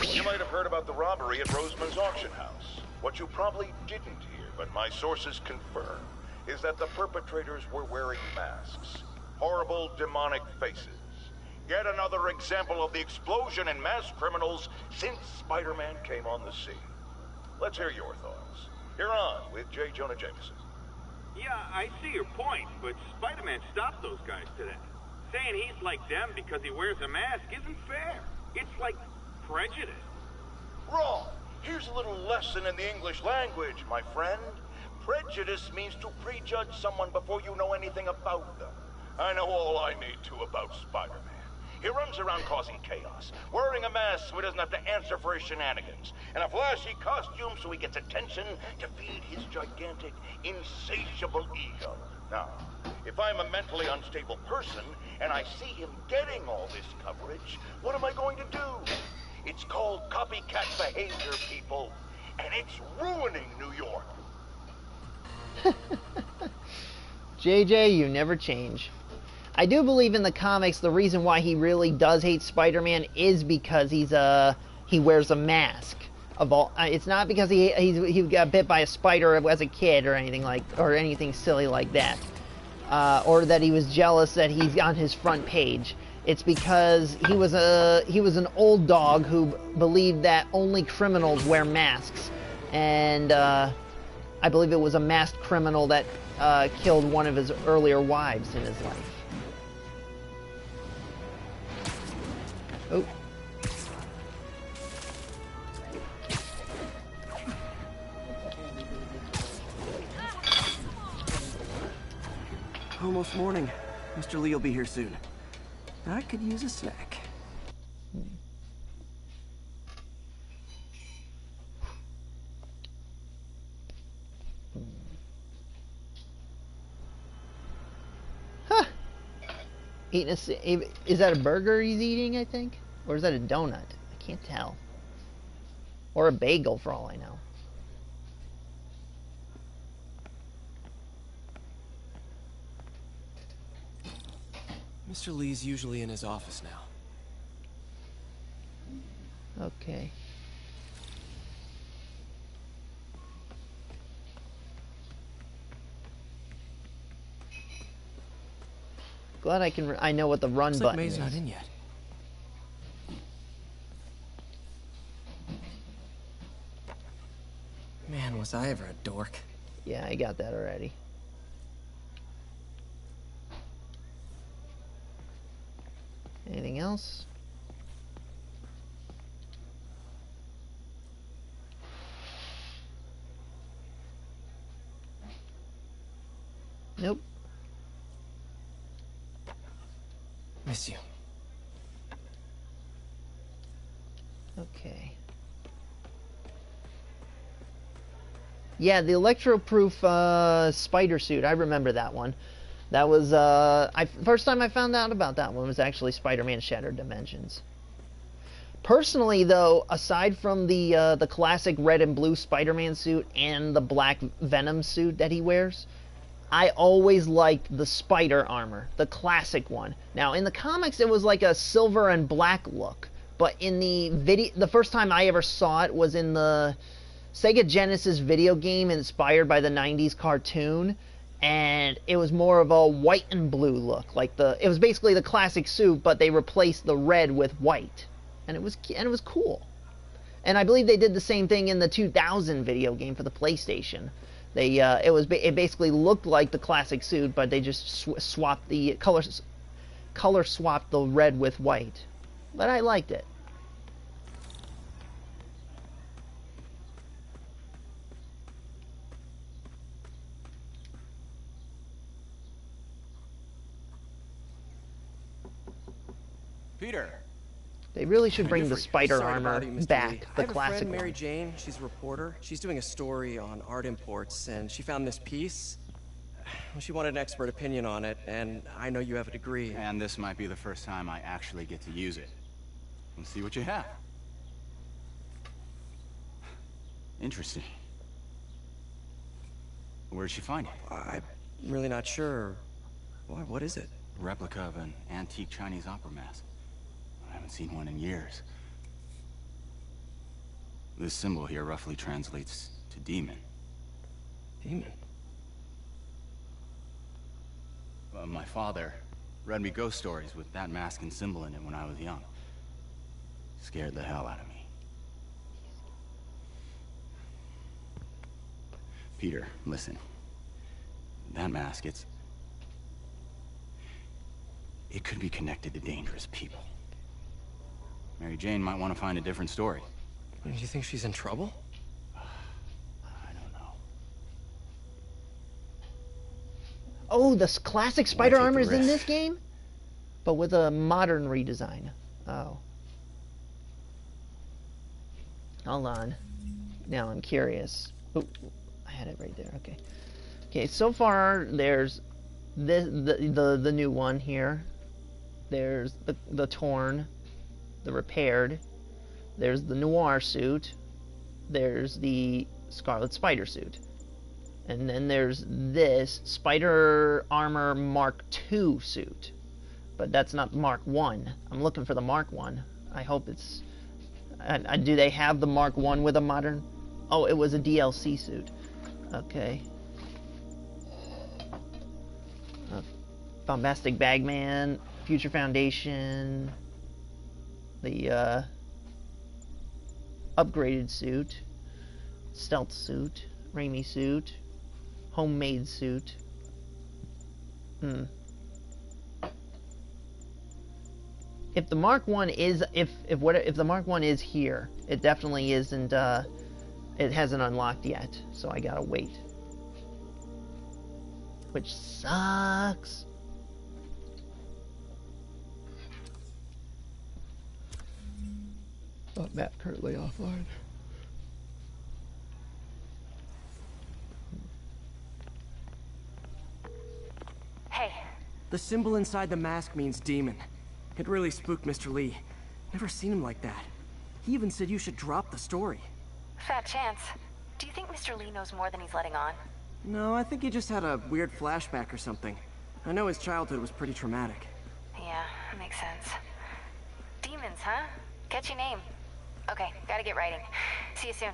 You might have heard about the robbery at Roseman's auction house. What you probably didn't hear, but my sources confirm, is that the perpetrators were wearing masks. Horrible, demonic faces. Yet another example of the explosion in mass criminals since Spider-Man came on the scene. Let's hear your thoughts. You're on with J. Jonah Jameson. Yeah, I see your point, but Spider-Man stopped those guys today. Saying he's like them because he wears a mask isn't fair. It's like prejudice. Wrong. Here's a little lesson in the English language, my friend. Prejudice means to prejudge someone before you know anything about them. I know all I need to about Spider-Man. He runs around causing chaos, wearing a mask so he doesn't have to answer for his shenanigans, and a flashy costume so he gets attention to feed his gigantic, insatiable ego. Now, if I'm a mentally unstable person and I see him getting all this coverage, what am I going to do? It's called copycat behavior, people, and it's ruining New York. JJ, you never change. I do believe in the comics the reason why he really does hate Spider-Man is because he wears a mask. It's not because he got bit by a spider as a kid or anything silly like that, or that he was jealous that he's on his front page. It's because he was an old dog who believed that only criminals wear masks, and I believe it was a masked criminal that killed one of his earlier wives in his life. Oh. Almost morning. Mr. Lee will be here soon. I could use a snack. Huh. Is that a burger he's eating, I think? Or is that a donut? I can't tell. Or a bagel, for all I know. Mr. Lee's usually in his office now. Okay. Glad I know what the run Looks button like May's is. not in yet. Man, was I ever a dork. Yeah, I got that already. Anything else? Nope. Miss you. Okay. Yeah, the electro-proof spider suit. I remember that one. That was first time I found out about that one was actually Spider-Man Shattered Dimensions. Personally, though, aside from the classic red and blue Spider-Man suit and the black Venom suit that he wears, I always liked the spider armor, the classic one. Now, in the comics, it was like a silver and black look, but in the first time I ever saw it was in the Sega Genesis video game inspired by the 90s cartoon, and it was more of a white and blue look. It was basically the classic suit, but they replaced the red with white, and it was cool. And I believe they did the same thing in the 2000 video game for the PlayStation. It basically looked like the classic suit, but they just swapped the color swapped the red with white. But I liked it. Peter. They really should bring the spider Sorry to armor bother you, Mr. back, Lee. the I have classic a friend, Mary one. Jane. She's a reporter. She's doing a story on art imports, and she found this piece. Well, she wanted an expert opinion on it, and I know you have a degree. And this might be the first time I actually get to use it. Let's see what you have. Interesting. Where did she find it? I'm really not sure. What is it? A replica of an antique Chinese opera mask. I haven't seen one in years. This symbol here roughly translates to demon. Demon? My father read me ghost stories with that mask and symbol in it when I was young. Scared the hell out of me. Peter, listen. That mask, it could be connected to dangerous people. Mary Jane might want to find a different story. Do you think she's in trouble? I don't know. Oh, the classic spider take the armor is in risk. this game? But with a modern redesign. Oh. Hold on. Now I'm curious. Oh, I had it right there. Okay. Okay, so far there's the new one here. There's the torn, the repaired. There's the noir suit. There's the Scarlet Spider suit. And then there's this Spider Armor Mark II suit. But that's not Mark 1. I'm looking for the Mark 1. I hope it's... do they have the Mark 1 with a modern... Oh, it was a DLC suit. Okay. Bombastic Bagman, Future Foundation, the upgraded suit, stealth suit, Raimi suit, homemade suit. If the Mark 1 is if the Mark 1 is here, it definitely isn't it hasn't unlocked yet, so I gotta wait. Which sucks. Map currently offline. Hey. The symbol inside the mask means demon. It really spooked Mr. Lee. Never seen him like that. He even said you should drop the story. Fat chance. Do you think Mr. Lee knows more than he's letting on? No, I think he just had a weird flashback or something. I know his childhood was pretty traumatic. Yeah, makes sense. Demons, huh? Catchy name. Okay, gotta get writing. See you soon.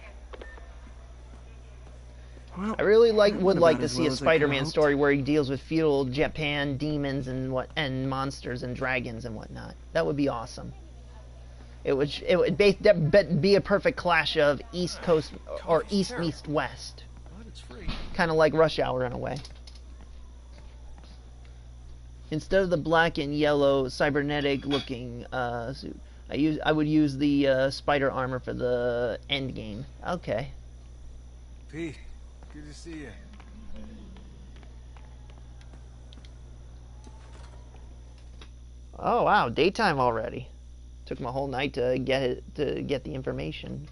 I really would like to as see well a as I Spider-Man hoped. story where he deals with feudal Japan, demons, and monsters and dragons and whatnot. That would be awesome. It would be a perfect clash of East Coast or East meets West, kind of like Rush Hour in a way. Instead of the black and yellow cybernetic looking suit, I would use the spider armor for the end game. Okay. Pete, good to see you. Oh wow, daytime already. Took my whole night to get the information.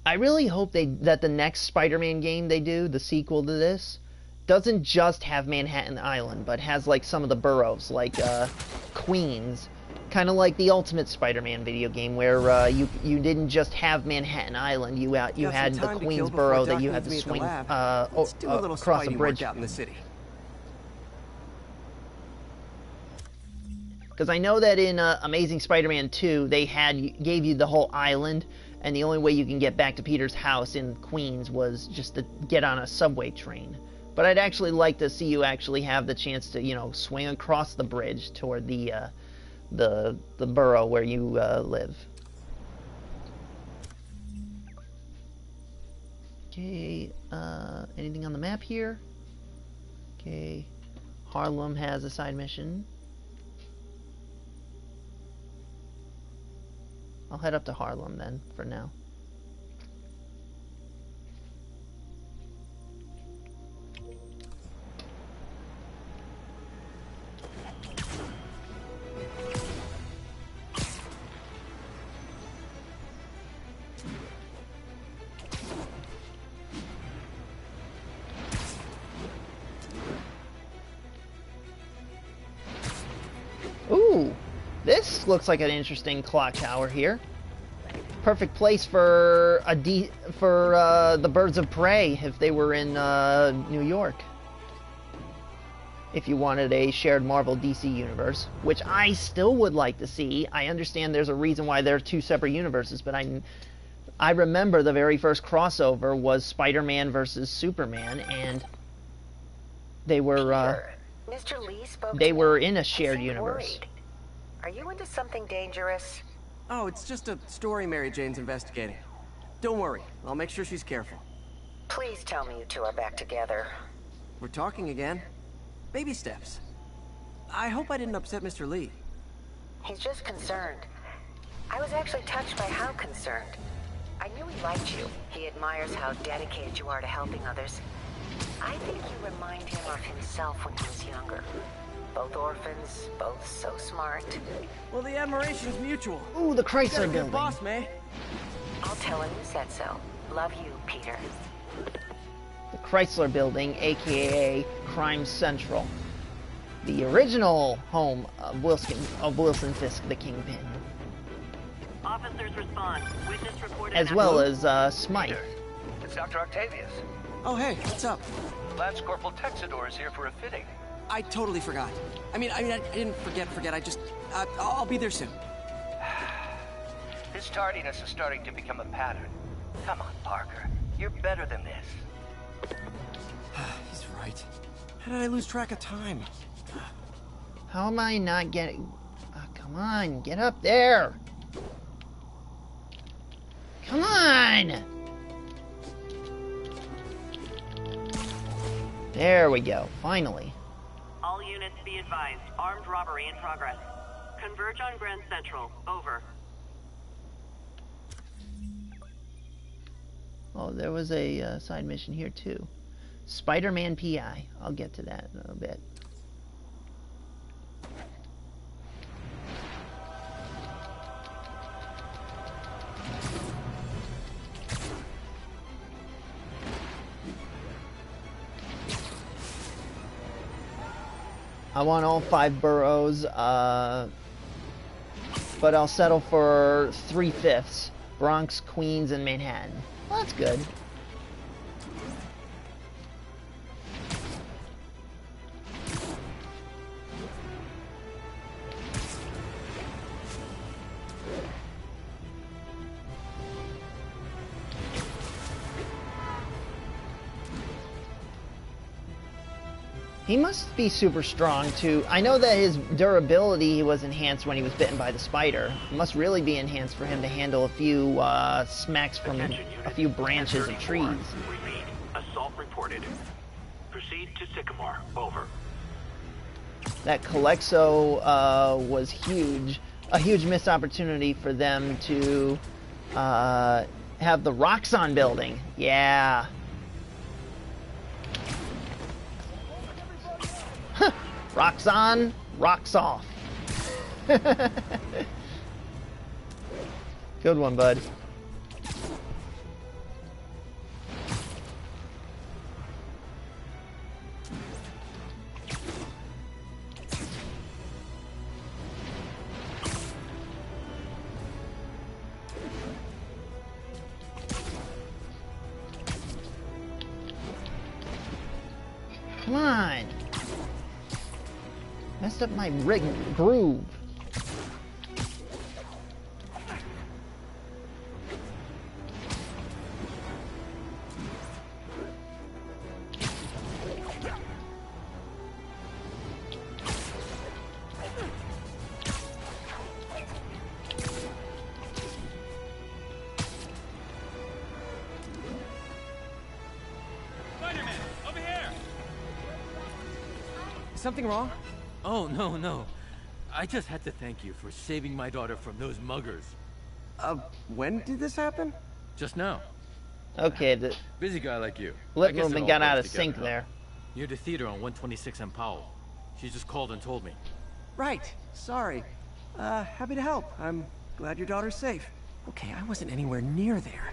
I really hope that the next Spider-Man game they do, the sequel to this, doesn't just have Manhattan Island, but has like some of the boroughs, like Queens, kind of like the Ultimate Spider-Man video game, where you didn't just have Manhattan Island, you had the Queens borough that you had to swing across a bridge out in the city. Because I know that in Amazing Spider-Man 2, they gave you the whole island, and the only way you can get back to Peter's house in Queens was just to get on a subway train. But I'd actually like to see you actually have the chance to, you know, swing across the bridge toward the borough where you live. Okay, anything on the map here? Okay, Harlem has a side mission. I'll head up to Harlem then, for now. Ooh, this looks like an interesting clock tower here. Perfect place for the Birds of Prey if they were in New York. If you wanted a shared Marvel DC universe, which I still would like to see. I understand there's a reason why they're two separate universes, but I remember the very first crossover was Spider-Man versus Superman, and they were Mr. Lee spoke they to were me. in a shared I seemed universe. worried. Are you into something dangerous? Oh, it's just a story Mary Jane's investigating. Don't worry, I'll make sure she's careful. Please tell me you two are back together. We're talking again. Baby steps. I hope I didn't upset Mr. Lee. He's just concerned. I was actually touched by how concerned. I knew he liked you. He admires how dedicated you are to helping others. I think you remind him of himself when he was younger. Both orphans, both so smart. Well, the admiration's mutual. Ooh, the Chrysler You got a Building. good boss, May. I'll tell him you said so. Love you, Peter. The Chrysler Building, aka Crime Central. The original home of Wilson Fisk, the Kingpin. Officers respond. Witness reported As well as Smythe. It's Dr. Octavius. Oh, hey, what's up? Lance Corporal Texador is here for a fitting. I totally forgot. I didn't forget. I'll be there soon. This tardiness is starting to become a pattern. Come on, Parker. You're better than this. He's right. How did I lose track of time? How am I not getting... come on, get up there! Come on! There we go, finally. All units be advised. Armed robbery in progress. Converge on Grand Central. Over. Oh, there was a side mission here too. Spider-Man PI. I'll get to that in a bit. I want all 5 boroughs, but I'll settle for 3/5. Bronx, Queens, and Manhattan. Well, that's good. He must be super strong too. I know that his durability was enhanced when he was bitten by the spider. It must really be enhanced for him to handle a few smacks from a few branches of trees. Repeat. Assault reported. Proceed to Sycamore. Over. That Calexo was huge. A huge missed opportunity for them to have the Roxxon building. Yeah. Rocks on, rocks off. Good one, bud. Come on. Messed up my groove. Spider-Man, over here! Something wrong? Oh, no. I just had to thank you for saving my daughter from those muggers. When did this happen? Just now. Okay, the busy guy like you. lip movement got out of sync there. Near the theater on 126 and Powell. She just called and told me. Right. Sorry. Happy to help. I'm glad your daughter's safe. Okay, I wasn't anywhere near there.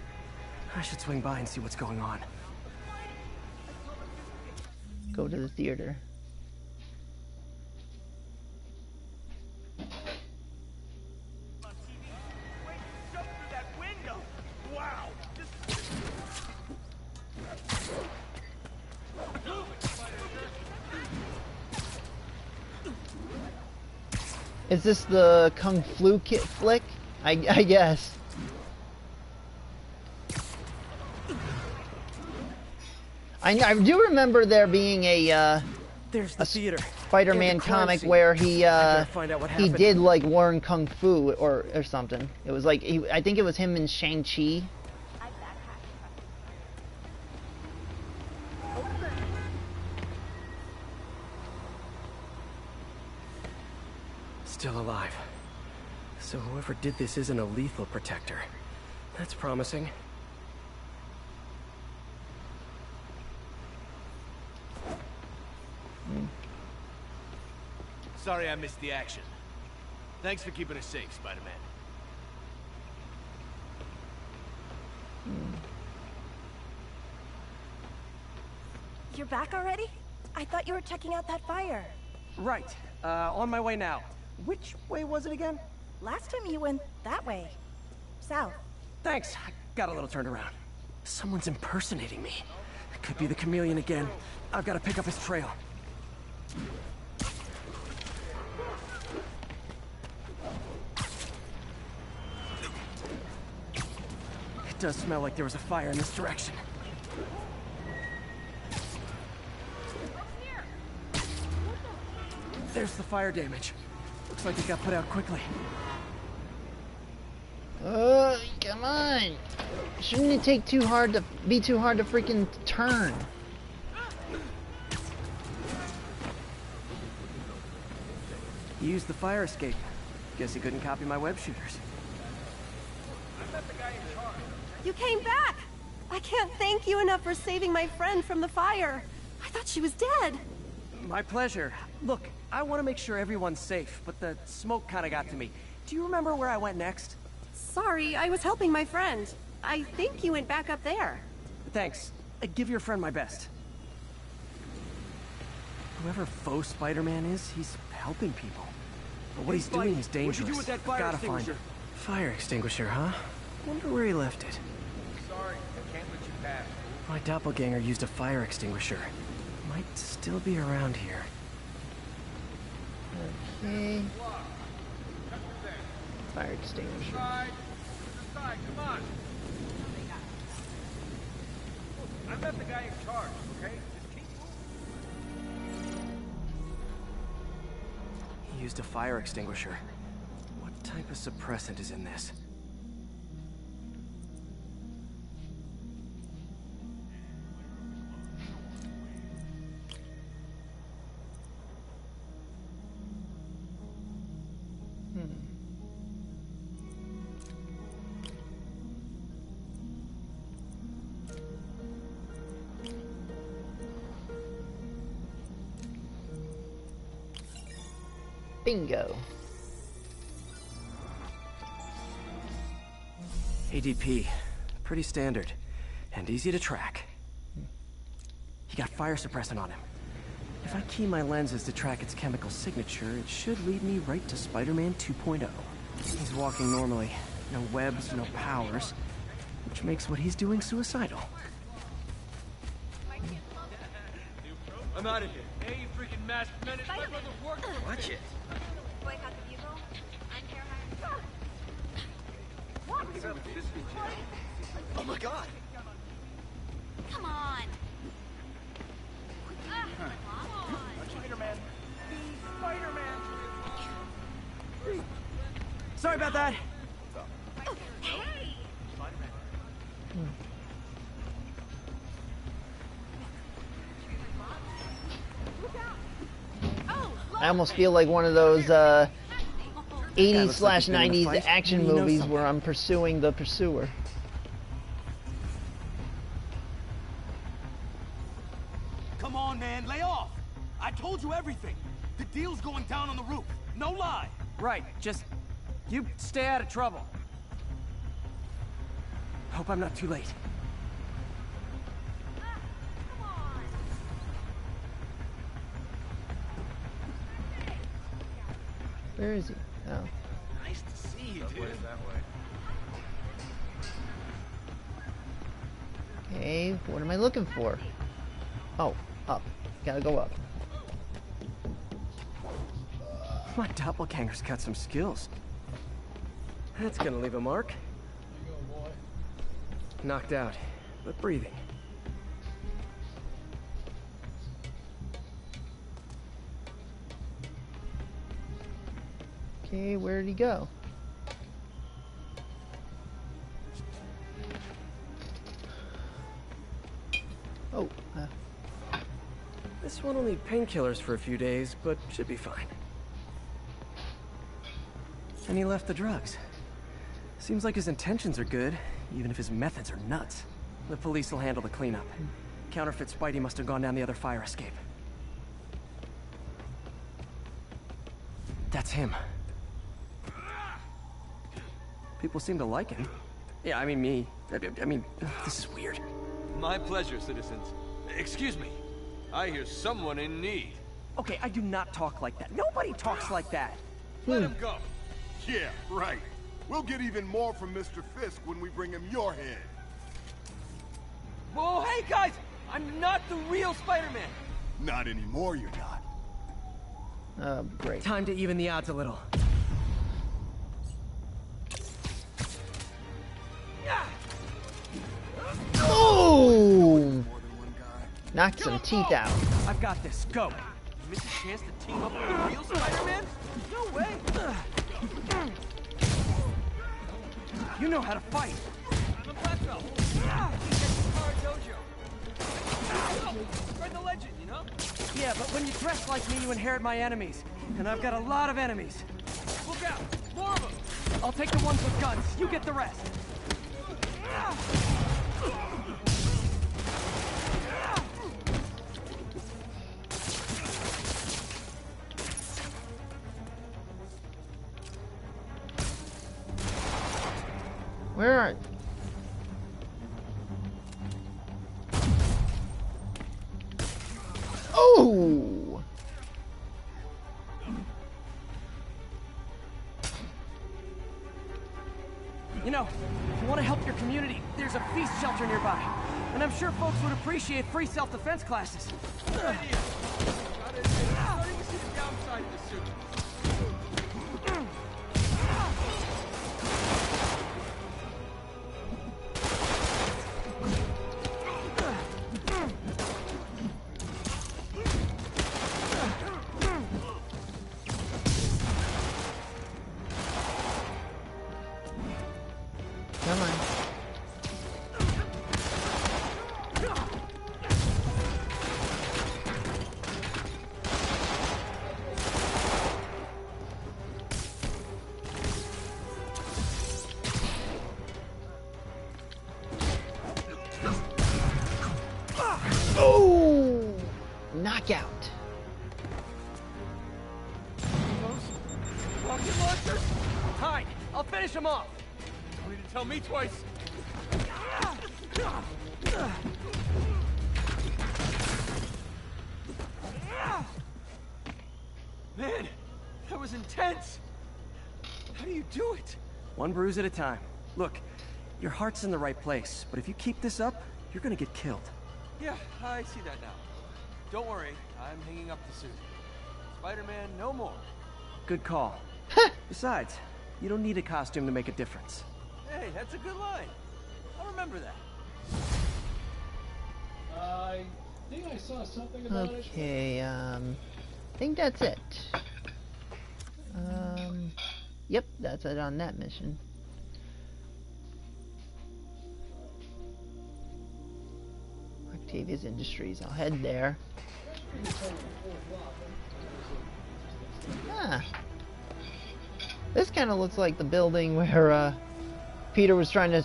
I should swing by and see what's going on. Go to the theater. Is this the Kung Flu Kit flick? I guess. I do remember there being a There's the theater. Spider-Man comic where he did like learn Kung Fu or something. It was like I think it was him and Shang-Chi. Still alive. So whoever did this isn't a lethal protector. That's promising. Sorry I missed the action. Thanks for keeping us safe, Spider-Man. You're back already? I thought you were checking out that fire. Right. On my way now. Which way was it again? Last time you went that way. South. Thanks. I got a little turned around. Someone's impersonating me. It could be the chameleon again. I've got to pick up his trail. It does smell like there was a fire in this direction. There's the fire damage. Looks like it got put out quickly. Come on. Shouldn't it be too hard to freaking turn? He used the fire escape. Guess he couldn't copy my web shooters. You came back! I can't thank you enough for saving my friend from the fire. I thought she was dead. My pleasure. Look, I want to make sure everyone's safe, but the smoke kind of got to me. Do you remember where I went next? Sorry, I was helping my friend. I think you went back up there. Thanks. Give your friend my best. Whoever faux Spider-Man is, he's helping people. But what he's doing is dangerous. What'd you do with that fire Gotta find extinguisher? it. Fire extinguisher, huh? Wonder where he left it. Sorry, I can't let you pass. My doppelganger used a fire extinguisher. Might still be around here. Okay. Fire extinguisher. Come on. I'm not the guy in charge, okay? Just keep moving. used a fire extinguisher. What type of suppressant is in this? Bingo. ADP. Pretty standard. And easy to track. He got fire suppressant on him. If I key my lenses to track its chemical signature, it should lead me right to Spider-Man 2.0. He's walking normally. No webs, no powers. Which makes what he's doing suicidal. I'm out of here. Hey, you freaking masked menace. My brother's working. Watch it. Boycott the vehicle. I'm here. Oh my god. Come on. Spider-Man. Spider-Man. Sorry about that. Hey. I almost feel like one of those 80s/90s action movies where I'm pursuing the pursuer. Come on, man, lay off. I told you everything. The deal's going down on the roof. No lie. Right, just... you stay out of trouble. Hope I'm not too late. Where is he? Oh. Nice to see you, dude. Okay, what am I looking for? Oh, up. Gotta go up. My doppelganger's got some skills. That's gonna leave a mark. Knocked out, but breathing. Okay, where did he go? Oh, This one will need painkillers for a few days, but should be fine. And he left the drugs. Seems like his intentions are good, even if his methods are nuts. The police will handle the cleanup. Counterfeit Spidey must have gone down the other fire escape. That's him. People seem to like him. Yeah, I mean me. I mean, this is weird. My pleasure, citizens. Excuse me. I hear someone in need. Okay, I do not talk like that. Nobody talks like that. Let him go. Yeah, right. We'll get even more from Mr. Fisk when we bring him your head. Whoa, hey guys! I'm not the real Spider-Man. Not anymore, you're not. Great. Time to even the odds a little. Boom! Knocked some teeth out. I've got this. Go. You missed a chance to team up with the real Spider-Man? No way. You know how to fight. I'm a black belt. Dojo. Spread the legend, you know? Yeah, but when you dress like me, you inherit my enemies. And I've got a lot of enemies. Look out! More of them! I'll take the ones with guns. You get the rest. Where are... Oh! You know, if you want to help your community, there's a feast shelter nearby. And I'm sure folks would appreciate free self-defense classes. Starting to see the downside of the suit. knockout. Rocket launchers? Hide! I'll finish him off! Don't need to tell me twice. Man, that was intense! How do you do it? One bruise at a time. Look, your heart's in the right place, but if you keep this up, you're gonna get killed. Yeah, I see that now. Don't worry, I'm hanging up the suit. Spider-Man no more. Good call. Besides, you don't need a costume to make a difference. Hey, that's a good line. I'll remember that. I think I saw something about it. Okay, I think that's it. Yep, that's it on that mission. Octavius Industries, I'll head there. Ah. This kind of looks like the building where Peter was trying to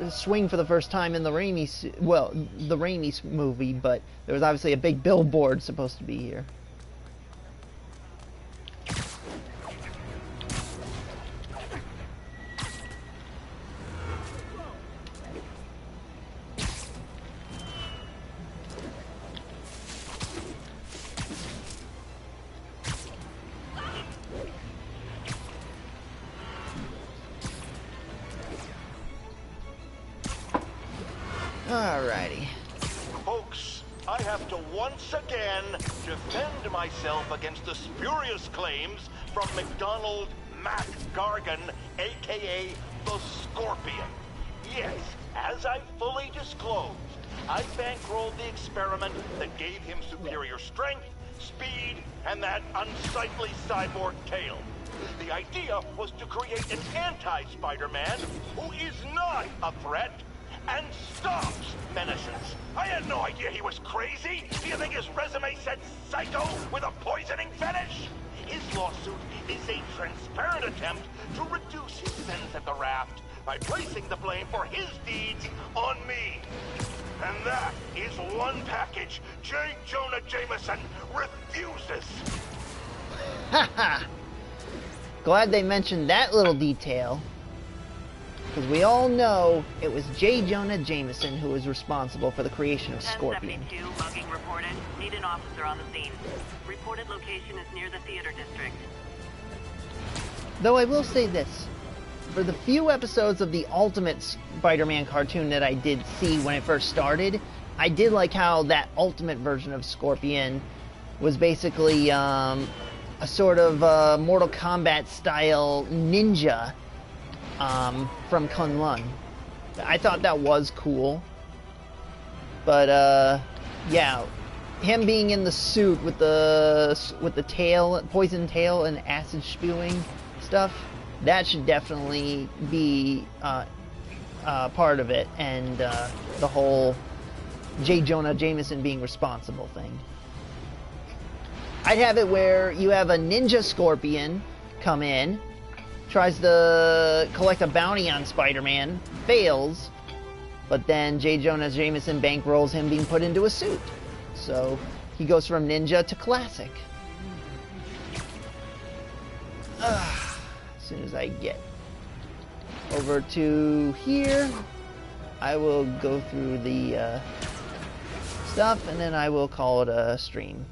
swing for the first time in the Raimi, the Raimi movie, but there was obviously a big billboard supposed to be here. Alrighty. Folks, I have to once again defend myself against the spurious claims from McDonald Mac Gargan, aka the Scorpion. Yes, as I fully disclosed, I bankrolled the experiment that gave him superior strength, speed, and that unsightly cyborg tail. The idea was to create an anti-Spider-Man who is not a threat and stops menaces. I had no idea he was crazy. Do you think his resume said psycho with a poisoning fetish? His lawsuit is a transparent attempt to reduce his sentence at the raft by placing the blame for his deeds on me. And that is one package J. Jonah Jameson refuses. Haha! Glad they mentioned that little detail. Because we all know it was J. Jonah Jameson who was responsible for the creation of Scorpion. 1072, mugging reported. Need an officer on the scene. Reported location is near the theater district. Though I will say this. For the few episodes of the Ultimate Spider-Man cartoon that I did see when it first started, I did like how that Ultimate version of Scorpion was basically a sort of Mortal Kombat style ninja from Kunlun. I thought that was cool. But yeah, him being in the suit with the tail, poison tail and acid spewing stuff, that should definitely be part of it, and the whole J. Jonah Jameson being responsible thing. I'd have it where you have a ninja Scorpion come in, tries to collect a bounty on Spider-Man, fails, but then J. Jonah Jameson bankrolls him being put into a suit. So he goes from ninja to classic. As soon as I get over to here, I will go through the stuff, and then I will call it a stream.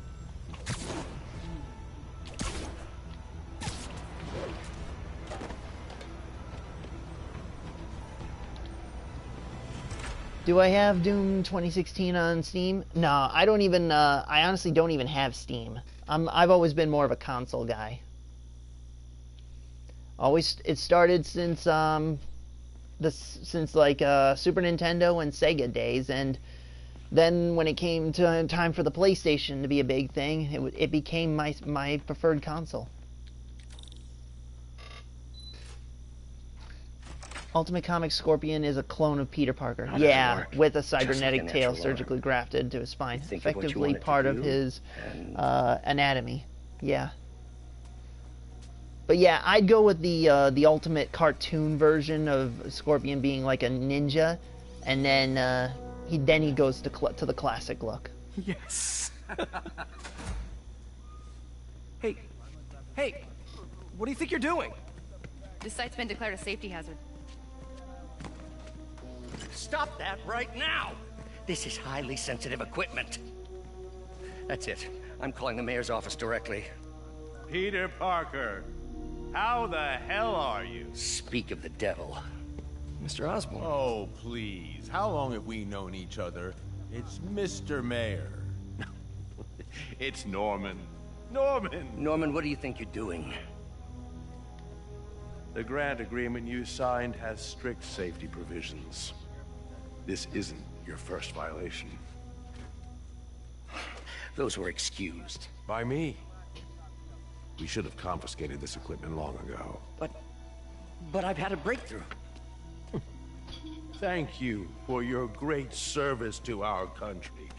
Do I have Doom 2016 on Steam? No, I don't even, I honestly don't even have Steam. I've always been more of a console guy. It started since, since like, Super Nintendo and Sega days, and then when it came to time for the PlayStation to be a big thing, it became my preferred console. Ultimate Comics Scorpion is a clone of Peter Parker. Yeah, with a cybernetic tail surgically grafted to his spine. Effectively part of his anatomy. Yeah. But yeah, I'd go with the ultimate cartoon version of Scorpion being like a ninja, and then he goes to the classic look. Yes. Hey, what do you think you're doing? This site's been declared a safety hazard. Stop that right now! This is highly sensitive equipment. That's it. I'm calling the mayor's office directly. Peter Parker, how the hell are you? Speak of the devil. Mr. Osborn. Oh, please. How long have we known each other? It's Mr. Mayor. It's Norman. Norman, what do you think you're doing? The grant agreement you signed has strict safety provisions. This isn't your first violation. Those were excused. By me. We should have confiscated this equipment long ago. But I've had a breakthrough. Thank you for your great service to our country.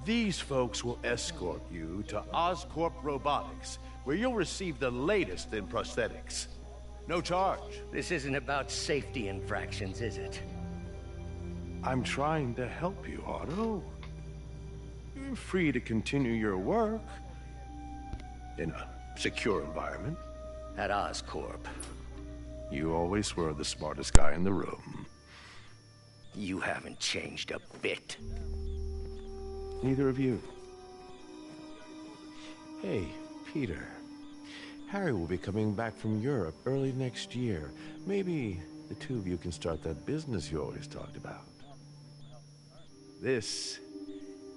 These folks will escort you to Oscorp Robotics, where you'll receive the latest in prosthetics. No charge. This isn't about safety infractions, is it? I'm trying to help you, Otto. You're free to continue your work in a secure environment. At Oscorp. You always were the smartest guy in the room. You haven't changed a bit. Neither of you. Hey, Peter. Harry will be coming back from Europe early next year. Maybe the two of you can start that business you always talked about. This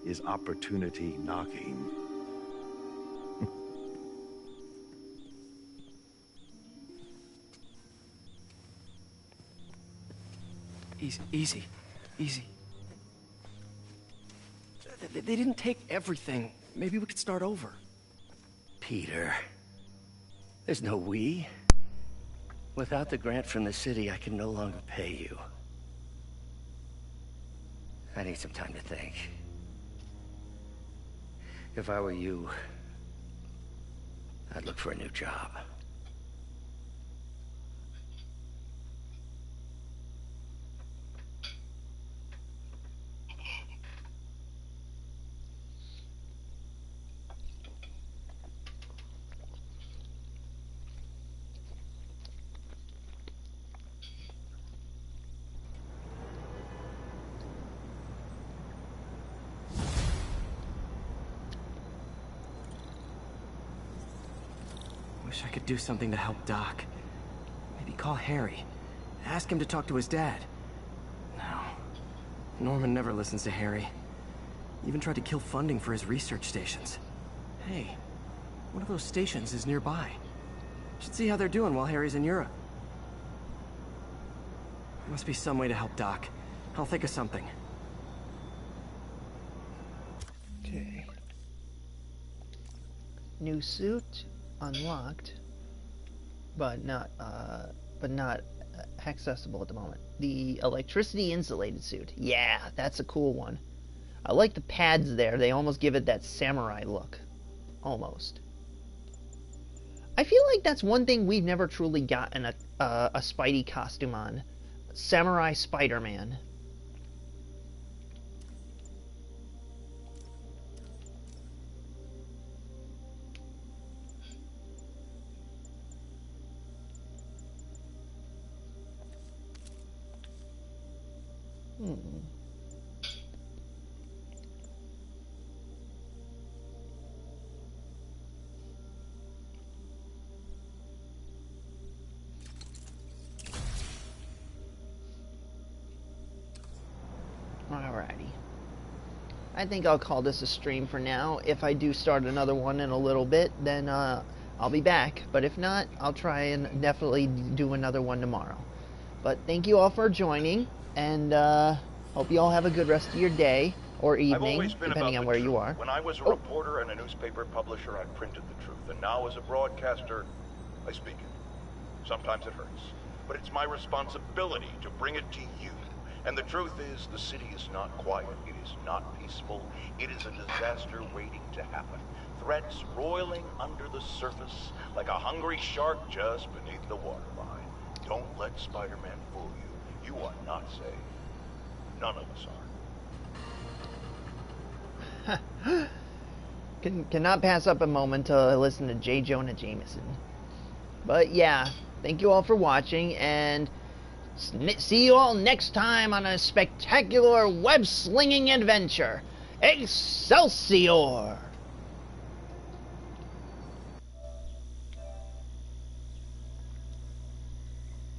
is opportunity knocking. Easy. They didn't take everything. Maybe we could start over. Peter, there's no we. Without the grant from the city, I can no longer pay you. I need some time to think. If I were you, I'd look for a new job. Wish I could do something to help Doc. Maybe call Harry. Ask him to talk to his dad. No. Norman never listens to Harry. Even tried to kill funding for his research stations. Hey, one of those stations is nearby. Should see how they're doing while Harry's in Europe. There must be some way to help Doc. I'll think of something. Okay. New suit unlocked, but not accessible at the moment. The electricity insulated suit. Yeah, that's a cool one. I like the pads there. They almost give it that samurai look. Almost. I feel like that's one thing we've never truly gotten a Spidey costume on. Samurai Spider-Man. Alrighty. I think I'll call this a stream for now. If I do start another one in a little bit, then I'll be back. But if not, I'll try and definitely do another one tomorrow. But thank you all for joining, and hope you all have a good rest of your day or evening, depending on where you are. When I was a reporter and a newspaper publisher, I printed the truth. And now as a broadcaster, I speak it. Sometimes it hurts. But it's my responsibility to bring it to you. And the truth is, the city is not quiet. It is not peaceful. It is a disaster waiting to happen. Threats roiling under the surface like a hungry shark just beneath the waterline. Don't let Spider-Man fool you. You are not safe. None of us are. cannot pass up a moment to listen to J. Jonah Jameson. But yeah, thank you all for watching, and see you all next time on a spectacular web-slinging adventure. Excelsior!